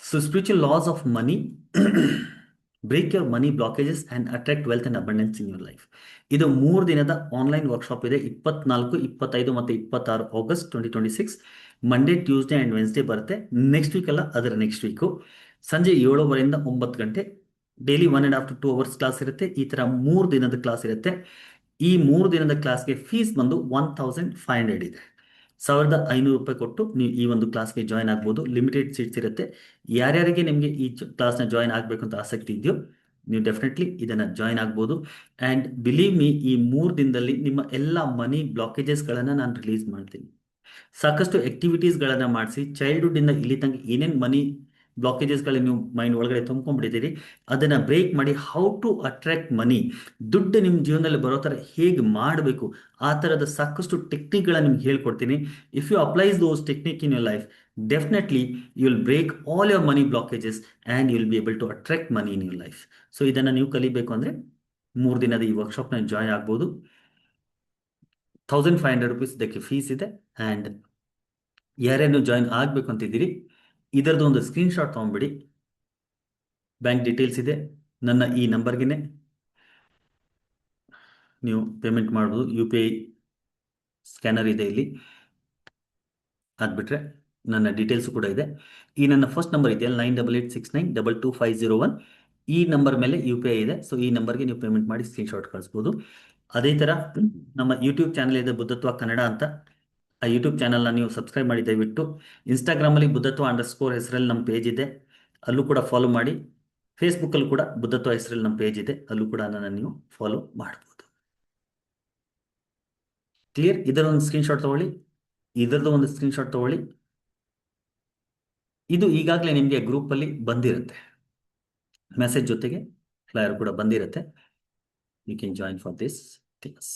So spiritual laws of money, break your money blockages and attract wealth and abundance in your life. ಇದು 3 ದಿನದ online workshop ಇದೆ. 24, 25 ಮತ್ತು 26 August 2026. Monday, Tuesday and Wednesday ಬರುತ್ತೆ. Next week ಅಲ್ಲ, ಅದರ next week ಸಂಜೆ 7:30 9 ಗಂಟೆ. Daily 1.5 to 2 hours class ಇರುತ್ತೆ. ಈ ಥರ 3 ದಿನದ ಕ್ಲಾಸ್ ಇರುತ್ತೆ. ಈ 3 ದಿನದ ಕ್ಲಾಸ್ಗೆ ಫೀಸ್ ಬಂದು 1500 ಇದೆ. 1500 ರೂಪಾಯಿ ಕೊಟ್ಟು ನೀವು ಈ ಒಂದು ಕ್ಲಾಸ್ಗೆ ಜಾಯ್ನ್ ಆಗ್ಬೋದು. ಲಿಮಿಟೆಡ್ ಸೀಟ್ಸ್ ಇರುತ್ತೆ. ಯಾರ್ಯಾರಿಗೆ ನಿಮಗೆ ಈ ಕ್ಲಾಸ್ನ ಜಾಯ್ನ್ ಆಗಬೇಕು ಅಂತ ಆಸಕ್ತಿ ಇದೆಯೋ ನೀವು ಡೆಫಿನೆಟ್ಲಿ ಇದನ್ನು ಜಾಯ್ನ್ ಆಗ್ಬೋದು. ಆ್ಯಂಡ್ ಬಿಲೀವ್ ಮೀ, ಈ 3 ದಿನದಲ್ಲಿ ನಿಮ್ಮ ಎಲ್ಲ ಮನಿ ಬ್ಲಾಕೇಜಸ್ಗಳನ್ನು ನಾನು ರಿಲೀಸ್ ಮಾಡ್ತೀನಿ. ಸಾಕಷ್ಟು ಆಕ್ಟಿವಿಟೀಸ್ಗಳನ್ನು ಮಾಡಿಸಿ ಚೈಲ್ಡ್ಹುಡ್ಡಿಂದ ಇಲ್ಲಿ ತನಕ ಏನೇನು ಮನಿ ಬ್ಲಾಕೇಜಸ್ಗಳನ್ನ ನೀವು ಮೈಂಡ್ ಒಳಗಡೆ ತುಂಬ್ಕೊಂಡ್ಬಿಟ್ಟಿದ್ದೀರಿ, ಅದನ್ನು ಬ್ರೇಕ್ ಮಾಡಿ ಹೌ ಟು ಅಟ್ರಾಕ್ಟ್ ಮನಿ, ದುಡ್ಡು ನಿಮ್ಮ ಜೀವನದಲ್ಲಿ ಬರೋ ಥರ ಹೇಗೆ ಮಾಡಬೇಕು, ಆ ಥರದ ಸಾಕಷ್ಟು ಟೆಕ್ನಿಕ್ಗಳನ್ನು ನಿಮ್ಗೆ ಹೇಳ್ಕೊಡ್ತೀನಿ. If you applies those technique in your life, definitely you will break all your money blockages and you will be able to attract money in your life. So ಇದನ್ನು ನೀವು ಕಲಿಬೇಕು ಅಂದರೆ 3 ದಿನದ ಈ ವರ್ಕ್ಶಾಪ್ನ ಜಾಯ್ನ್ ಆಗ್ಬೋದು. 1500 ರೂಪೀಸ್ ಇದಕ್ಕೆ ಫೀಸ್ ಇದೆ. And ಯಾರೇನು join ಆಗಬೇಕು ಅಂತಿದ್ದೀರಿ, ಇದರದ್ದು ಒಂದು ಸ್ಕ್ರೀನ್ಶಾಟ್ ತೊಗೊಂಬಿಡಿ. ಬ್ಯಾಂಕ್ ಡೀಟೇಲ್ಸ್ ಇದೆ, ನನ್ನ ಈ ನಂಬರ್ಗೆ ನೀವು ಪೇಮೆಂಟ್ ಮಾಡ್ಬೋದು. UPI ಸ್ಕ್ಯಾನರ್ ಇದೆ ಇಲ್ಲಿ. ಅದ್ಬಿಟ್ರೆ ನನ್ನ ಡೀಟೇಲ್ಸು ಕೂಡ ಇದೆ. ಈ ನನ್ನ ಫಸ್ಟ್ ನಂಬರ್ ಇದೆಯಲ್ಲ, 9886922501, ಈ ನಂಬರ್ ಮೇಲೆ UPI ಇದೆ. ಸೊ ಈ ನಂಬರ್ಗೆ ನೀವು ಪೇಮೆಂಟ್ ಮಾಡಿ ಸ್ಕ್ರೀನ್ಶಾಟ್ ಕಳಿಸ್ಬೋದು. ಅದೇ ಥರ ನಮ್ಮ ಯೂಟ್ಯೂಬ್ ಚಾನಲ್ ಇದೆ, ಬುದ್ಧತ್ವ ಕನ್ನಡ ಅಂತ. ಆ ಯೂಟ್ಯೂಬ್ ಚಾನಲ್ನ ನೀವು ಸಬ್ಸ್ಕ್ರೈಬ್ ಮಾಡಿ ದಯವಿಟ್ಟು. ಇನ್ಸ್ಟಾಗ್ರಾಮಲ್ಲಿ ಬುದ್ಧತ್ವ_ ಹೆಸರಲ್ಲಿ ನಮ್ಮ ಪೇಜ್ ಇದೆ, ಅಲ್ಲೂ ಕೂಡ ಫಾಲೋ ಮಾಡಿ. ಫೇಸ್ಬುಕ್ಕಲ್ಲೂ ಕೂಡ ಬುದ್ಧತ್ವ ಹೆಸರಲ್ಲಿ ನಮ್ಮ ಪೇಜ್ ಇದೆ, ಅಲ್ಲೂ ಕೂಡ ನನ್ನ ನೀವು ಫಾಲೋ ಮಾಡ್ಬೋದು. ಕ್ಲಿಯರ್? ಇದರ ಒಂದು ಸ್ಕ್ರೀನ್ಶಾಟ್ ತಗೊಳ್ಳಿ, ಇದರದ್ದು ಒಂದು ಸ್ಕ್ರೀನ್ಶಾಟ್ ತಗೊಳ್ಳಿ. ಇದು ಈಗಾಗಲೇ ನಿಮಗೆ ಗ್ರೂಪಲ್ಲಿ ಬಂದಿರುತ್ತೆ, ಮೆಸೇಜ್ ಜೊತೆಗೆ ಫ್ಲೈಯರ್ ಕೂಡ ಬಂದಿರುತ್ತೆ. You can join for this class.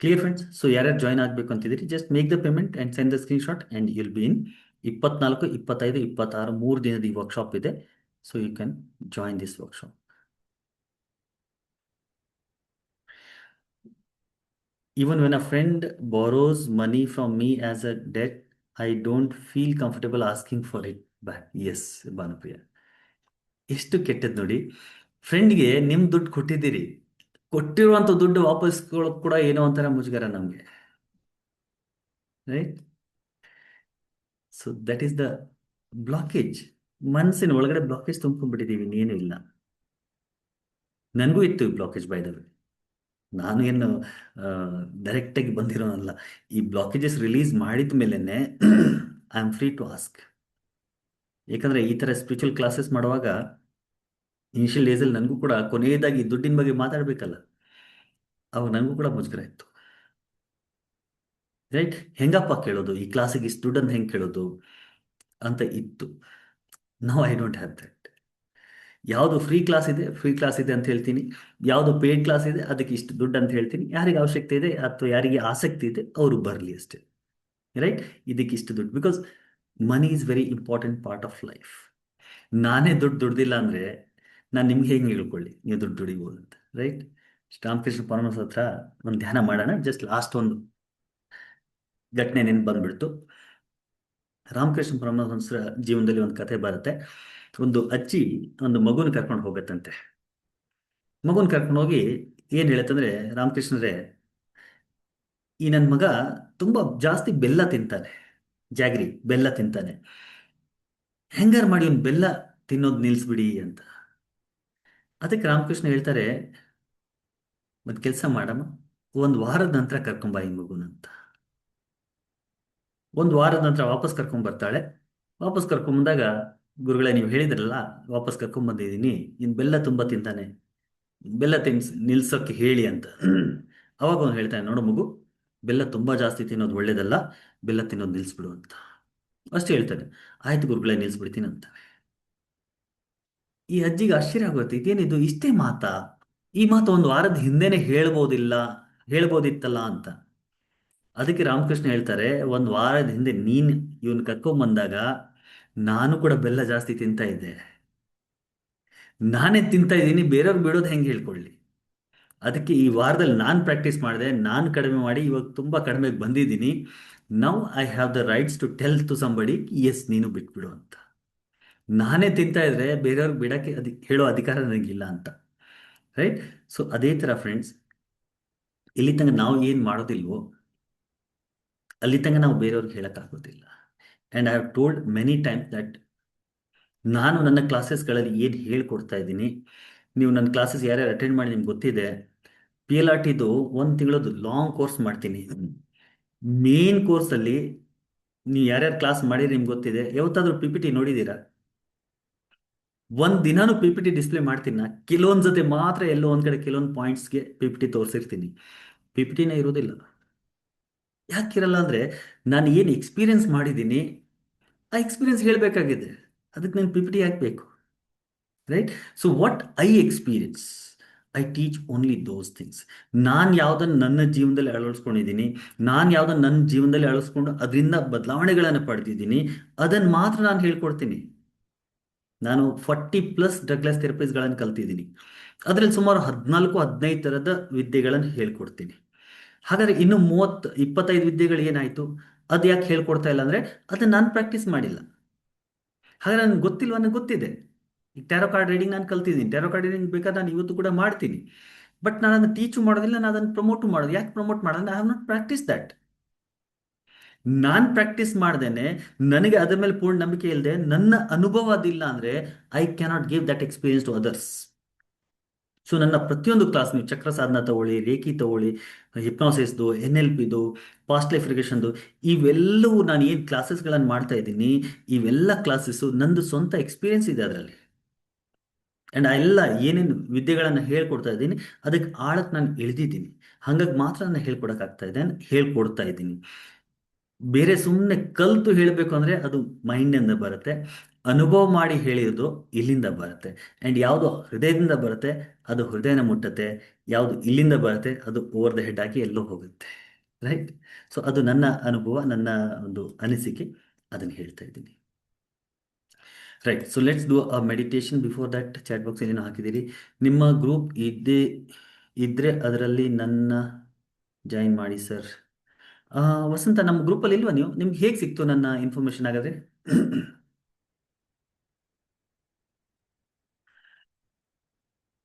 Clear friends? So ಯಾರ್ಯಾರು ಜಾಯ್ನ್ ಆಗಬೇಕು ಅಂತಿದ್ದೀರಿ, just make the payment and send the screenshot and you'll be in. 24, 25, 26 3 ದಿನದ ಈ ವರ್ಕ್ಶಾಪ್ ಇದೆ. So you can join this workshop. Even when a friend borrows money from me as a debt, I don't feel comfortable asking for it back. Yes, Bhanupriya, ಎಷ್ಟು ಕೆಟ್ಟದ್ದು ನೋಡಿ. ಫ್ರೆಂಡ್ಗೆ ನಿಮ್ಮ ದುಡ್ಡು ಕೊಟ್ಟಿದ್ದೀರಿ, ಕೊಟ್ಟಿರುವಂಥ ದುಡ್ಡು ವಾಪಸ್ ಕೊಡೋಕೆ ಕೂಡ ಏನೋ ಒಂಥರ ಮುಜುಗರ ನಮಗೆ, right? So that is the blockage. ಮನಸ್ಸಿನ ಒಳಗಡೆ ಬ್ಲಾಕೇಜ್ ತುಂಬ್ಕೊಂಡ್ಬಿಟ್ಟಿದ್ದೀವಿ, ಇನ್ನೇನು ಇಲ್ಲ. ನನಗೂ ಇತ್ತು ಬ್ಲಾಕೇಜ್, ಬೈ ದ ವೇ. ನಾನು ಏನು ಡೈರೆಕ್ಟಾಗಿ ಬಂದಿರೋನಲ್ಲ. ಈ ಬ್ಲಾಕೇಜಸ್ ರಿಲೀಸ್ ಮಾಡಿದ ಮೇಲೇ I am free to ask. ಯಾಕಂದರೆ ಈ ಥರ ಸ್ಪಿರಿಚುವಲ್ ಕ್ಲಾಸಸ್ ಮಾಡುವಾಗ ಇನಿಷಿಯಲ್ ಡೇಸಲ್ಲಿ ನನಗೂ ಕೂಡ ಕೊನೆಯದಾಗಿ ದುಡ್ಡಿನ ಬಗ್ಗೆ ಮಾತಾಡಬೇಕಲ್ಲ, ಅವಾಗ ನನಗೂ ಕೂಡ ಮುಜುಗರ ಇತ್ತು. ರೈಟ್? ಹೆಂಗಪ್ಪ ಕೇಳೋದು, ಈ ಕ್ಲಾಸಿಗೆ ಇಷ್ಟು ದುಡ್ಡನ್ನು ಹೆಂಗೆ ಕೇಳೋದು ಅಂತ ಇತ್ತು. Now I don't have that. ಯಾವುದು ಫ್ರೀ ಕ್ಲಾಸ್ ಇದೆ, ಫ್ರೀ ಕ್ಲಾಸ್ ಇದೆ ಅಂತ ಹೇಳ್ತೀನಿ. ಯಾವುದು ಪೇಯ್ಡ್ ಕ್ಲಾಸ್ ಇದೆ, ಅದಕ್ಕೆ ಇಷ್ಟು ದುಡ್ಡು ಅಂತ ಹೇಳ್ತೀನಿ. ಯಾರಿಗೆ ಅವಶ್ಯಕತೆ ಇದೆ ಅಥವಾ ಯಾರಿಗೆ ಆಸಕ್ತಿ ಇದೆ ಅವರು ಬರಲಿ ಅಷ್ಟೇ, ರೈಟ್? ಇದಕ್ಕೆ ಇಷ್ಟು ದುಡ್ಡು, because money is very important part of life. ನಾನೇ ದುಡ್ದಿಲ್ಲ ಅಂದರೆ ನಾನು ನಿಮ್ಗೆ ಹೇಗೆ ಹೇಳ್ಕೊಳ್ಳಿ ನೀವು ದುಡ್ಡು ದುಡಿಬೋದು ಅಂತ, ರೈಟ್? ಶ್ರೀರಾಮಕೃಷ್ಣ ಪರಮಹಂಸರ ಹತ್ರ ಒಂದು ಧ್ಯಾನ ಮಾಡೋಣ. ಜಸ್ಟ್ ಲಾಸ್ಟ್ ಒಂದು ಘಟನೆ ನೆನಪು ಬಂದ್ಬಿಡ್ತು. ರಾಮಕೃಷ್ಣ ಪರಮಹಂಸರ ಜೀವನದಲ್ಲಿ ಒಂದು ಕಥೆ ಬರುತ್ತೆ. ಒಂದು ಅಜ್ಜಿ ಒಂದು ಮಗುನ ಕರ್ಕೊಂಡು ಹೋಗತ್ತಂತೆ. ಮಗುನ ಕರ್ಕೊಂಡು ಹೋಗಿ ಏನು ಹೇಳುತ್ತಂದ್ರೆ, ರಾಮಕೃಷ್ಣರೇ, ಈ ನನ್ನ ಮಗ ತುಂಬ ಜಾಸ್ತಿ ಬೆಲ್ಲ ತಿಂತಾನೆ, ಜಾಗ್ರಿ ಬೆಲ್ಲ ತಿಂತಾನೆ, ಹೆಂಗಾರು ಮಾಡಿ ಒಂದು ಬೆಲ್ಲ ತಿನ್ನೋದು ನಿಲ್ಲಿಸ್ಬಿಡಿ ಅಂತ. ಅದಕ್ಕೆ ರಾಮಕೃಷ್ಣ ಹೇಳ್ತಾರೆ, ಒಂದು ಕೆಲಸ ಮಾಡಮ್ಮ, ಒಂದು ವಾರದ ನಂತರ ಕರ್ಕೊಂಬ ಈ ಮಗುನಂತ. ಒಂದು ವಾರದ ನಂತರ ವಾಪಸ್ ಕರ್ಕೊಂಬರ್ತಾಳೆ. ವಾಪಸ್ ಕರ್ಕೊಂಬಂದಾಗ, ಗುರುಗಳೇ ನೀವು ಹೇಳಿದ್ರಲ್ಲ, ವಾಪಸ್ ಕರ್ಕೊಂಬಂದಿದ್ದೀನಿ, ಇನ್ನು ಬೆಲ್ಲ ತುಂಬ ತಿಂತಾನೆ, ಬೆಲ್ಲ ನಿಲ್ಸೋಕ್ಕೆ ಹೇಳಿ ಅಂತ. ಅವಾಗ ಅವನು ಹೇಳ್ತಾನೆ, ನೋಡು ಮಗು, ಬೆಲ್ಲ ತುಂಬ ಜಾಸ್ತಿ ತಿನ್ನೋದು ಒಳ್ಳೇದಲ್ಲ, ಬೆಲ್ಲ ತಿನ್ನೋದು ನಿಲ್ಲಿಸ್ಬಿಡು ಅಂತ. ಅಷ್ಟು ಹೇಳ್ತಾನೆ. ಆಯ್ತು ಗುರುಗಳೇ, ನಿಲ್ಲಿಸ್ಬಿಡ್ತೀನಿ ಅಂತ. ಈ ಅಜ್ಜಿಗೆ ಆಶ್ಚರ್ಯ ಆಗುತ್ತೆ, ಇದೇನಿದು ಇಷ್ಟೇ ಮಾತಾ? ಈ ಮಾತು ಒಂದು ವಾರದ ಹಿಂದೆನೆ ಹೇಳ್ಬೋದಿತ್ತಲ್ಲ ಅಂತ. ಅದಕ್ಕೆ ರಾಮಕೃಷ್ಣ ಹೇಳ್ತಾರೆ, ಒಂದು ವಾರದ ಹಿಂದೆ ನೀನ್ ಇವನ್ ಕರ್ಕೊಂಬಂದಾಗ ನಾನು ಕೂಡ ಬೆಲ್ಲ ಜಾಸ್ತಿ ತಿಂತಾ ಇದ್ದೆ. ನಾನೇ ತಿಂತಾ ಇದ್ದೀನಿ, ಬೇರೆಯವ್ರು ಬಿಡೋದು ಹೆಂಗೆ ಹೇಳ್ಕೊಳ್ಳಿ. ಅದಕ್ಕೆ ಈ ವಾರದಲ್ಲಿ ನಾನು ಪ್ರಾಕ್ಟೀಸ್ ಮಾಡಿದೆ, ನಾನು ಕಡಿಮೆ ಮಾಡಿ ಇವಾಗ ತುಂಬ ಕಡಿಮೆಗೆ ಬಂದಿದ್ದೀನಿ. Now I have the rights to tell to somebody, yes ನೀನು ಬಿಟ್ಬಿಡು ಅಂತ. ನಾನೇ ತಿಂತಾ ಇದ್ರೆ ಬೇರೆಯವ್ರಿಗೆ ಬಿಡಕ್ಕೆ ಹೇಳೋ ಅಧಿಕಾರ ನನಗಿಲ್ಲ ಅಂತ. ರೈಟ್. ಸೊ ಅದೇ ಥರ ಫ್ರೆಂಡ್ಸ್, ಇಲ್ಲಿ ತನಕ ನಾವು ಏನು ಮಾಡೋದಿಲ್ವೋ ಅಲ್ಲಿ ತನಕ ನಾವು ಬೇರೆಯವ್ರಿಗೆ ಹೇಳೋಕ್ಕಾಗೋದಿಲ್ಲ. And I have told many times that ನಾನು ನನ್ನ ಕ್ಲಾಸಸ್ಗಳಲ್ಲಿ ಏನು ಹೇಳ್ಕೊಡ್ತಾ ಇದ್ದೀನಿ, ನೀವು ನನ್ನ ಕ್ಲಾಸಸ್ ಯಾರ್ಯಾರು ಅಟೆಂಡ್ ಮಾಡಿ ನಿಮ್ಗೆ ಗೊತ್ತಿದೆ. PLRTದು 1 ತಿಂಗಳದ್ದು ಲಾಂಗ್ ಕೋರ್ಸ್ ಮಾಡ್ತೀನಿ. ಮೇನ್ ಕೋರ್ಸಲ್ಲಿ ನೀವು ಯಾರ್ಯಾರು ಕ್ಲಾಸ್ ಮಾಡಿರಿ ನಿಮ್ಗೆ ಗೊತ್ತಿದೆ. ಯಾವತ್ತಾದ್ರೂ PPT ನೋಡಿದ್ದೀರಾ? ಒಂದು ದಿನಾನು PPT ಡಿಸ್ಪ್ಲೇ ಮಾಡ್ತೀನಿ ನಾ. ಕೆಲವೊಂದು ಜೊತೆ ಮಾತ್ರ ಎಲ್ಲೋ ಒಂದು ಕಡೆ ಕೆಲವೊಂದು ಪಾಯಿಂಟ್ಸ್ಗೆ PPT ತೋರಿಸಿರ್ತೀನಿ. PPTನೇ ಇರೋದಿಲ್ಲ. ಯಾಕಿರಲ್ಲ ಅಂದರೆ, ನಾನು ಏನು ಎಕ್ಸ್ಪೀರಿಯನ್ಸ್ ಮಾಡಿದ್ದೀನಿ ಆ ಎಕ್ಸ್ಪೀರಿಯನ್ಸ್ ಹೇಳಬೇಕಾಗಿದೆ. ಅದಕ್ಕೆ ನಾನು PPT ಹಾಕಬೇಕು. Right. So what I experience, I teach only those things. ನಾನು ಯಾವುದನ್ನು ನನ್ನ ಜೀವನದಲ್ಲಿ ಅಳವಡಿಸ್ಕೊಂಡಿದ್ದೀನಿ, ನಾನು ಯಾವುದನ್ನು ನನ್ನ ಜೀವನದಲ್ಲಿ ಅಳವಡಿಸ್ಕೊಂಡು ಅದರಿಂದ ಬದಲಾವಣೆಗಳನ್ನು ಪಡೆದಿದ್ದೀನಿ, ಅದನ್ನು ಮಾತ್ರ ನಾನು ಹೇಳ್ಕೊಡ್ತೀನಿ. ನಾನು 40+ ಡ್ರಗ್ಲೆಸ್ ಥೆರಪೀಸ್ಗಳನ್ನು ಕಲ್ತಿದ್ದೀನಿ. ಅದರಲ್ಲಿ ಸುಮಾರು 14-15 ಥರದ ವಿದ್ಯೆಗಳನ್ನು ಹೇಳ್ಕೊಡ್ತೀನಿ. ಹಾಗಾದರೆ ಇನ್ನು 30-25 ವಿದ್ಯೆಗಳು ಏನಾಯಿತು? ಅದು ಯಾಕೆ ಹೇಳ್ಕೊಡ್ತಾ ಇಲ್ಲ ಅಂದರೆ, ಅದನ್ನು ನಾನು ಪ್ರಾಕ್ಟೀಸ್ ಮಾಡಿಲ್ಲ. ಹಾಗಾದ್ರೆ ನನಗೆ ಗೊತ್ತಿಲ್ವ? ನನಗೆ ಗೊತ್ತಿದೆ. ಈಗ ಟ್ಯಾರೋ ಕಾರ್ಡ್ ರೀಡಿಂಗ್ ನಾನು ಕಲ್ತಿದ್ದೀನಿ. ಟ್ಯಾರೋ ಕಾರ್ಡ್ ರೀಡಿಂಗ್ ಬೇಕಾದ್ರೆ ನಾನು ಇವತ್ತು ಕೂಡ ಮಾಡ್ತೀನಿ. ಬಟ್ ನಾನು ಅದನ್ನು ಟೀಚು ಮಾಡೋದಿಲ್ಲ, ನಾನು ಅದನ್ನು ಪ್ರಮೋಟು ಮಾಡೋದು. ಯಾಕೆ ಪ್ರಮೋಟ್ ಮಾಡೋದು? I have not practice that. ನಾನು ಪ್ರಾಕ್ಟೀಸ್ ಮಾಡ್ದೇನೆ, ನನಗೆ ಅದರ ಮೇಲೆ ಪೂರ್ಣ ನಂಬಿಕೆ ಇಲ್ಲದೆ, ನನ್ನ ಅನುಭವ ಅದಿಲ್ಲ ಅಂದರೆ I cannot give that experience to others. So ನನ್ನ ಪ್ರತಿಯೊಂದು ಕ್ಲಾಸ್, ನೀವು ಚಕ್ರ ಸಾಧನ ತಗೊಳ್ಳಿ, ರೇಖಿ ತಗೊಳ್ಳಿ, ಹಿಪ್ನೋಸಿಸ್ದು, NLPದು, ಪಾಸ್ಟ್ ಲೈಫ್ ರಿಗ್ರೆಷನ್ದು, ಇವೆಲ್ಲವೂ ನಾನು ಏನು ಕ್ಲಾಸಸ್ಗಳನ್ನು ಮಾಡ್ತಾ ಇದ್ದೀನಿ, ಇವೆಲ್ಲ ಕ್ಲಾಸಸ್ಸು ನಂದು ಸ್ವಂತ ಎಕ್ಸ್ಪೀರಿಯನ್ಸ್ ಇದೆ ಅದರಲ್ಲಿ. ಆ್ಯಂಡ್ ಆ ಎಲ್ಲ ಏನೇನು ವಿದ್ಯೆಗಳನ್ನು ಹೇಳ್ಕೊಡ್ತಾ ಇದ್ದೀನಿ, ಅದಕ್ಕೆ ಆಳಕ್ಕೆ ನಾನು ಇಳಿದಿದ್ದೀನಿ. ಹಾಗಾಗಿ ಮಾತ್ರ ನಾನು ಹೇಳ್ಕೊಡೋಕ್ಕಾಗ್ತಾ ಇದೆ, ಹೇಳ್ಕೊಡ್ತಾ ಇದ್ದೀನಿ. ಬೇರೆ ಸುಮ್ಮನೆ ಕಲ್ತು ಹೇಳಬೇಕು ಅಂದರೆ ಅದು ಮೈಂಡಿಂದ ಬರುತ್ತೆ. ಅನುಭವ ಮಾಡಿ ಹೇಳಿರೋದು ಇಲ್ಲಿಂದ ಬರುತ್ತೆ. ಆ್ಯಂಡ್ ಯಾವುದು ಹೃದಯದಿಂದ ಬರುತ್ತೆ ಅದು ಹೃದಯನ ಮುಟ್ಟುತ್ತೆ. ಯಾವುದು ಇಲ್ಲಿಂದ ಬರುತ್ತೆ ಅದು ಓವರ್ ದ ಹೆಡ್ ಆಗಿ ಎಲ್ಲೋ ಹೋಗುತ್ತೆ. ರೈಟ್. ಸೊ ಅದು ನನ್ನ ಅನುಭವ, ನನ್ನ ಒಂದು ಅನಿಸಿಕೆ, ಅದನ್ನು ಹೇಳ್ತಾ ಇದ್ದೀನಿ. Right. So let's do a meditation. Before that chat box ಏನೇನು ಹಾಕಿದ್ದೀರಿ, ನಿಮ್ಮ ಗ್ರೂಪ್ ಇದ್ದರೆ ಅದರಲ್ಲಿ ನನ್ನ ಜಾಯಿನ್ ಮಾಡಿ ಸರ್. ವಸಂತ, ನಮ್ಮ ಗ್ರೂಪಲ್ಲಿ ಇಲ್ವಾ ನೀವು? ನಿಮ್ಗೆ ಹೇಗೆ ಸಿಕ್ತು ನನ್ನ ಇನ್ಫಾರ್ಮೇಷನ್ ಹಾಗಾದ್ರೆ?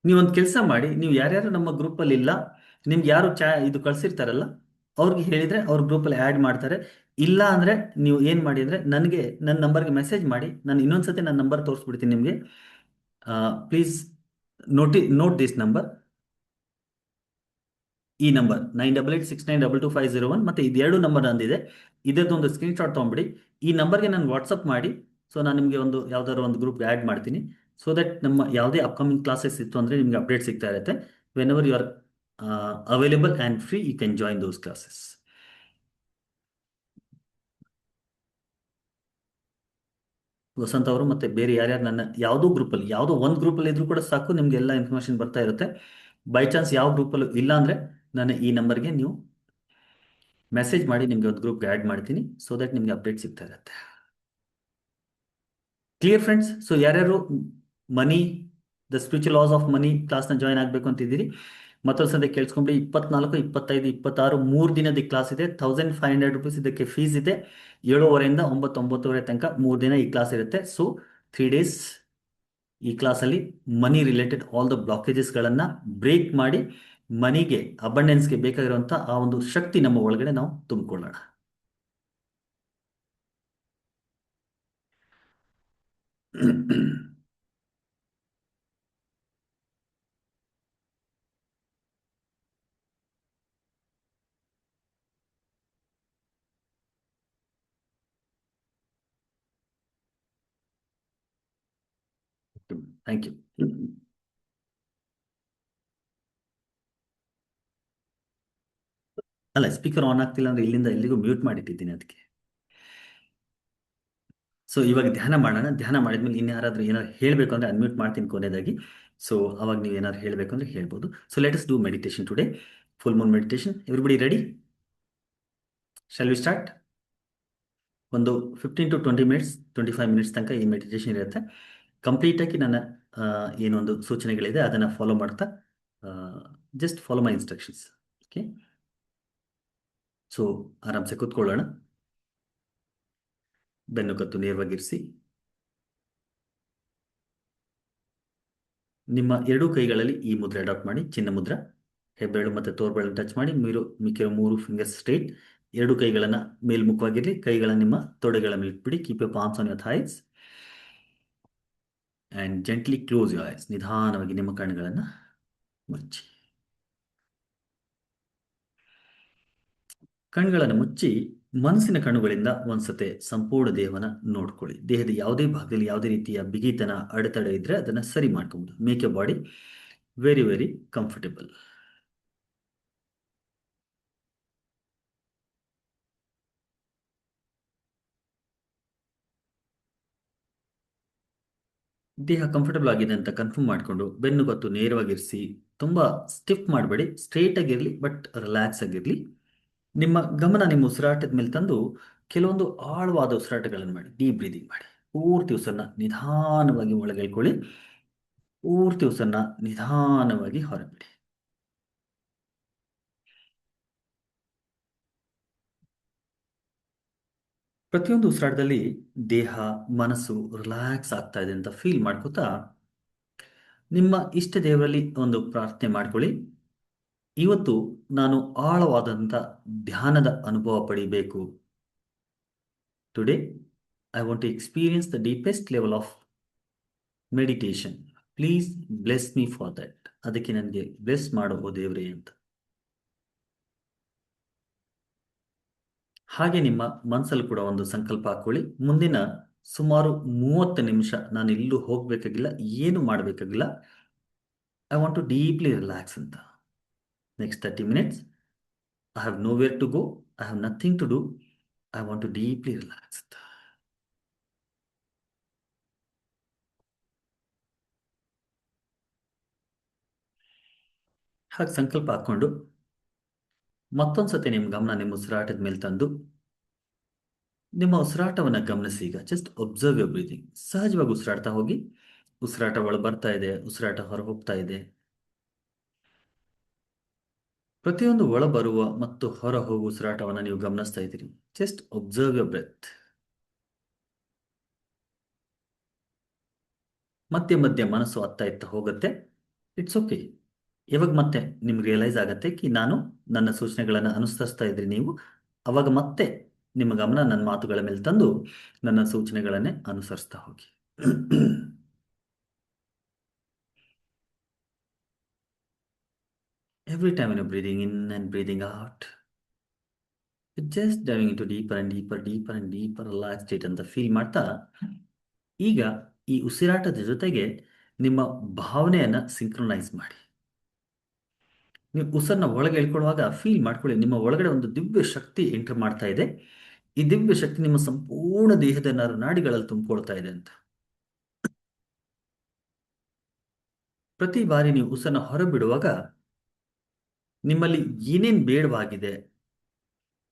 ನೀವೊಂದು ಕೆಲಸ ಮಾಡಿ, ನೀವು ಯಾರ್ಯಾರು ನಮ್ಮ ಗ್ರೂಪಲ್ಲಿ ಇಲ್ಲ, ನಿಮ್ಗೆ ಯಾರು ಇದು ಕಳ್ಸಿರ್ತಾರಲ್ಲ ಅವ್ರಿಗೆ ಹೇಳಿದರೆ ಅವ್ರ ಗ್ರೂಪಲ್ಲಿ ಆ್ಯಡ್ ಮಾಡ್ತಾರೆ. ಇಲ್ಲ ಅಂದರೆ ನೀವು ಏನು ಮಾಡಿ ಅಂದರೆ, ನನಗೆ ನನ್ನ ನಂಬರ್ಗೆ ಮೆಸೇಜ್ ಮಾಡಿ, ನಾನು ಇನ್ನೊಂದು ಸತಿ ನನ್ನ ನಂಬರ್ ತೋರಿಸ್ಬಿಡ್ತೀನಿ ನಿಮಗೆ. Please note this number. ಈ ನಂಬರ್ 9886922501, ಮತ್ತು ಇದೆರಡು ನಂಬರ್ ನಂದಿದೆ. ಇದರದೊಂದು ಸ್ಕ್ರೀನ್ಶಾಟ್ ತೊಗೊಂಬಿಡಿ. ಈ ನಂಬರ್ಗೆ ನಾನು ವಾಟ್ಸಪ್ ಮಾಡಿ, ಸೊ ನಾನು ನಿಮಗೆ ಒಂದು ಯಾವ್ದಾದ್ರು ಒಂದು ಗ್ರೂಪ್ಗೆ ಆ್ಯಡ್ ಮಾಡ್ತೀನಿ. ಸೊ ದಟ್ ನಮ್ಮ ಯಾವುದೇ ಅಪ್ಕಮಿಂಗ್ ಕ್ಲಾಸಸ್ ಇತ್ತು ಅಂದರೆ ನಿಮಗೆ ಅಪ್ಡೇಟ್ ಸಿಗ್ತಾ ಇರುತ್ತೆ. Whenever you are available and free, you can join those classes. Vasanth ಅವರು ಮತ್ತು ಬೇರೆ ಯಾರ್ಯಾರು ನನ್ನ ಯಾವುದೋ ಗ್ರೂಪಲ್ಲಿ, ಯಾವುದೋ ಒಂದು ಗ್ರೂಪಲ್ಲಿ ಇದ್ರೂ ಕೂಡ ಸಾಕು, ನಿಮಗೆ ಎಲ್ಲ ಇನ್ಫಾರ್ಮೇಷನ್ ಬರ್ತಾ ಇರುತ್ತೆ. ಬೈ ಚಾನ್ಸ್ ಯಾವ ಗ್ರೂಪಲ್ಲೂ ಇಲ್ಲ ಅಂದರೆ ನಾನು ಈ ನಂಬರ್ಗೆ ನೀವು ಮೆಸೇಜ್ ಮಾಡಿ, ನಿಮಗೆ ಒಂದು ಗ್ರೂಪ್ಗೆ ಆ್ಯಡ್ ಮಾಡ್ತೀನಿ. ಸೊ ದಟ್ ನಿಮಗೆ ಅಪ್ಡೇಟ್ ಸಿಗ್ತಾ ಇರುತ್ತೆ. Clear friends? ಸೊ ಯಾರ್ಯಾರು money, the spiritual laws of money ಕ್ಲಾಸ್ನ ಜಾಯ್ನ್ ಆಗಬೇಕು ಅಂತಿದ್ದೀರಿ, ಮತ್ತೊಂದು ಸಂದೆ ಕೇಳಿಸ್ಕೊಂಡ್ಬಿಡಿ. 24, 25, 26 3 ದಿನದ ಕ್ಲಾಸ್ ಇದೆ. ₹1500 ಇದಕ್ಕೆ ಫೀಸ್ ಇದೆ. 7:30ಯಿಂದ 9:30 ತನಕ 3 ದಿನ ಈ ಕ್ಲಾಸ್ ಇರುತ್ತೆ. ಸೊ 3 days ಈ ಕ್ಲಾಸಲ್ಲಿ ಮನಿ ರಿಲೇಟೆಡ್ ಆಲ್ ದ ಬ್ಲಾಕೇಜಸ್ಗಳನ್ನು ಬ್ರೇಕ್ ಮಾಡಿ, ಮನಿಗೆ, ಅಬಂಡೆನ್ಸ್ಗೆ ಬೇಕಾಗಿರುವಂಥ ಆ ಒಂದು ಶಕ್ತಿ ನಮ್ಮ ಒಳಗಡೆ ನಾವು ತುಂಬಿಕೊಳ್ಳೋಣ. Thank you. ಅಲ್ಲ, ಸ್ಪೀಕರ್ ಆನ್ ಆಗ್ತಿಲ್ಲ ಅಂದ್ರೆ ಇಲ್ಲಿಂದ ಎಲ್ಲಿಗೂ ಮ್ಯೂಟ್ ಮಾಡಿಟ್ಟಿದ್ದೀನಿ ಅದಕ್ಕೆ. ಸೊ ಇವಾಗ ಧ್ಯಾನ ಮಾಡೋಣ. ಧ್ಯಾನ ಮಾಡಿದ್ಮೇಲೆ ಇನ್ಯಾರಾದ್ರೂ ಏನಾದ್ರು ಹೇಳಬೇಕು ಅಂದ್ರೆ ಅನ್ಮ್ಯೂಟ್ ಮಾಡ್ತೀನಿ ಕೊನೆಯದಾಗಿ. ಸೊ ಅವಾಗ ನೀವು ಏನಾದ್ರು ಹೇಳಬೇಕು ಅಂದ್ರೆ ಹೇಳ್ಬೋದು. So let us do meditation today. Full Moon meditation. Everybody ready? Shall we start? ಒಂದು 15 to 20 ಮಿನಿಟ್ಸ್, 25 ಮಿನಿಟ್ಸ್ ತನಕ ಈ ಮೆಡಿಟೇಷನ್ ಇರುತ್ತೆ. ಕಂಪ್ಲೀಟಾಗಿ ನನ್ನ ಏನೊಂದು ಸೂಚನೆಗಳಿದೆ ಅದನ್ನು ಫಾಲೋ ಮಾಡ್ತಾ, just follow my instructions. Okay, so ಆರಾಮ್ಸೆ ಕೂತ್ಕೊಳ್ಳೋಣ. ಬೆನ್ನು ಕತ್ತು ನೇರವಾಗಿರಿಸಿ. ನಿಮ್ಮ ಎರಡೂ ಕೈಗಳಲ್ಲಿ ಈ ಮುದ್ರೆ ಅಡಾಪ್ಟ್ ಮಾಡಿ, ಚಿನ್ನ ಮುದ್ರ. ಹೆಬ್ಬೆರಳು ಮತ್ತು ತೋರ್ಬೆರಳು ಟಚ್ ಮಾಡಿ, ಮಿಕ್ಕಿರೋ 3 ಫಿಂಗರ್ಸ್ ಸ್ಟ್ರೈಟ್. ಎರಡು ಕೈಗಳನ್ನು ಮೇಲ್ಮುಖವಾಗಿರಲಿ. ಕೈಗಳನ್ನು ನಿಮ್ಮ ತೊಡೆಗಳ ಮೇಲೆ ಇಟ್ಬಿಡಿ. Keep your palms on your thighs and gently close your eyes. ನಿಧಾನವಾಗಿ ನಿಮ್ಮ ಕಣ್ಣುಗಳನ್ನು ಮುಚ್ಚಿ. ಕಣ್ಣುಗಳನ್ನು ಮುಚ್ಚಿ ಮನಸ್ಸಿನ ಕಣ್ಣುಗಳಿಂದ ಒಂದ್ಸತೆ ಸಂಪೂರ್ಣ ದೇಹವನ್ನು ನೋಡ್ಕೊಳ್ಳಿ. ದೇಹದ ಯಾವುದೇ ಭಾಗದಲ್ಲಿ ಯಾವುದೇ ರೀತಿಯ ಬಿಗಿತನ, ಅಡೆತಡೆ ಇದ್ದರೆ ಅದನ್ನು ಸರಿ ಮಾಡ್ಕೊಬೋದು. Make A body very very comfortable. ದೇಹ ಕಂಫರ್ಟಬಲ್ ಆಗಿದೆ ಅಂತ ಕನ್ಫರ್ಮ್ ಮಾಡಿಕೊಂಡು ಬೆನ್ನುಗತ್ತು ನೇರವಾಗಿರಿಸಿ. ತುಂಬ ಸ್ಟಿಫ್ ಮಾಡಬೇಡಿ, ಸ್ಟ್ರೇಟ್ ಆಗಿರಲಿ, ಬಟ್ ರಿಲ್ಯಾಕ್ಸ್ ಆಗಿರಲಿ. ನಿಮ್ಮ ಗಮನ ನಿಮ್ಮ ಉಸಿರಾಟದ ಮೇಲೆ ತಂದು ಕೆಲವೊಂದು ಆಳವಾದ ಉಸಿರಾಟಗಳನ್ನು ಮಾಡಿ. ಡೀಪ್ ಬ್ರೀದಿಂಗ್ ಮಾಡಿ. ಪೂರ್ತಿ ಉಸಿರನ್ನ ನಿಧಾನವಾಗಿ ಒಳಗೆಳ್ಕೊಳ್ಳಿ. ಪೂರ್ತಿ ಉಸಿರನ್ನ ನಿಧಾನವಾಗಿ ಹೊರಬಿಡಿ. ಪ್ರತಿಯೊಂದು ಉಸಿರಾಟದಲ್ಲಿ ದೇಹ, ಮನಸ್ಸು ರಿಲ್ಯಾಕ್ಸ್ ಆಗ್ತಾ ಇದೆ ಅಂತ ಫೀಲ್ ಮಾಡ್ಕೋತಾ ನಿಮ್ಮ ಇಷ್ಟ ದೇವರಲ್ಲಿ ಒಂದು ಪ್ರಾರ್ಥನೆ ಮಾಡ್ಕೊಳ್ಳಿ. ಇವತ್ತು ನಾನು ಆಳವಾದಂಥ ಧ್ಯಾನದ ಅನುಭವ ಪಡಿಬೇಕು. Today I want to experience the deepest level of meditation. Please bless me for that. ಅದಕ್ಕೆ ನನಗೆ ಬ್ಲೆಸ್ ಮಾಡೋ ದೇವರೇ ಅಂತ. ಹಾಗೆ ನಿಮ್ಮ ಮನಸ್ಸಲ್ಲಿ ಕೂಡ ಒಂದು ಸಂಕಲ್ಪ ಹಾಕೊಳ್ಳಿ. ಮುಂದಿನ ಸುಮಾರು 30 ನಿಮಿಷ ನಾನು ಎಲ್ಲೂ ಹೋಗಬೇಕಾಗಿಲ್ಲ, ಏನು ಮಾಡಬೇಕಾಗಿಲ್ಲ. I want to deeply relax ಅಂತ. Next 30 minutes I have nowhere to go, I have nothing to do, I want to deeply relax ಅಂತ. ಹಾಗೆ ಸಂಕಲ್ಪ ಹಾಕ್ಕೊಂಡು ಮತ್ತೊಂದ್ಸತಿ ನಿಮ್ಮ ಗಮನ ನಿಮ್ಮ ಉಸಿರಾಟದ ಮೇಲೆ ತಂದು ನಿಮ್ಮ ಉಸಿರಾಟವನ್ನು ಗಮನಿಸಿ. ಈಗ ಜಸ್ಟ್ ಒಬ್ಸರ್ವ್ ಯೋರ್ ಬ್ರೀದಿಂಗ್. ಸಹಜವಾಗಿ ಉಸಿರಾಡ್ತಾ ಹೋಗಿ. ಉಸಿರಾಟ ಒಳ ಬರ್ತಾ ಇದೆ, ಉಸಿರಾಟ ಹೊರ ಹೋಗ್ತಾ ಇದೆ. ಪ್ರತಿಯೊಂದು ಒಳ ಬರುವ ಮತ್ತು ಹೊರ ಹೋಗುವ ಉಸಿರಾಟವನ್ನು ನೀವು ಗಮನಿಸ್ತಾ ಇದ್ದೀರಿ. Just observe your breath. ಮಧ್ಯೆ ಮಧ್ಯೆ ಮನಸ್ಸು ಅತ್ತ ಇತ್ತ ಹೋಗುತ್ತೆ. It's okay. ಇವಾಗ ಮತ್ತೆ ನಿಮ್ಗೆ ರಿಯಲೈಸ್ ಆಗುತ್ತೆ ಕಿ ನಾನು ನನ್ನ ಸೂಚನೆಗಳನ್ನು ಅನುಸರಿಸ್ತಾ ಇದ್ರಿ ನೀವು. ಅವಾಗ ಮತ್ತೆ ನಿಮ್ಮ ಗಮನ ನನ್ನ ಮಾತುಗಳ ಮೇಲೆ ತಂದು ನನ್ನ ಸೂಚನೆಗಳನ್ನೇ ಅನುಸರಿಸ್ತಾ ಹೋಗಿ. Every time when you're breathing in and breathing out, you're just diving into deeper and deeper, deeper and deeper relaxed state ಅಂತ ಫೀಲ್ ಮಾಡ್ತಾ, ಈಗ ಈ ಉಸಿರಾಟದ ಜೊತೆಗೆ ನಿಮ್ಮ ಭಾವನೆಯನ್ನು ಸಿಂಕ್ರೊನೈಸ್ ಮಾಡಿ. ನೀವು ಉಸಿರನ್ನ ಒಳಗೆ ಎಳ್ಕೊಳ್ಳುವಾಗ ಫೀಲ್ ಮಾಡ್ಕೊಳ್ಳಿ, ನಿಮ್ಮ ಒಳಗಡೆ ಒಂದು ದಿವ್ಯ ಶಕ್ತಿ ಎಂಟರ್ ಮಾಡ್ತಾ ಇದೆ. ಈ ದಿವ್ಯ ಶಕ್ತಿ ನಿಮ್ಮ ಸಂಪೂರ್ಣ ದೇಹದ ನಾಡಿಗಳಲ್ಲಿ ತುಂಬಿಕೊಳ್ತಾ ಇದೆ ಅಂತ. ಪ್ರತಿ ಬಾರಿ ನೀವು ಉಸಿರನ್ನ ಹೊರಬಿಡುವಾಗ ನಿಮ್ಮಲ್ಲಿ ಏನೇನು ಬೇಡವಾಗಿದೆ,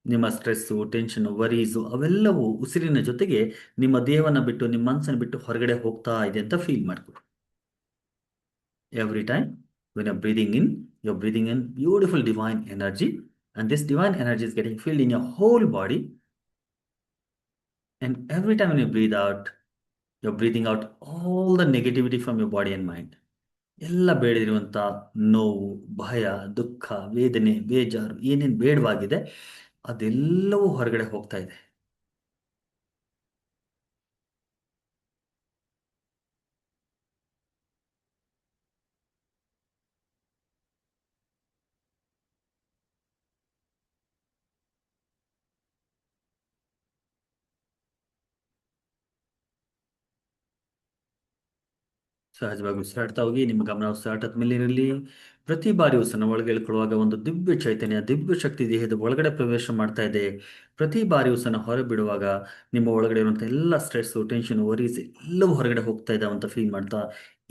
ನಿಮ್ಮ ಸ್ಟ್ರೆಸ್ಸು, ಟೆನ್ಷನು, ವರೀಸು ಅವೆಲ್ಲವೂ ಉಸಿರಿನ ಜೊತೆಗೆ ನಿಮ್ಮ ದೇಹವನ್ನು ಬಿಟ್ಟು, ನಿಮ್ಮ ಮನಸ್ಸನ್ನು ಬಿಟ್ಟು ಹೊರಗಡೆ ಹೋಗ್ತಾ ಇದೆ ಅಂತ ಫೀಲ್ ಮಾಡ್ಕೊಳ್ಳಿ. Every time when you're breathing in, you're breathing in beautiful divine energy, and this divine energy is getting filled in your whole body. And every time when you breathe out, you're breathing out all the negativity from your body and mind. ಎಲ್ಲ ಬೇಡದಿರುವಂಥ ನೋವು, ಭಯ, ದುಃಖ, ವೇದನೆ, ಬೇಜಾರು ಏನೇನು ಬೇಡವಾಗಿದೆ ಅದೆಲ್ಲವೂ ಹೊರಗಡೆ ಹೋಗ್ತಾ ಇದೆ. ಸಹಜವಾಗಿ ಉಸಿರಾಡ್ತಾ ಹೋಗಿ. ನಿಮ್ಮ ಗಮನ ಉಸಿರಾಟದ ಮೇಲೆ ಇರಲಿ. ಪ್ರತಿ ಬಾರಿ ಉಸಿರನ್ನ ಒಳಗೆ ಎಳ್ಕೊಳ್ಳುವಾಗ ಒಂದು ದಿವ್ಯ ಚೈತನ್ಯ, ದಿವ್ಯ ಶಕ್ತಿ ದೇಹದ ಒಳಗಡೆ ಪ್ರವೇಶ ಮಾಡ್ತಾ ಇದೆ. ಪ್ರತಿ ಬಾರಿ ಉಸಿರನ್ನ ಹೊರ ಬಿಡುವಾಗ ನಿಮ್ಮ ಒಳಗಡೆ ಇರುವಂಥ ಎಲ್ಲ ಸ್ಟ್ರೆಸ್ಸು, ಟೆನ್ಷನ್, ವರೀಸ್ ಎಲ್ಲವೂ ಹೊರಗಡೆ ಹೋಗ್ತಾ ಇದ್ದಾವೆ ಅಂತ ಫೀಲ್ ಮಾಡ್ತಾ,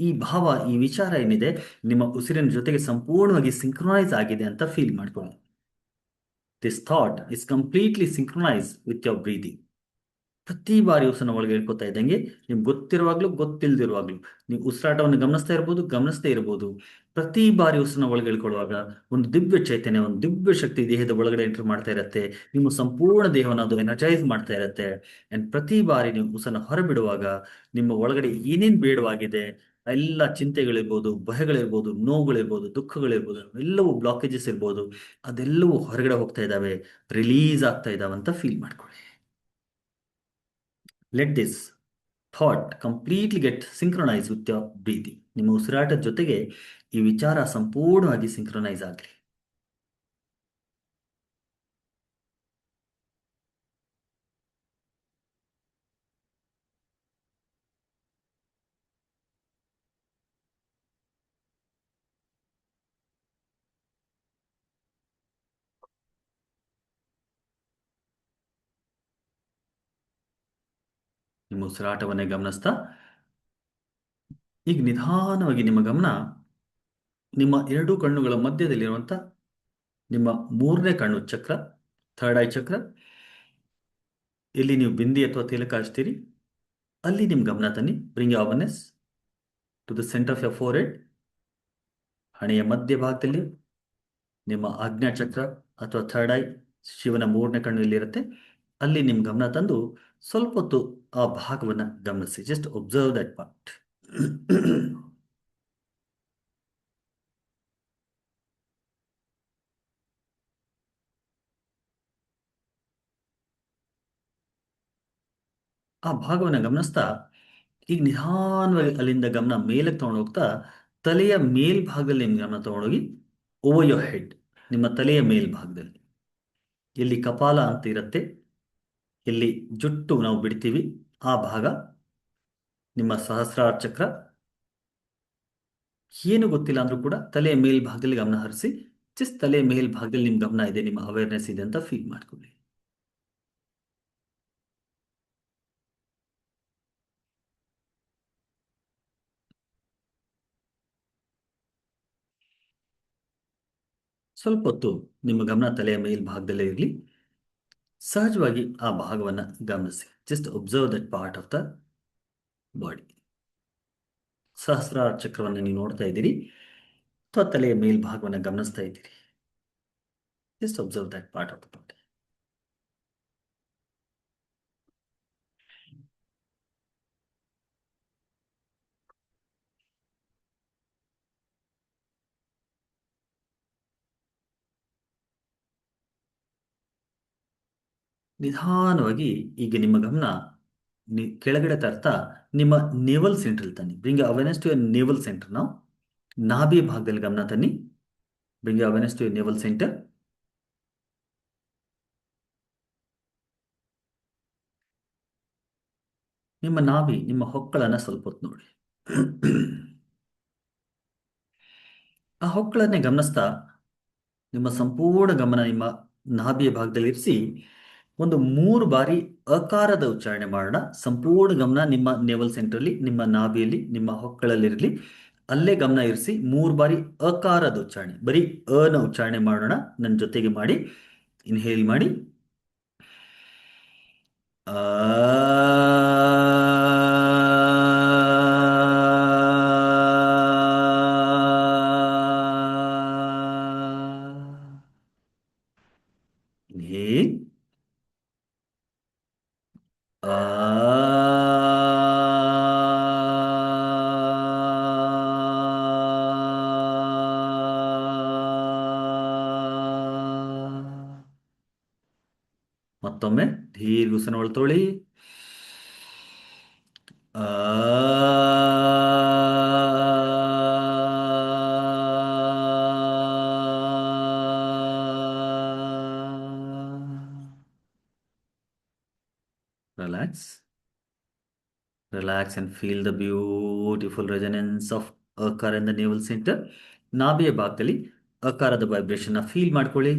ಈ ಭಾವ, ಈ ವಿಚಾರ ಏನಿದೆ ನಿಮ್ಮ ಉಸಿರಿನ ಜೊತೆಗೆ ಸಂಪೂರ್ಣವಾಗಿ ಸಿಂಕ್ರೊನೈಸ್ ಆಗಿದೆ ಅಂತ ಫೀಲ್ ಮಾಡ್ಕೊಳ್ಳಿ. This thought is completely synchronise with your breathing. ಪ್ರತಿ ಬಾರಿ ಉಸಿರನ್ನ ಒಳಗೆ ಇಳ್ಕೊತಾ ಇದ್ದಂಗೆ ನಿಮ್ಗೆ ಗೊತ್ತಿರುವಾಗ್ಲೂ ಗೊತ್ತಿಲ್ಲದಿರುವಾಗ್ಲೂ ನೀವು ಉಸಿರಾಟವನ್ನು ಗಮನಿಸ್ತಾ ಇರ್ಬೋದು, ಗಮನಿಸ್ತಾ ಇರ್ಬೋದು. ಪ್ರತಿ ಬಾರಿ ಉಸಿರನ್ನ ಒಳಗೆ ಇಳ್ಕೊಳ್ಳುವಾಗ ಒಂದು ದಿವ್ಯ ಚೈತನ್ಯ, ಒಂದು ದಿವ್ಯ ಶಕ್ತಿ ದೇಹದ ಒಳಗಡೆ ಎಂಟರ್ ಮಾಡ್ತಾ ಇರುತ್ತೆ. ನಿಮ್ಮ ಸಂಪೂರ್ಣ ದೇಹವನ್ನು ಅದು ಎನರ್ಜೈಸ್ ಮಾಡ್ತಾ ಇರುತ್ತೆ. ಅಂಡ್ ಪ್ರತಿ ಬಾರಿ ನೀವು ಉಸಿರನ್ನ ಹೊರಬಿಡುವಾಗ ನಿಮ್ಮ ಒಳಗಡೆ ಏನೇನು ಬೇಡವಾಗಿದೆ, ಎಲ್ಲ ಚಿಂತೆಗಳಿರ್ಬೋದು, ಭಯಗಳಿರ್ಬೋದು, ನೋವುಗಳಿರ್ಬೋದು, ದುಃಖಗಳಿರ್ಬೋದು, ಎಲ್ಲವೂ ಬ್ಲಾಕೇಜಸ್ ಇರ್ಬೋದು, ಅದೆಲ್ಲವೂ ಹೊರಗಡೆ ಹೋಗ್ತಾ ಇದ್ದಾವೆ, ರಿಲೀಸ್ ಆಗ್ತಾ ಇದ್ದಾವೆ ಅಂತ ಫೀಲ್ ಮಾಡ್ಕೊಳ್ಳಿ. Let this thought completely get synchronise with your breathing. ನಿಮ್ಮ ಉಸಿರಾಟದ ಜೊತೆಗೆ ಈ ವಿಚಾರ ಸಂಪೂರ್ಣವಾಗಿ ಸಿಂಕ್ರೊನೈಸ್ ಆಗಲಿ. ನಿಮ್ಮ ಉಸಿರಾಟವನ್ನೇ ಗಮನಿಸ್ತಾ ಈಗ ನಿಧಾನವಾಗಿ ನಿಮ್ಮ ಗಮನ ನಿಮ್ಮ ಎರಡೂ ಕಣ್ಣುಗಳ ಮಧ್ಯದಲ್ಲಿರುವಂಥ ನಿಮ್ಮ ಮೂರನೇ ಕಣ್ಣು ಚಕ್ರ, ಥರ್ಡ್ ಐ ಚಕ್ರ, ಇಲ್ಲಿ ನೀವು ಬಿಂದಿ ಅಥವಾ ತಿಲಕ ಹಚ್ತೀರಿ, ಅಲ್ಲಿ ನಿಮ್ಮ ಗಮನ ತನ್ನಿ. Bring your awareness to the centre of your forehead. ಹಣೆಯ ಮಧ್ಯಭಾಗದಲ್ಲಿ ನಿಮ್ಮ ಆಜ್ಞಾ ಚಕ್ರ ಅಥವಾ ಥರ್ಡ್ ಐ, ಶಿವನ ಮೂರನೇ ಕಣ್ಣು ಇಲ್ಲಿರುತ್ತೆ. ಅಲ್ಲಿ ನಿಮ್ಮ ಗಮನ ತಂದು ಸ್ವಲ್ಪ ಹೊತ್ತು ಆ ಭಾಗವನ್ನು ಗಮನಿಸಿ. Just observe that part. ಆ ಭಾಗವನ್ನು ಗಮನಿಸ್ತಾ ಈಗ ನಿಧಾನವಾಗಿ ಅಲ್ಲಿಂದ ಗಮನ ಮೇಲಕ್ಕೆ ತಗೊಂಡು ಹೋಗ್ತಾ ತಲೆಯ ಮೇಲ್ಭಾಗದಲ್ಲಿ ನಿಮ್ಮ ಗಮನ ತಗೊಂಡೋಗಿ ಓವರ್ ಯೋರ್ ಹೆಡ್, ನಿಮ್ಮ ತಲೆಯ ಮೇಲ್ಭಾಗದಲ್ಲಿ ಎಲ್ಲಿ ಕಪಾಲ ಅಂತ ಇರುತ್ತೆ, ಎಲ್ಲಿ ಜುಟ್ಟು ನಾವು ಬಿಡ್ತೀವಿ ಆ ಭಾಗ, ನಿಮ್ಮ ಸಹಸ್ರಾರ ಚಕ್ರ, ಏನು ಗೊತ್ತಿಲ್ಲ ಅಂದ್ರೂ ಕೂಡ ತಲೆಯ ಮೇಲ್ಭಾಗದಲ್ಲಿ ಗಮನ ಹರಿಸಿ. ಜಸ್ಟ್ ತಲೆಯ ಮೇಲ್ಭಾಗದಲ್ಲಿ ನಿಮ್ಮ ಗಮನ ಇದೆ, ನಿಮ್ಮ ಅವೇರ್ನೆಸ್ ಇದೆ ಅಂತ ಫೀಲ್ ಮಾಡ್ಕೊಳ್ಳಿ. ಸ್ವಲ್ಪ ಹೊತ್ತು ನಿಮ್ಮ ಗಮನ ತಲೆಯ ಮೇಲ್ಭಾಗದಲ್ಲೇ ಇರಲಿ. ಸಹಜವಾಗಿ ಆ ಭಾಗವನ್ನು ಗಮನಿಸಿ. Just observe that part of the body. ಸಹಸ್ರಾರ ಚಕ್ರವನ್ನು ನೀವು ನೋಡ್ತಾ ಇದ್ದೀರಿ ಅಥವಾ ತಲೆಯ ಮೇಲ್ಭಾಗವನ್ನು ಗಮನಿಸ್ತಾ ಇದ್ದೀರಿ. Just observe that part of the body. ನಿಧಾನವಾಗಿ ಈಗ ನಿಮ್ಮ ಗಮನ ಕೆಳಗಡೆ ತರ್ತಾ ನಿಮ್ಮ ನೇವಲ್ ಸೆಂಟ್ರಲ್ ತನ್ನಿ. Bring awareness to your navel centre. ನಾವು ನಾಭಿ ಭಾಗದಲ್ಲಿ ಗಮನ ತನ್ನಿ. Bring awareness to your navel centre. ನಿಮ್ಮ ನಾಭಿ, ನಿಮ್ಮ ಹೊಕ್ಕಳನ್ನು ಸ್ವಲ್ಪ ಹೊತ್ತು ನೋಡಿ. ಆ ಹೊಕ್ಕಳನ್ನೇ ಗಮನಿಸ್ತಾ ನಿಮ್ಮ ಸಂಪೂರ್ಣ ಗಮನ ನಿಮ್ಮ ನಾಭಿಯ ಭಾಗದಲ್ಲಿ ಇರಿಸಿ ಒಂದು 3 ಬಾರಿ ಅಕಾರದ ಉಚ್ಚಾರಣೆ ಮಾಡೋಣ. ಸಂಪೂರ್ಣ ಗಮನ ನಿಮ್ಮ ನೇವಲ್ ಸೆಂಟ್ರಲ್ಲಿ, ನಿಮ್ಮ ನಾಭಿಯಲ್ಲಿ, ನಿಮ್ಮ ಹೊಕ್ಕಳಲ್ಲಿರಲಿ. ಅಲ್ಲೇ ಗಮನ ಇರಿಸಿ 3 ಬಾರಿ ಅಕಾರದ ಉಚ್ಚಾರಣೆ, ಬರೀ ಅನ ಉಚ್ಚಾರಣೆ ಮಾಡೋಣ. ನನ್ನ ಜೊತೆಗೆ ಮಾಡಿ. ಇನ್ಹೇಲ್ ಮಾಡಿ. ಆ ಇನ್ಹೇಲ್. ಆ ಮತ್ತೊಮ್ಮೆ ದೀರ್ಘ ಉಸಿರನ್ನು ಒಳತೊಳ್ಳಿ. ಆ relax. Relax and feel the beautiful resonance of ಆಕಾರ in the navel center. ನಾಭಿಯ ಭಾಗದಲ್ಲಿ ಆಕಾರದ ವೈಬ್ರೇಷನ್ ಫೀಲ್ ಮಾಡ್ಕೊಳ್ಳಿ.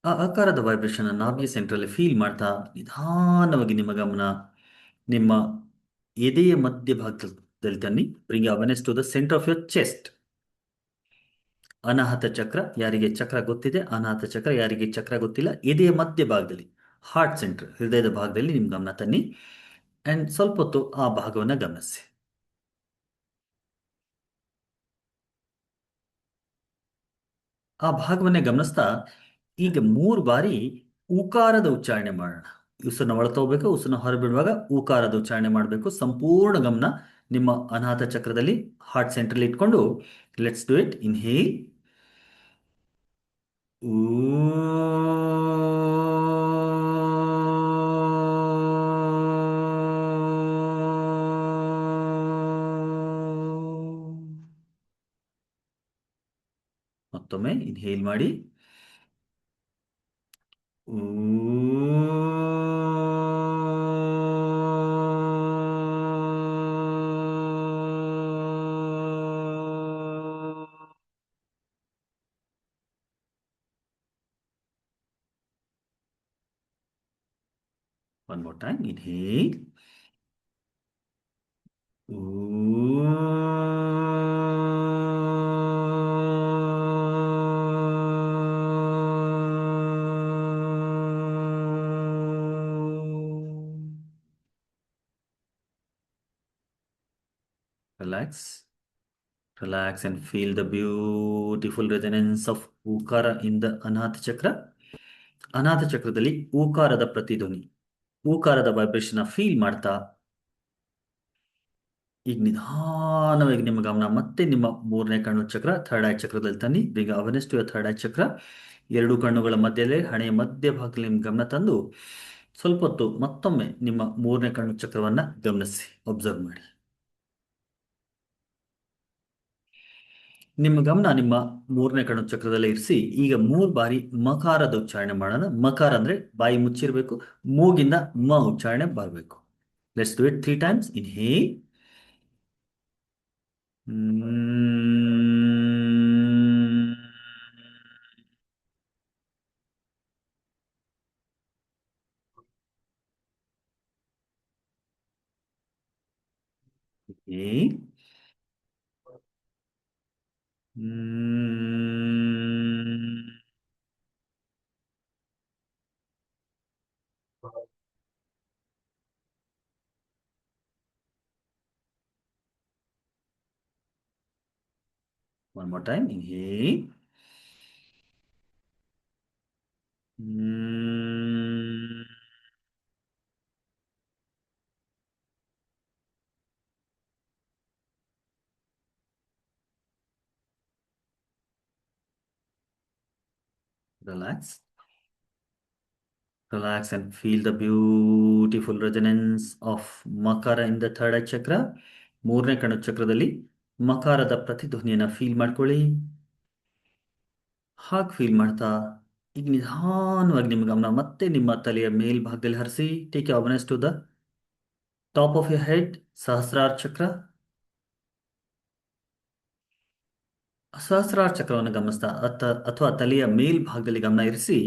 ಆ ಆಕಾರದ ವೈಬ್ರೇಷನ್ ನಾಭಿಯ ಸೆಂಟ್ರಲ್ಲಿ ಫೀಲ್ ಮಾಡ್ತಾ ನಿಧಾನವಾಗಿ ನಿಮ್ಮ ಗಮನ ನಿಮ್ಮ ಎದೆಯ ಮಧ್ಯಭಾಗದಲ್ಲಿ ತನ್ನಿ. Bring awareness to the centre of your chest. Anahata chakra, ಯಾರಿಗೆ ಚಕ್ರ ಗೊತ್ತಿದೆ, ಅನಾಹತ ಚಕ್ರ ಯಾರಿಗೆ ಚಕ್ರ ಗೊತ್ತಿಲ್ಲ, ಎದೆಯ ಮಧ್ಯಭಾಗದಲ್ಲಿ ಹಾರ್ಟ್ ಸೆಂಟರ್, ಹೃದಯದ ಭಾಗದಲ್ಲಿ ನಿಮ್ಮ ಗಮನ ತನ್ನಿ. ಅಂಡ್ ಸ್ವಲ್ಪ ಹೊತ್ತು ಆ ಭಾಗವನ್ನು ಗಮನಿಸಿ. ಆ ಭಾಗವನ್ನೇ ಗಮನಿಸ್ತಾ ಈಗ 3 ಬಾರಿ ಉಕಾರದ ಉಚ್ಚಾರಣೆ ಮಾಡೋಣ. ಉಸಿರನ್ನ ಒಳ ತಗೋಬೇಕು, ಉಸಿರನ್ನ ಹೊರಬಿಡುವಾಗ ಉಕಾರದ ಉಚ್ಚಾರಣೆ ಮಾಡಬೇಕು. ಸಂಪೂರ್ಣ ಗಮನ ನಿಮ್ಮ ಅನಾಹತ ಚಕ್ರದಲ್ಲಿ ಹಾರ್ಟ್ ಸೆಂಟ್ರಲ್ಲಿ ಇಟ್ಕೊಂಡು ಲೆಟ್ಸ್ ಡೂ ಇಟ್. ಇನ್ಹೇಲ್. ಮತ್ತೊಮ್ಮೆ ಇನ್ಹೇಲ್ ಮಾಡಿ. One more time. Inhale. Relax. Relax and feel the beautiful resonance of Ukara in the Anahata Chakra. ಅನಾಥ ಚಕ್ರದಲ್ಲಿ ಊಕಾರದ ಪ್ರತಿಧ್ವನಿ, ಊಕಾರದ ವೈಬ್ರೇಷನ್ ಫೀಲ್ ಮಾಡ್ತಾ ಈಗ ನಿಧಾನವಾಗಿ ನಿಮ್ಮ ಗಮನ ಮತ್ತೆ ನಿಮ್ಮ 3ನೇ ಕಣ್ಣು ಚಕ್ರ, ಥರ್ಡ್ ಐ ಚಕ್ರದಲ್ಲಿ ತನ್ನಿ. ಬೇಗ ಅವೇರ್ನೆಸ್ ಟು ಥರ್ಡ್ ಐ ಚಕ್ರ. 2 ಕಣ್ಣುಗಳ ಮಧ್ಯದಲ್ಲಿ ಹಣೆಯ ಮಧ್ಯಭಾಗದಲ್ಲಿ ನಿಮ್ಮ ಗಮನ ತಂದು ಸ್ವಲ್ಪ ಹೊತ್ತು ಮತ್ತೊಮ್ಮೆ ನಿಮ್ಮ 3ನೇ ಕಣ್ಣು ಚಕ್ರವನ್ನು ಗಮನಿಸಿ, ಅಬ್ಸರ್ವ್ ಮಾಡಿ. ನಿಮ್ಮ ಗಮನ ನಿಮ್ಮ 3ನೇ ಕಣ್ಣು ಚಕ್ರದಲ್ಲಿ ಇರಿಸಿ ಈಗ 3 ಬಾರಿ ಮಕಾರದ ಉಚ್ಚಾರಣೆ ಮಾಡೋಣ. ಮಕಾರ ಅಂದ್ರೆ ಬಾಯಿ ಮುಚ್ಚಿರಬೇಕು, ಮೂಗಿಂದ ಮ ಉಚ್ಚಾರಣೆ ಬರಬೇಕು. Let's do it 3 times. Inhale. One more time. Inhale. Relax. Relax and feel the beautiful resonance of Makara in the third eye chakra. 3ನೇ ಕಣ್ಣು ಚಕ್ರದಲ್ಲಿ ಮಕಾರದ ಪ್ರತಿಧ್ವನಿಯನ್ನು ಫೀಲ್ ಮಾಡ್ಕೊಳ್ಳಿ. ಹಾಗೆ ಫೀಲ್ ಮಾಡ್ತಾ ಈಗ ನಿಧಾನವಾಗಿ ನಿಮ್ಮ ಗಮನ ಮತ್ತೆ ನಿಮ್ಮ ತಲೆಯ ಮೇಲ್ಭಾಗದಲ್ಲಿ ಹರಿಸಿ. Take awareness to the top of your head, Sahasrara chakra. Sahasrara ಚಕ್ರವನ್ನು ಗಮನಿಸ್ತಾ ಅಥವಾ ತಲೆಯ ಮೇಲ್ಭಾಗದಲ್ಲಿ ಗಮನ ಇರಿಸಿ.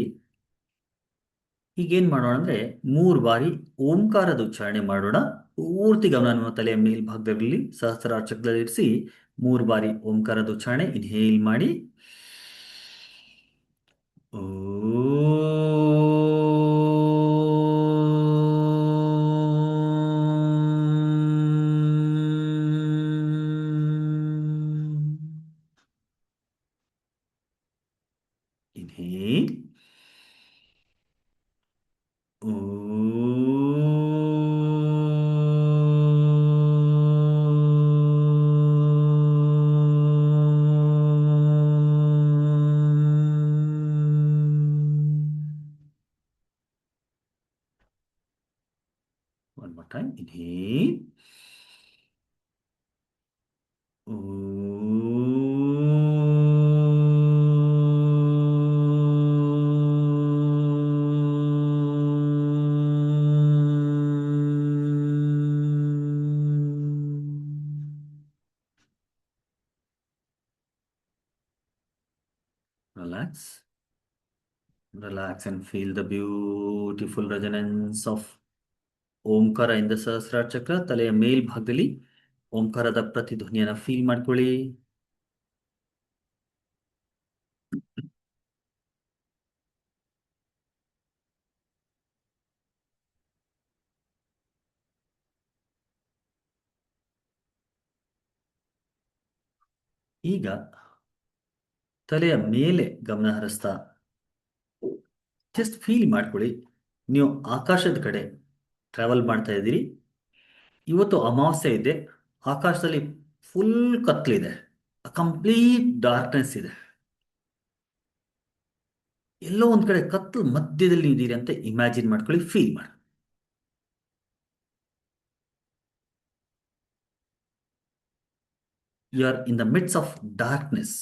ಈಗೇನು ಮಾಡೋಣ ಅಂದರೆ 3 ಬಾರಿ ಓಂಕಾರದ ಉಚ್ಚಾರಣೆ ಮಾಡೋಣ. ಪೂರ್ತಿ ಗಮನ ನಿಮ್ಮ ತಲೆಯ ಮೇಲ್ಭಾಗದಲ್ಲಿ ಸಹಸ್ರಾರ ಚಕ್ರದಲ್ಲಿ ಇರಿಸಿ 3 ಬಾರಿ ಓಂಕಾರದ ಉಚ್ಚಾರಣೆ. ಇನ್ಹೇಲ್ ಮಾಡಿ. Inhale. One more time. Inhale. Relax. Relax and feel the beautiful resonance of Omkara in the Sahasrara chakra. ತಲೆಯ ಮೇಲ್ಭಾಗದಲ್ಲಿ ಓಂಕಾರದ ಪ್ರತಿಧ್ವನಿಯನ್ನ ಫೀಲ್ ಮಾಡ್ಕೊಳ್ಳಿ. ಈಗ ತಲೆಯ ಮೇಲೆ ಗಮನ ಹರಿಸ್ತಾ ಜಸ್ಟ್ ಫೀಲ್ ಮಾಡ್ಕೊಳ್ಳಿ, ನೀವು ಆಕಾಶದ ಕಡೆ ಟ್ರಾವೆಲ್ ಮಾಡ್ತಾ ಇದ್ದೀರಿ. ಇವತ್ತು ಅಮಾವಾಸ್ಯೆ ಇದೆ, ಆಕಾಶದಲ್ಲಿ ಫುಲ್ ಕತ್ಲಿದೆ, ಕಂಪ್ಲೀಟ್ ಡಾರ್ಕ್ನೆಸ್ ಇದೆ. ಎಲ್ಲೋ ಒಂದ್ ಕಡೆ ಕತ್ಲು ಮಧ್ಯದಲ್ಲಿ ಇದ್ದೀರಿ ಅಂತ ಇಮ್ಯಾಜಿನ್ ಮಾಡ್ಕೊಳ್ಳಿ, ಫೀಲ್ ಮಾಡಿ. You are in the midst of darkness.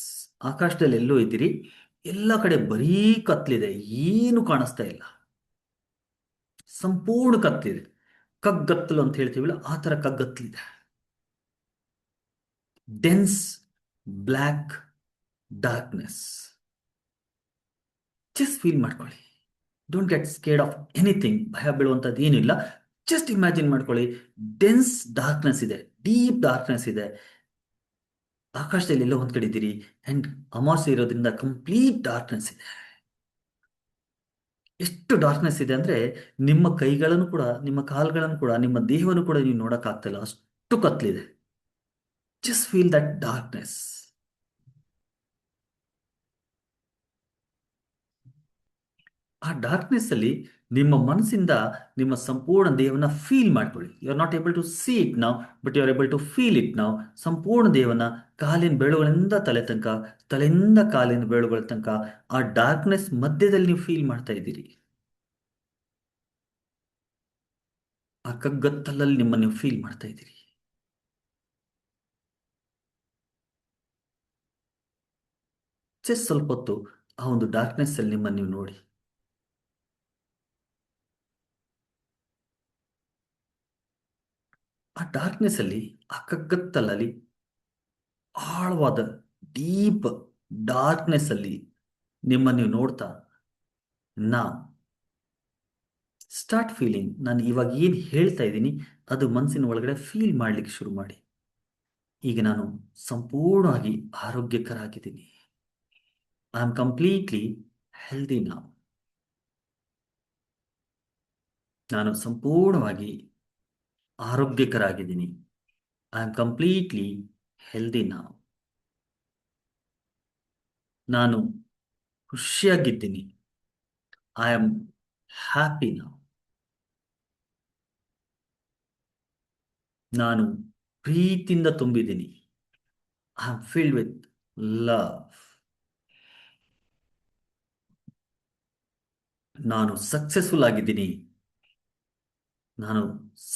ಆಕಾಶದಲ್ಲಿ ಎಲ್ಲೋ ಇದ್ದೀರಿ, ಎಲ್ಲ ಕಡೆ ಬರೀ ಕತ್ಲಿದೆ, ಏನು ಕಾಣಿಸ್ತಾ ಇಲ್ಲ, ಸಂಪೂರ್ಣ ಕತ್ಲಿದೆ. ಕಗ್ಗತ್ತಲು ಅಂತ ಹೇಳ್ತೀವಿಲ್ಲ, ಆ ತರ ಕಗ್ಗತ್ತಲಿದೆ. Dense black darkness. Just feel ಮಾಡ್ಕೊಳ್ಳಿ. Don't get scared of anything. ಭಯ ಬೀಳುವಂಥದ್ದು ಏನಿಲ್ಲ. ಜಸ್ಟ್ ಇಮ್ಯಾಜಿನ್ ಮಾಡ್ಕೊಳ್ಳಿ, ಡೆನ್ಸ್ ಡಾರ್ಕ್ನೆಸ್ ಇದೆ, ಡೀಪ್ ಡಾರ್ಕ್ನೆಸ್ ಇದೆ. ಆಕಾಶದಲ್ಲಿ ಎಲ್ಲೋ ಒಂದ್ ಕಡೆ ಇದ್ದೀರಿ ಅಂಡ್ ಅಮಾವಾಸ್ಯೆ ಇರೋದ್ರಿಂದ ಕಂಪ್ಲೀಟ್ ಡಾರ್ಕ್ನೆಸ್ ಇದೆ. ಎಷ್ಟು ಡಾರ್ಕ್ನೆಸ್ ಇದೆ ಅಂದ್ರೆ ನಿಮ್ಮ ಕೈಗಳನ್ನು ಕೂಡ, ನಿಮ್ಮ ಕಾಲುಗಳನ್ನು ಕೂಡ, ನಿಮ್ಮ ದೇಹವನ್ನು ಕೂಡ ನೀವು ನೋಡಕ್ಕಾಗ್ತಿಲ್ಲ, ಅಷ್ಟು ಕತ್ಲಿದೆ. Just feel that darkness. ಆ ಡಾರ್ಕ್ನೆಸ್ ಅಲ್ಲಿ ನಿಮ್ಮ ಮನಸ್ಸಿಂದ ನಿಮ್ಮ ಸಂಪೂರ್ಣ ದೇಹವನ್ನ ಫೀಲ್ ಮಾಡ್ಕೊಳ್ಳಿ. You are not able to see it now, but you are able to feel it now. ಸಂಪೂರ್ಣ ದೇಹವನ್ನ ಕಾಲಿನ ಬೆರಳುಗಳಿಂದ ತಲೆ ತನಕ, ತಲೆಯಿಂದ ಕಾಲಿನ ಬೆರಳುಗಳ ತನಕ ಆ ಡಾರ್ಕ್ನೆಸ್ ಮಧ್ಯದಲ್ಲಿ ನೀವು ಫೀಲ್ ಮಾಡ್ತಾ ಇದ್ದೀರಿ. ಆ ಕಗ್ಗತ್ತಲಲ್ಲಿ ನಿಮ್ಮನ್ನು ನೀವು ಫೀಲ್ ಮಾಡ್ತಾ ಇದ್ದೀರಿ. ಜಸ್ಟ್ ಸ್ವಲ್ಪ ಹೊತ್ತು ಆ ಒಂದು ಡಾರ್ಕ್ನೆಸ್ ಅಲ್ಲಿ ನಿಮ್ಮನ್ನು ನೀವು ನೋಡಿ. ಆ ಡಾರ್ಕ್ನೆಸ್ ಅಲ್ಲಿ, ಆ ಕಗ್ಗತ್ತಲಲ್ಲಿ, ಆಳವಾದ ಡೀಪ್ ಡಾರ್ಕ್ನೆಸ್ ಅಲ್ಲಿ ನಿಮ್ಮನ್ನು ನೀವು ನೋಡ್ತಾ, ನಾವು ಸ್ಟಾರ್ಟ್ ಫೀಲಿಂಗ್. ನಾನು ಇವಾಗ ಏನು ಹೇಳ್ತಾ ಇದ್ದೀನಿ ಅದು ಮನಸ್ಸಿನ ಒಳಗಡೆ ಫೀಲ್ ಮಾಡ್ಲಿಕ್ಕೆ ಶುರು ಮಾಡಿ. ಈಗ ನಾನು ಸಂಪೂರ್ಣವಾಗಿ ಆರೋಗ್ಯಕರ ಆಗಿದ್ದೀನಿ. ಐ ಆಮ್ ಕಂಪ್ಲೀಟ್ಲಿ ಹೆಲ್ದಿ ನಾವು. ನಾನು ಸಂಪೂರ್ಣವಾಗಿ ಆರೋಗ್ಯಕರ ಆಗಿದ್ದೀನಿ. ಐ ಆಮ್ ಕಂಪ್ಲೀಟ್ಲಿ ಹೆಲ್ದಿ ನಾವು. ನಾನು ಖುಷಿಯಾಗಿದ್ದೀನಿ. I am happy now. ನಾನು ಪ್ರೀತಿಯಿಂದ ತುಂಬಿದ್ದೀನಿ. I am filled with love. ನಾನು ಸಕ್ಸಸ್ಫುಲ್ ಆಗಿದ್ದೀನಿ. ನಾನು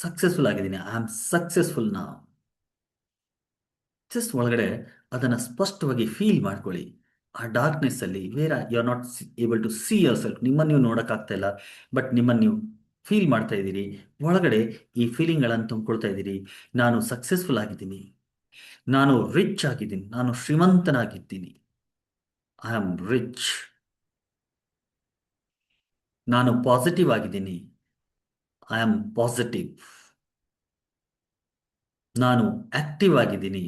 ಸಕ್ಸಸ್ಫುಲ್ ಆಗಿದ್ದೀನಿ. I am successful now. Just ಒಳಗಡೆ ಅದನ್ನು ಸ್ಪಷ್ಟವಾಗಿ ಫೀಲ್ ಮಾಡ್ಕೊಳ್ಳಿ. ಆ ಡಾರ್ಕ್ನೆಸ್ ಅಲ್ಲಿ where you are not able to see yourself. ನಿಮ್ಮನ್ನು ನೀವು ನೋಡೋಕ್ಕಾಗ್ತಾ ಇಲ್ಲ, ಬಟ್ ನಿಮ್ಮನ್ನು ನೀವು ಫೀಲ್ ಮಾಡ್ತಾ ಇದ್ದೀರಿ. ಒಳಗಡೆ ಈ ಫೀಲಿಂಗ್ಗಳನ್ನು ತುಂಬಿಕೊಳ್ತಾ ಇದ್ದೀರಿ. ನಾನು ಸಕ್ಸಸ್ಫುಲ್ ಆಗಿದ್ದೀನಿ. ನಾನು ರಿಚ್ ಆಗಿದ್ದೀನಿ. ನಾನು ಶ್ರೀಮಂತನಾಗಿದ್ದೀನಿ. I am rich. ನಾನು ಪಾಸಿಟಿವ್ ಆಗಿದ್ದೀನಿ. I am positive. ನಾನು ಆಕ್ಟಿವ್ ಆಗಿದ್ದೀನಿ.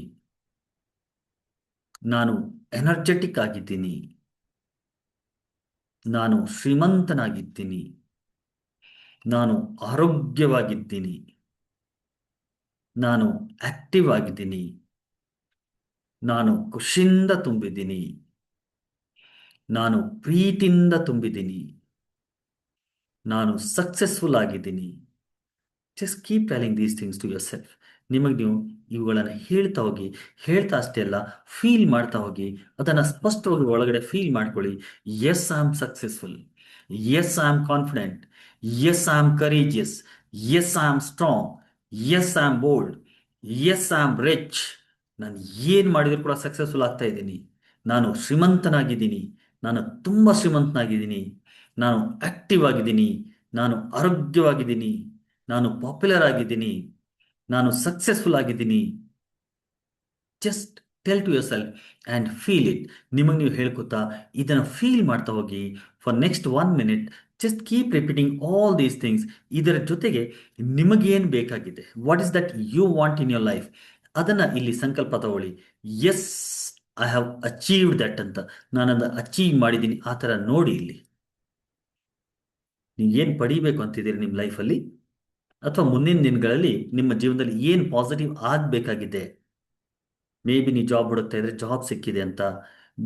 ನಾನು ಎನರ್ಜೆಟಿಕ್ ಆಗಿದ್ದೀನಿ. ನಾನು ಶ್ರೀಮಂತನಾಗಿದ್ದೀನಿ. ನಾನು ಆರೋಗ್ಯವಾಗಿದ್ದೀನಿ. ನಾನು ಆಕ್ಟಿವ್ ಆಗಿದ್ದೀನಿ. ನಾನು ಖುಷಿಯಿಂದ ತುಂಬಿದ್ದೀನಿ. ನಾನು ಪ್ರೀತಿಯಿಂದ ತುಂಬಿದ್ದೀನಿ. ನಾನು ಸಕ್ಸಸ್ಫುಲ್ ಆಗಿದ್ದೀನಿ. Just keep telling these things to yourself. ನಿಮಗೆ ನೀವು ಇವುಗಳನ್ನು ಹೇಳ್ತಾ ಹೋಗಿ, ಹೇಳ್ತಾ ಅಷ್ಟೇ ಅಲ್ಲ, ಫೀಲ್ ಮಾಡ್ತಾ ಹೋಗಿ. ಅದನ್ನು ಸ್ಪಷ್ಟವಾಗಿ ಒಳಗಡೆ ಫೀಲ್ ಮಾಡ್ಕೊಳ್ಳಿ. Yes I am successful. Yes I am confident. Yes I am courageous. Yes I am strong. Yes I am bold. Yes I am rich. ನಾನು ಏನು ಮಾಡಿದ್ರು ಕೂಡ ಸಕ್ಸಸ್ಫುಲ್ ಆಗ್ತಾ ಇದ್ದೀನಿ. ನಾನು ಶ್ರೀಮಂತನಾಗಿದ್ದೀನಿ. ನಾನು ತುಂಬ ಶ್ರೀಮಂತನಾಗಿದ್ದೀನಿ. ನಾನು ಆಕ್ಟಿವ್ ಆಗಿದ್ದೀನಿ. ನಾನು ಆರೋಗ್ಯವಾಗಿದ್ದೀನಿ. ನಾನು ಪಾಪ್ಯುಲರ್ ಆಗಿದ್ದೀನಿ. ನಾನು ಸಕ್ಸಸ್ಫುಲ್ ಆಗಿದ್ದೀನಿ. Just tell to yourself and feel it. ನಿಮಗೆ ನೀವು ಹೇಳ್ಕೊತಾ ಇದನ್ನು ಫೀಲ್ ಮಾಡ್ತಾ ಹೋಗಿ for next 1 minute. Just keep repeating all these things. ಇದರ ಜೊತೆಗೆ ನಿಮಗೇನು ಬೇಕಾಗಿದೆ, what is that you want in your life, ಅದನ್ನು ಇಲ್ಲಿ ಸಂಕಲ್ಪ ತಗೊಳ್ಳಿ. Yes, I have achieved that ಅಂತ, ನಾನದು ಅಚೀವ್ ಮಾಡಿದ್ದೀನಿ ಆ ಥರ ನೋಡಿ. ಇಲ್ಲಿ ನೀವು ಏನು ಪಡಿಬೇಕು ಅಂತಿದ್ದೀರಿ ನಿಮ್ಮ ಲೈಫಲ್ಲಿ, ಅಥವಾ ಮುಂದಿನ ದಿನಗಳಲ್ಲಿ ನಿಮ್ಮ ಜೀವನದಲ್ಲಿ ಏನು ಪಾಸಿಟಿವ್ ಆಗಬೇಕಾಗಿದೆ. ಮೇ ಬಿ ನೀವು ಜಾಬ್ ಹುಡುಕ್ತಾ ಇದ್ರೆ ಜಾಬ್ ಸಿಕ್ಕಿದೆ ಅಂತ,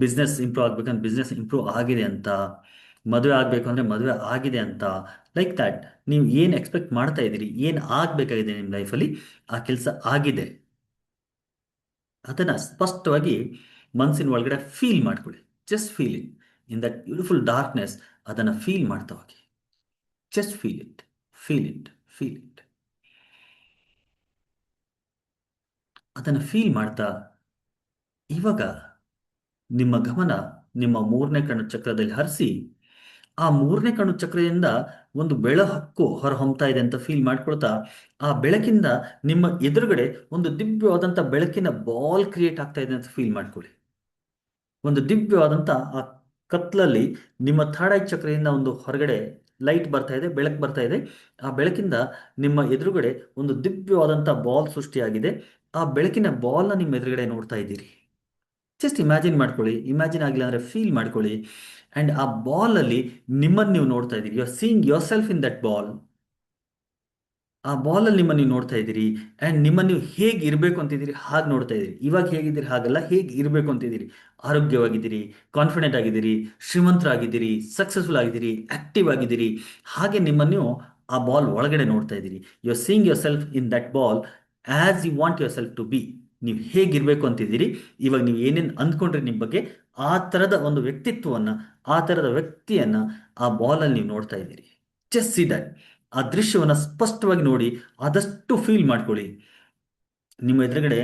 ಬಿಸ್ನೆಸ್ ಇಂಪ್ರೂವ್ ಆಗ್ಬೇಕಂದ್ರೆ ಬಿಸ್ನೆಸ್ ಇಂಪ್ರೂವ್ ಆಗಿದೆ ಅಂತ, ಮದುವೆ ಆಗಬೇಕು ಅಂದರೆ ಮದುವೆ ಆಗಿದೆ ಅಂತ. ಲೈಕ್ ದ್ಯಾಟ್ ನೀವು ಏನು ಎಕ್ಸ್ಪೆಕ್ಟ್ ಮಾಡ್ತಾ ಇದ್ದೀರಿ, ಏನು ಆಗಬೇಕಾಗಿದೆ ನಿಮ್ಮ ಲೈಫಲ್ಲಿ, ಆ ಕೆಲಸ ಆಗಿದೆ. ಅದನ್ನು ಸ್ಪಷ್ಟವಾಗಿ ಮನಸ್ಸಿನ ಒಳಗಡೆ ಫೀಲ್ ಮಾಡ್ಕೊಳ್ಳಿ. Just feel it in that beautiful darkness. ಅದನ್ನು ಫೀಲ್ ಮಾಡ್ತಾ ಹೋಗಿ. Just feel it, feel it, feel it. ಅದನ್ನು ಫೀಲ್ ಮಾಡ್ತಾ ಇವಾಗ ನಿಮ್ಮ ಗಮನ ನಿಮ್ಮ ಮೂರನೇ ಕಣ್ಣು ಚಕ್ರದಲ್ಲಿ ಹರಿಸಿ, ಆ ಮೂರನೇ ಕಣ್ಣು ಚಕ್ರದಿಂದ ಒಂದು ಬೆಳಕು ಹೊರಹೊಮ್ತಾ ಇದೆ ಅಂತ ಫೀಲ್ ಮಾಡ್ಕೊಳ್ತಾ, ಆ ಬೆಳಕಿಂದ ನಿಮ್ಮ ಎದುರುಗಡೆ ಒಂದು ದಿವ್ಯವಾದಂಥ ಬೆಳಕಿನ ಬಾಲ್ ಕ್ರಿಯೇಟ್ ಆಗ್ತಾ ಇದೆ ಅಂತ ಫೀಲ್ ಮಾಡ್ಕೊಳ್ಳಿ. ಒಂದು ದಿವ್ಯವಾದಂಥ ಆ ಕತ್ಲಲ್ಲಿ ನಿಮ್ಮ ಥರ್ಡ್ ಐ ಚಕ್ರದಿಂದ ಒಂದು ಹೊರಗಡೆ ಲೈಟ್ ಬರ್ತಾ ಇದೆ, ಬೆಳಕು ಬರ್ತಾ ಇದೆ. ಆ ಬೆಳಕಿಂದ ನಿಮ್ಮ ಎದುರುಗಡೆ ಒಂದು ದಿವ್ಯವಾದಂಥ ಬಾಲ್ ಸೃಷ್ಟಿಯಾಗಿದೆ. ಆ ಬೆಳಕಿನ ಬಾಲ್ನ ನಿಮ್ಮ ಎದುರುಗಡೆ ನೋಡ್ತಾ ಇದ್ದೀರಿ. ಜಸ್ಟ್ ಇಮ್ಯಾಜಿನ್ ಮಾಡ್ಕೊಳ್ಳಿ, ಇಮ್ಯಾಜಿನ್ ಆಗಿಲ್ಲ ಅಂದರೆ ಫೀಲ್ ಮಾಡ್ಕೊಳ್ಳಿ. ಆ್ಯಂಡ್ ಆ ಬಾಲಲ್ಲಿ ನಿಮ್ಮನ್ನು ನೀವು ನೋಡ್ತಾ ಇದ್ದೀರಿ. You are seeing yourself in that ball. ಆ ಬಾಲಲ್ಲಿ ನಿಮ್ಮನ್ನು ನೀವು ನೋಡ್ತಾ ಇದ್ದೀರಿ. ಆ್ಯಂಡ್ ನಿಮ್ಮನ್ನು ನೀವು ಹೇಗೆ ಇರಬೇಕು ಅಂತಿದ್ದೀರಿ ಹಾಗೆ ನೋಡ್ತಾ ಇದ್ದೀರಿ. ಇವಾಗ ಹೇಗಿದ್ದೀರಿ ಹಾಗಲ್ಲ, ಹೇಗೆ ಇರಬೇಕು ಅಂತಿದ್ದೀರಿ. ಆರೋಗ್ಯವಾಗಿದ್ದೀರಿ, ಕಾನ್ಫಿಡೆಂಟ್ ಆಗಿದ್ದೀರಿ, ಶ್ರೀಮಂತರಾಗಿದ್ದೀರಿ, ಸಕ್ಸಸ್ಫುಲ್ ಆಗಿದ್ದೀರಿ, ಆಕ್ಟಿವ್ ಆಗಿದ್ದೀರಿ. ಹಾಗೆ ನಿಮ್ಮನ್ನು ನೀವು ಆ ಬಾಲ್ ಒಳಗಡೆ ನೋಡ್ತಾ ಇದ್ದೀರಿ. You are seeing yourself in that ball as you want yourself to be. ನೀವು ಹೇಗಿರಬೇಕು ಅಂತಿದ್ದೀರಿ, ಇವಾಗ ನೀವು ಏನೇನು ಅಂದ್ಕೊಂಡ್ರಿ ನಿಮ್ಮ ಬಗ್ಗೆ, ಆ ಥರದ ಒಂದು ವ್ಯಕ್ತಿತ್ವವನ್ನು, ಆ ಥರದ ವ್ಯಕ್ತಿಯನ್ನು ಆ ಬಾಲಲ್ಲಿ ನೀವು ನೋಡ್ತಾ ಇದ್ದೀರಿ. Just see that. ಆ ದೃಶ್ಯವನ್ನು ಸ್ಪಷ್ಟವಾಗಿ ನೋಡಿ, ಆದಷ್ಟು ಫೀಲ್ ಮಾಡ್ಕೊಳ್ಳಿ. ನಿಮ್ಮ ಎದುರುಗಡೆ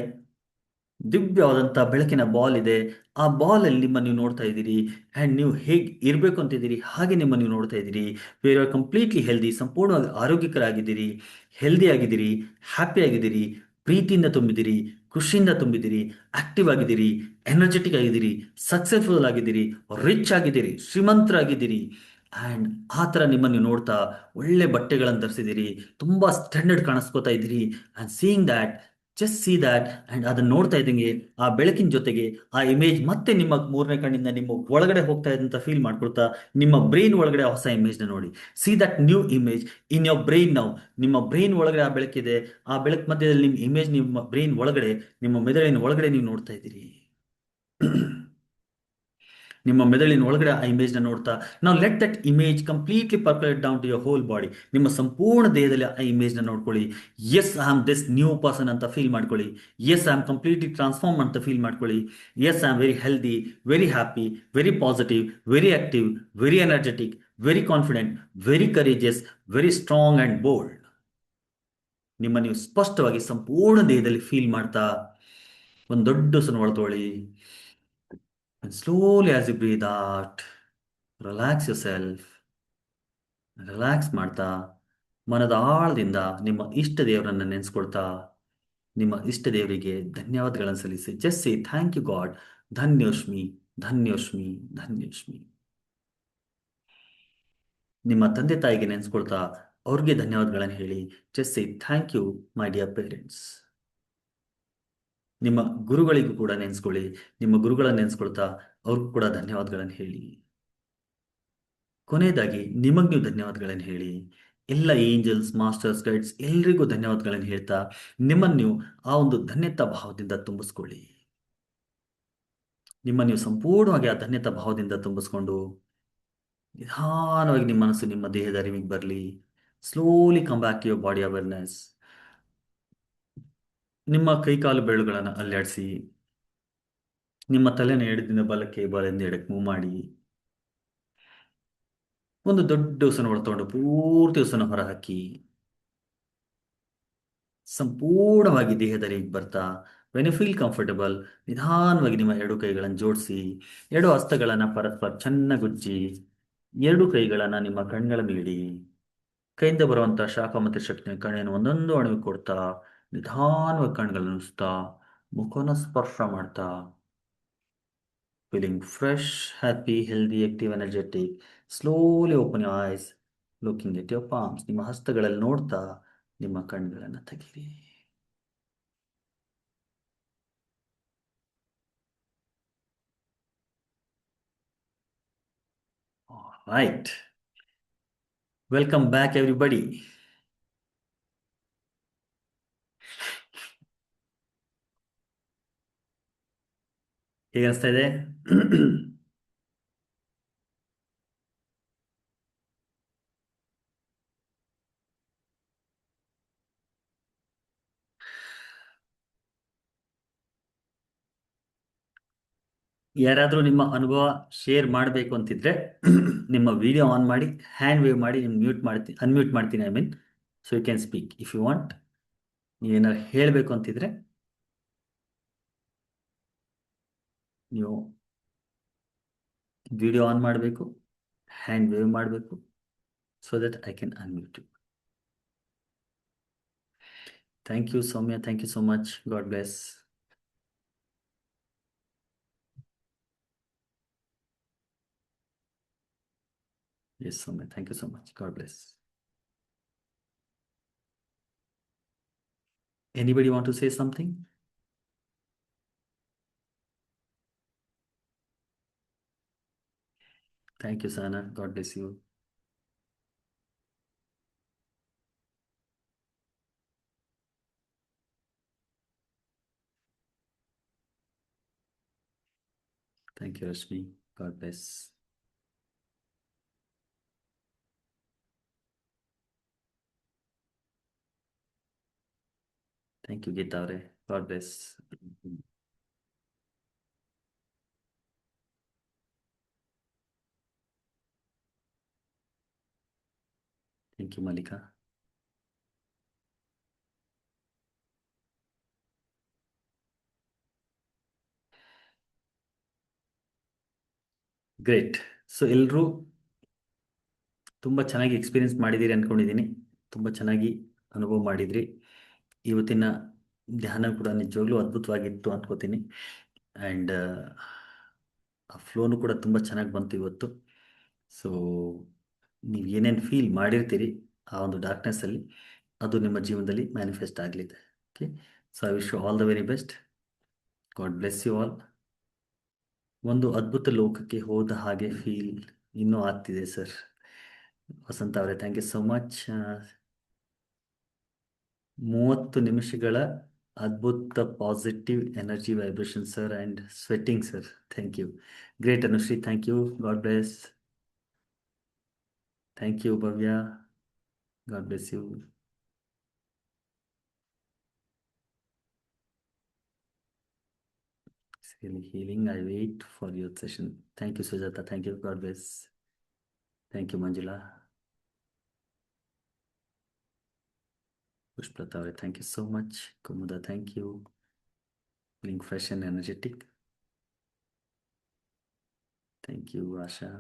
ದಿವ್ಯವಾದಂಥ ಬೆಳಕಿನ ಬಾಲ್ ಇದೆ. ಆ ಬಾಲಲ್ಲಿ ನಿಮ್ಮನ್ನು ನೀವು ನೋಡ್ತಾ ಇದ್ದೀರಿ. ಆ್ಯಂಡ್ ನೀವು ಹೇಗೆ ಇರಬೇಕು ಅಂತಿದ್ದೀರಿ ಹಾಗೆ ನಿಮ್ಮನ್ನು ನೀವು ನೋಡ್ತಾ ಇದ್ದೀರಿ. ವೇರ್ ಆರ್ ಕಂಪ್ಲೀಟ್ಲಿ ಹೆಲ್ದಿ, ಸಂಪೂರ್ಣವಾಗಿ ಆರೋಗ್ಯಕರಾಗಿದ್ದೀರಿ, ಹೆಲ್ದಿ ಆಗಿದ್ದೀರಿ, ಹ್ಯಾಪಿ ಆಗಿದ್ದೀರಿ, ಪ್ರೀತಿಯಿಂದ ತುಂಬಿದ್ದೀರಿ, ಖುಷಿಯಿಂದ ತುಂಬಿದ್ದೀರಿ, ಆಕ್ಟಿವ್ ಆಗಿದ್ದೀರಿ, ಎನರ್ಜೆಟಿಕ್ ಆಗಿದ್ದೀರಿ, ಸಕ್ಸಸ್ಫುಲ್ ಆಗಿದ್ದೀರಿ, ರಿಚ್ ಆಗಿದ್ದೀರಿ, ಶ್ರೀಮಂತರಾಗಿದ್ದೀರಿ. ಆ್ಯಂಡ್ ಆ ಥರ ನಿಮ್ಮನ್ನು ನೀವು ನೋಡ್ತಾ ಒಳ್ಳೆ ಬಟ್ಟೆಗಳನ್ನು ಧರಿಸಿದ್ದೀರಿ, ತುಂಬ ಸ್ಟ್ಯಾಂಡರ್ಡ್ ಕಾಣಿಸ್ಕೋತಾ ಇದ್ದೀರಿ. And seeing that, just see that. And ಅದನ್ನು ನೋಡ್ತಾ ಇದ್ದಂಗೆ ಆ ಬೆಳಕಿನ ಜೊತೆಗೆ ಆ ಇಮೇಜ್ ಮತ್ತೆ ನಿಮ್ಮ ಮೂರನೇ ಕಣ್ಣಿಂದ ನಿಮ್ಮ ಒಳಗಡೆ ಹೋಗ್ತಾ ಇದೆ ಅಂತ ಫೀಲ್ ಮಾಡ್ಕೊಳ್ತಾ, ನಿಮ್ಮ ಬ್ರೈನ್ ಒಳಗಡೆ ಹೊಸ ಇಮೇಜ್ನ ನೋಡಿ. See that new image in your brain now. ನಿಮ್ಮ ಬ್ರೈನ್ ಒಳಗಡೆ ಆ ಬೆಳಕಿದೆ. ಆ ಬೆಳಕು ಮಧ್ಯದಲ್ಲಿ ನಿಮ್ಮ ಇಮೇಜ್ ನಿಮ್ಮ ಬ್ರೈನ್ ಒಳಗಡೆ, ನಿಮ್ಮ ಮೆದುಳಿನ ಒಳಗಡೆ ನೀವು ನೋಡ್ತಾ ಇದ್ದೀರಿ. ನಿಮ್ಮ ಮೆದುಳಿನ ಒಳಗಡೆ ಆ ಇಮೇಜ್ನ ನೋಡ್ತಾ, ನಾವು let that image completely percolate down to your whole body. ನಿಮ್ಮ ಸಂಪೂರ್ಣ ದೇಹದಲ್ಲಿ ಆ ಇಮೇಜ್ನ ನೋಡ್ಕೊಳ್ಳಿ. Yes, I am this new person ಅಂತ ಫೀಲ್ ಮಾಡ್ಕೊಳ್ಳಿ. Yes, I am completely transform ಅಂತ ಫೀಲ್ ಮಾಡ್ಕೊಳ್ಳಿ. Yes, I am very healthy, very happy, very positive, very active, very energetic, very confident, very courageous, very strong and bold. ನಿಮ್ಮ ನೀವು ಸ್ಪಷ್ಟವಾಗಿ ಸಂಪೂರ್ಣ ದೇಹದಲ್ಲಿ feel ಮಾಡ್ತಾ ಒಂದು ದೊಡ್ಡ ಉಸಿರನ್ನು ಒಳತೊಳ್ಳಿ. And slowly as you breathe out, relax yourself. Relax ಮಾಡ್ತಾ ಮನದ ಆಳದಿಂದ ನಿಮ್ಮ ಇಷ್ಟ ದೇವರನ್ನು ನೆನೆಸ್ಕೊಳ್ತಾ, ನಿಮ್ಮ ಇಷ್ಟ ದೇವರಿಗೆ ಧನ್ಯವಾದಗಳನ್ನು ಸಲ್ಲಿಸಿ. Just say thank you God, ಧನ್ಯೋಷ್ಮಿ, ಧನ್ಯೋಷ್ಮಿ, ಧನ್ಯೋಷ್ಮಿ. ನಿಮ್ಮ ತಂದೆ ತಾಯಿಗೆ ನೆನೆಸ್ಕೊಳ್ತಾ ಅವ್ರಿಗೆ ಧನ್ಯವಾದಗಳನ್ನು ಹೇಳಿ. Just say thank you my dear parents. ನಿಮ್ಮ ಗುರುಗಳಿಗೂ ಕೂಡ ನೆನೆಸ್ಕೊಳ್ಳಿ. ನಿಮ್ಮ ಗುರುಗಳನ್ನು ನೆನೆಸ್ಕೊಳ್ತಾ ಅವ್ರಿಗೂ ಕೂಡ ಧನ್ಯವಾದಗಳನ್ನು ಹೇಳಿ. ಕೊನೆಯದಾಗಿ ನಿಮಗೆ ನೀವು ಧನ್ಯವಾದಗಳನ್ನು ಹೇಳಿ. ಎಲ್ಲ ಏಂಜಲ್ಸ್, ಮಾಸ್ಟರ್ಸ್, ಗೈಡ್ಸ್ ಎಲ್ರಿಗೂ ಧನ್ಯವಾದಗಳನ್ನು ಹೇಳ್ತಾ ನಿಮ್ಮನ್ನು ನೀವು ಆ ಒಂದು ಧನ್ಯತಾ ಭಾವದಿಂದ ತುಂಬಿಸ್ಕೊಳ್ಳಿ. ನಿಮ್ಮನ್ನು ನೀವು ಸಂಪೂರ್ಣವಾಗಿ ಆ ಧನ್ಯತಾ ಭಾವದಿಂದ ತುಂಬಿಸ್ಕೊಂಡು ನಿಧಾನವಾಗಿ ನಿಮ್ಮ ಮನಸ್ಸು ನಿಮ್ಮ ದೇಹದ ಅರಿವಿಗೆ ಬರಲಿ. Slowly come back to your body awareness. ನಿಮ್ಮ ಕೈಕಾಲು ಬೆರಳುಗಳನ್ನು ಅಲ್ಲಾಡಿಸಿ, ನಿಮ್ಮ ತಲೆನ ಎಡದಿಂದ ಬಲಕ್ಕೆ, ಬಲದಿಂದ ಎಡಕ್ಕೆ ಮೂವ್ ಮಾಡಿ. ಒಂದು ದೊಡ್ಡ ಉಸಿರನ್ನು ಒಳತೊಂಡು ಪೂರ್ತಿ ಉಸಿರನ್ನು ಹೊರಹಾಕಿ ಸಂಪೂರ್ಣವಾಗಿ ದೇಹದಲ್ಲಿ ಬರ್ತಾ, ವೆನ್ ಯು ಫೀಲ್ ಕಂಫರ್ಟಬಲ್, ನಿಧಾನವಾಗಿ ನಿಮ್ಮ ಎರಡು ಕೈಗಳನ್ನು ಜೋಡಿಸಿ, ಎರಡು ಹಸ್ತಗಳನ್ನು ಪರಸ್ಪರ ಚೆನ್ನಾಗಿ ಉಜ್ಜಿ, ಎರಡು ಕೈಗಳನ್ನು ನಿಮ್ಮ ಕಣ್ಗಳ ಮೇಲಿ, ಕೈಯಿಂದ ಬರುವಂಥ ಶಾಖ ಮತ್ತು ಶಕ್ತಿಯ ಕಣ್ಣನ್ನು ಒಂದೊಂದು ಅಣುವಿಗೆ ಕೊಡ್ತಾ ನಿಧಾನವಾಗಿ ಕಣ್ಗಳನ್ನು ನುಸ್ತಾ ಮುಖನ ಸ್ಪರ್ಶ ಮಾಡ್ತಾ feeling fresh, happy, healthy, active, energetic. Slowly open your ice, looking at your palms. ನಿಮ್ಮ ಹಸ್ತಗಳಲ್ಲಿ ನೋಡ್ತಾ ನಿಮ್ಮ ಕಣ್ಗಳನ್ನು ತೆಗೀರಿ. Right, welcome back everybody. ಹೇಗೆ ಅನಿಸ್ತಾ ಇದೆ? ಯಾರಾದರೂ ನಿಮ್ಮ ಅನುಭವ ಶೇರ್ ಮಾಡಬೇಕು ಅಂತಿದ್ರೆ ನಿಮ್ಮ ವಿಡಿಯೋ ಆನ್ ಮಾಡಿ ಹ್ಯಾಂಡ್ ವೇವ್ ಮಾಡಿ ನಿಮ್ಗೆ ಅನ್ಮ್ಯೂಟ್ ಮಾಡ್ತೀನಿ. I mean, so you can speak if you want. ನೀವೇನಾದ್ರು ಹೇಳಬೇಕು ಅಂತಿದ್ರೆ ನೀವು ವಿಡಿಯೋ ಆನ್ ಮಾಡಬೇಕು, ಹ್ಯಾಂಡ್ ವೇವ್ ಮಾಡಬೇಕು, so that I can unmute you. Thank you Soumya, thank you so much. God bless. Yes Soumya, thank you so much. God bless. Anybody want to say something? Thank you, Sana. God bless you. Thank you, Rashmi. God bless. Thank you, Geeta Avare. God bless. Thank you, Malika. Great. So ಎಲ್ಲರೂ ತುಂಬ ಚೆನ್ನಾಗಿ experience ಮಾಡಿದ್ದೀರಿ ಅಂದ್ಕೊಂಡಿದ್ದೀನಿ. ತುಂಬ ಚೆನ್ನಾಗಿ ಅನುಭವ ಮಾಡಿದ್ರಿ. ಇವತ್ತಿನ ಧ್ಯಾನ ಕೂಡ ನಿಜವಾಗ್ಲೂ ಅದ್ಭುತವಾಗಿತ್ತು ಅಂದ್ಕೋತೀನಿ. ಆ್ಯಂಡ್ ಆ ಫ್ಲೋನು ಕೂಡ ತುಂಬ ಚೆನ್ನಾಗಿ ಬಂತು ಇವತ್ತು. ಸೊ ನೀವು ಏನೇನು ಫೀಲ್ ಮಾಡಿರ್ತೀರಿ ಆ ಒಂದು ಡಾರ್ಕ್ನೆಸ್ಸಲ್ಲಿ, ಅದು ನಿಮ್ಮ ಜೀವನದಲ್ಲಿ ಮ್ಯಾನಿಫೆಸ್ಟ್ ಆಗಲಿದೆ. Okay, so I wish you all the very best. God bless you all. ಒಂದು ಅದ್ಭುತ ಲೋಕಕ್ಕೆ ಹೋದ ಹಾಗೆ ಫೀಲ್ ಇನ್ನೂ ಆಗ್ತಿದೆ ಸರ್. ವಸಂತ ಅವರೇ, ಥ್ಯಾಂಕ್ ಯು ಸೋ ಮಚ್. 30 ನಿಮಿಷಗಳ ಅದ್ಭುತ positive energy vibration sir and sweating sir. Thank you. Great Anushree, thank you. God bless. Thank you Bhavya. God bless you. It's really healing. I wait for your session. Thank you, Sujata. Thank you. God bless. Thank you, Manjula. Pushprata, thank you so much. Kumuda, thank you. Feeling fresh and energetic. Thank you, Asha.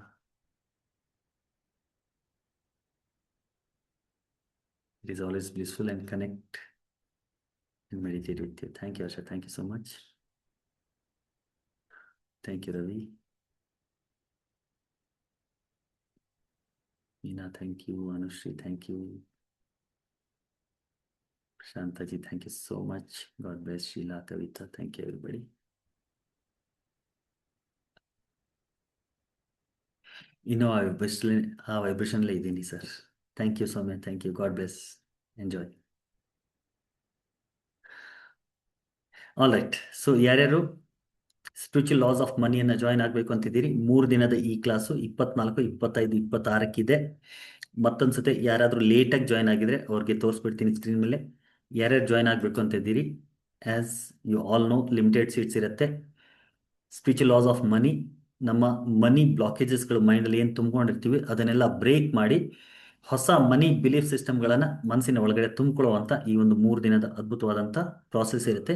It is always blissful and connect and meditate with you. Thank you, Asha. Thank you so much. Thank you, Ravi. Meena, thank you. Anushri, thank you. Shantaji, thank you so much. God bless. Sheila, Kavita, thank you, everybody. ಇನ್ನೂ ಆ ವೈಬ್ರೇಷನ್ಲೇ ಇದ್ದೀನಿ sir. Thank you Soumya. Thank you. God bless. Enjoy. All right. So ಯಾರ್ಯಾರು spiritual laws of ಮನಿಯನ್ನು join ಆಗಬೇಕು ಅಂತಿದ್ದೀರಿ, 3 ದಿನದ ಈ ಕ್ಲಾಸು 24, 25, 26 ಮತ್ತೊಂದು ಸತಿ ಯಾರಾದರೂ ಲೇಟಾಗಿ ಜಾಯ್ನ್ ಆಗಿದ್ರೆ ಅವ್ರಿಗೆ ತೋರಿಸ್ಬಿಡ್ತೀನಿ ಸ್ಕ್ರೀನ್ ಮೇಲೆ. ಯಾರ್ಯಾರು ಜಾಯ್ನ್ ಆಗಬೇಕು ಅಂತಿದ್ದೀರಿ, as you all know, limited seats ಇರುತ್ತೆ. ಸ್ಪಿರಿಚುವಲ್ ಲಾಸ್ ಆಫ್ ಮನಿ, ನಮ್ಮ ಮನಿ ಬ್ಲಾಕೇಜಸ್ಗಳು ಮೈಂಡಲ್ಲಿ ಏನು ತುಂಬ್ಕೊಂಡಿರ್ತೀವಿ ಅದನ್ನೆಲ್ಲ ಬ್ರೇಕ್ ಮಾಡಿ ಹೊಸ ಮನಿ ಬಿಲೀಫ್ ಸಿಸ್ಟಮ್ಗಳನ್ನು ಮನಸ್ಸಿನ ಒಳಗಡೆ ತುಂಬಿಕೊಳ್ಳುವಂಥ ಈ ಒಂದು 3 ದಿನದ ಅದ್ಭುತವಾದಂಥ ಪ್ರಾಸೆಸ್ ಇರುತ್ತೆ.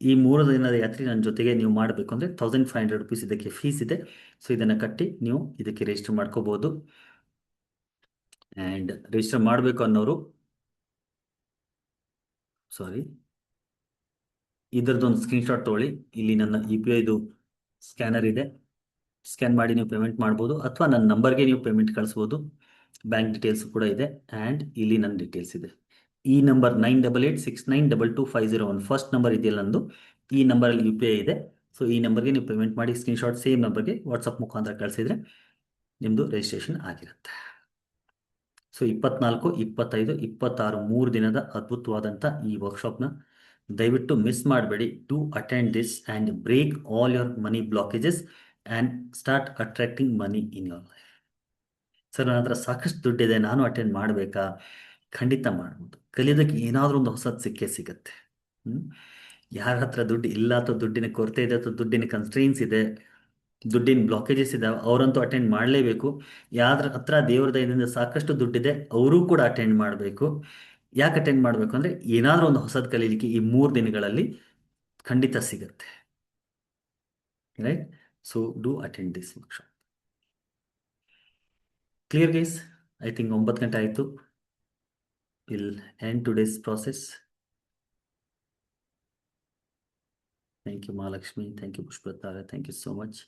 ಈ 3 ದಿನದ ಯಾತ್ರೆ ನನ್ನ ಜೊತೆಗೆ ನೀವು ಮಾಡಬೇಕು ಅಂದರೆ 1500 ರುಪೀಸ್ ಇದಕ್ಕೆ ಫೀಸ್ ಇದೆ. ಸೊ ಇದನ್ನು ಕಟ್ಟಿ ನೀವು ಇದಕ್ಕೆ ರಿಜಿಸ್ಟರ್ ಮಾಡ್ಕೋಬೋದು. ಆ್ಯಂಡ್ ರಿಜಿಸ್ಟರ್ ಮಾಡಬೇಕು ಅನ್ನೋರು, ಸಾರಿ, ಇದರದೊಂದು ಸ್ಕ್ರೀನ್ಶಾಟ್ ತೊಗೊಳ್ಳಿ. ಇಲ್ಲಿ ನನ್ನ UPIದು ಸ್ಕ್ಯಾನರ್ ಇದೆ, ಸ್ಕ್ಯಾನ್ ಮಾಡಿ ನೀವು ಪೇಮೆಂಟ್ ಮಾಡ್ಬೋದು, ಅಥವಾ ನನ್ನ ನಂಬರ್ಗೆ ನೀವು ಪೇಮೆಂಟ್ ಕಳಿಸ್ಬೋದು. ಬ್ಯಾಂಕ್ ಡೀಟೇಲ್ಸ್ ಕೂಡ ಇದೆ, ಆ್ಯಂಡ್ ಇಲ್ಲಿ ನನ್ನ ಡೀಟೇಲ್ಸ್ ಇದೆ. ಈ ನಂಬರ್ 9886922501 ಫಸ್ಟ್ ನಂಬರ್ ಇದೆಯಲ್ಲ ನಂದು, ಈ ನಂಬರಲ್ಲಿ UPI ಇದೆ. ಸೊ ಈ ನಂಬರ್ಗೆ ನೀವು ಪೇಮೆಂಟ್ ಮಾಡಿ ಸ್ಕ್ರೀನ್ಶಾಟ್ ಸೇಮ್ ನಂಬರ್ಗೆ ವಾಟ್ಸಪ್ ಮುಖಾಂತರ ಕಳಿಸಿದರೆ ನಿಮ್ಮದು ರಿಜಿಸ್ಟ್ರೇಷನ್ ಆಗಿರುತ್ತೆ. ಸೊ 24, 25, 26 3 ದಿನದ ಅದ್ಭುತವಾದಂಥ ಈ ವರ್ಕ್ಶಾಪ್ನ ದಯವಿಟ್ಟು ಮಿಸ್ ಮಾಡಬೇಡಿ. To attend this and break all your money blockages and start attracting money in your life. Sir, ನನ್ನ ಹತ್ರ ಸಾಕಷ್ಟು ದುಡ್ಡಿದೆ, ನಾನು ಅಟೆಂಡ್ ಮಾಡಬೇಕಾ? ಖಂಡಿತ ಮಾಡ್ಬೋದು. ಕಲಿಯೋದಕ್ಕೆ ಏನಾದರೂ ಒಂದು ಹೊಸದು ಸಿಕ್ಕೇ ಸಿಗುತ್ತೆ. ಯಾರ ಹತ್ರ ದುಡ್ಡು ಇಲ್ಲ, ಅಥವಾ ದುಡ್ಡಿನ ಕೊರತೆ ಇದೆ, ಅಥವಾ ದುಡ್ಡಿನ ಕನ್ಸ್ಟ್ರೈನ್ಸ್ ಇದೆ, ದುಡ್ಡಿನ ಬ್ಲಾಕೇಜಸ್ ಇದ್ದಾವೆ, ಅವರಂತೂ ಅಟೆಂಡ್ ಮಾಡಲೇಬೇಕು. ಯಾರ ಹತ್ರ ದೇವ್ರ ದಯದಿಂದ ಸಾಕಷ್ಟು ದುಡ್ಡಿದೆ ಅವರೂ ಕೂಡ ಅಟೆಂಡ್ ಮಾಡಬೇಕು. ಯಾಕೆ ಅಟೆಂಡ್ ಮಾಡಬೇಕು ಅಂದರೆ ಏನಾದರೂ ಒಂದು ಹೊಸದು ಕಲೀಲಿಕ್ಕೆ ಈ 3 ದಿನಗಳಲ್ಲಿ ಖಂಡಿತ ಸಿಗುತ್ತೆ. Right? So do attend this workshop. Clear guys? I think 9 ಗಂಟೆ ಆಯಿತು. Will end today's process. Thank you Mahalakshmi, thank you Pushpatara, thank you so much.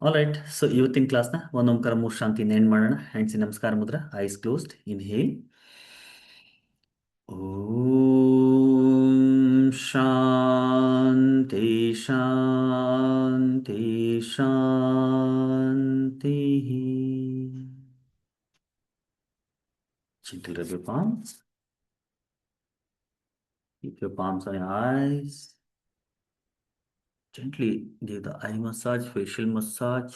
All right, so ಇವತ್ತಿನ ಕ್ಲಾಸ್ನ ಒಂದು ಓಂಕಾರ ಮೂರು ಶಾಂತಿಯಿಂದ ಎಂಡ್ ಮಾಡೋಣ. Hands in namaskara mudra, eyes closed, inhale. Om shanti shanti shanti. Gently rub your palms. Keep your palms on your eyes. Gently give the eye massage, facial massage.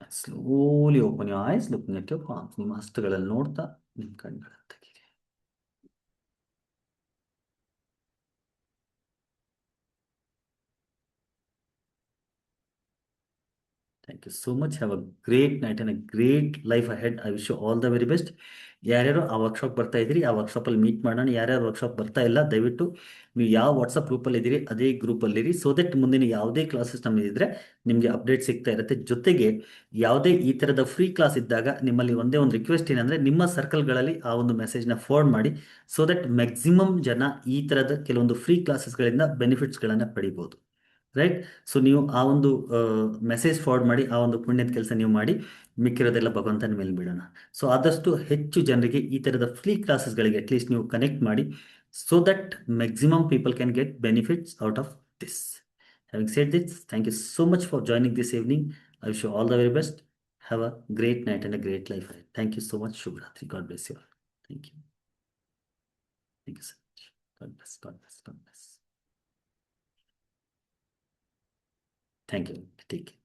And slowly open your eyes, looking at your palms. ನಿಮ್ಮ ಹಸ್ತಗಳಲ್ಲಿ ನೋಡ್ತಾ ನಿಮ್ಮ ಕಣ್ಗಳನ್ನು ತೆಗೀರಿ. Thank you so much. Have a great night and a great life ahead. I wish you all the very best. ಯಾರ್ಯಾರು ಆ workshop ಬರ್ತಾ ಇದ್ದೀರಿ, ಆ ವರ್ಕ್ಶಾಪಲ್ಲಿ meet ಮಾಡೋಣ. ಯಾರ್ಯಾರು ವರ್ಕ್ಶಾಪ್ ಬರ್ತಾ ಇಲ್ಲ, ದಯವಿಟ್ಟು ನೀವು ಯಾವ ವಾಟ್ಸಪ್ ಗ್ರೂಪಲ್ಲಿ ಇದ್ದೀರಿ ಅದೇ ಗ್ರೂಪಲ್ಲಿರಿ. ಸೊ ದಟ್ ಮುಂದಿನ ಯಾವುದೇ ಕ್ಲಾಸಸ್ ನಮ್ಮದಿದ್ರೆ ನಿಮಗೆ ಅಪ್ಡೇಟ್ ಸಿಗ್ತಾ ಇರುತ್ತೆ. ಜೊತೆಗೆ ಯಾವುದೇ ಈ ಥರದ ಫ್ರೀ ಕ್ಲಾಸ್ ಇದ್ದಾಗ ನಿಮ್ಮಲ್ಲಿ ಒಂದೇ ಒಂದು ರಿಕ್ವೆಸ್ಟ್ ಏನಂದರೆ, ನಿಮ್ಮ ಸರ್ಕಲ್ಗಳಲ್ಲಿ ಆ ಒಂದು ಮೆಸೇಜ್ನ ಫಾರ್ವರ್ಡ್ ಮಾಡಿ. ಸೊ ದಟ್ ಮ್ಯಾಕ್ಸಿಮಮ್ ಜನ ಈ ಥರದ ಕೆಲವೊಂದು ಫ್ರೀ ಕ್ಲಾಸಸ್ಗಳಿಂದ ಬೆನಿಫಿಟ್ಸ್ಗಳನ್ನು ಪಡಿಬೋದು. ರೈಟ್? ಸೊ ನೀವು ಆ ಒಂದು ಮೆಸೇಜ್ ಫಾರ್ವರ್ಡ್ ಮಾಡಿ, ಆ ಒಂದು ಪುಣ್ಯದ ಕೆಲಸ ನೀವು ಮಾಡಿ, ಮಿಕ್ಕಿರೋದೆಲ್ಲ ಭಗವಂತನ ಮೇಲೆ ಬಿಡೋಣ. ಸೊ ಆದಷ್ಟು ಹೆಚ್ಚು ಜನರಿಗೆ ಈ ಥರದ ಫ್ರೀ ಕ್ಲಾಸಸ್ಗಳಿಗೆ ಅಟ್ಲೀಸ್ಟ್ ನೀವು ಕನೆಕ್ಟ್ ಮಾಡಿ, so that maximum people can get benefits out of this. Having said this, thank you so much for joining this evening. I wish you all the very best. Have a great night and a great life. Thank you so much. ಶುಭರಾತ್ರಿ. God bless you all. Thank you. Thank you so much. God bless, God bless, God bless. Thank you. Take care.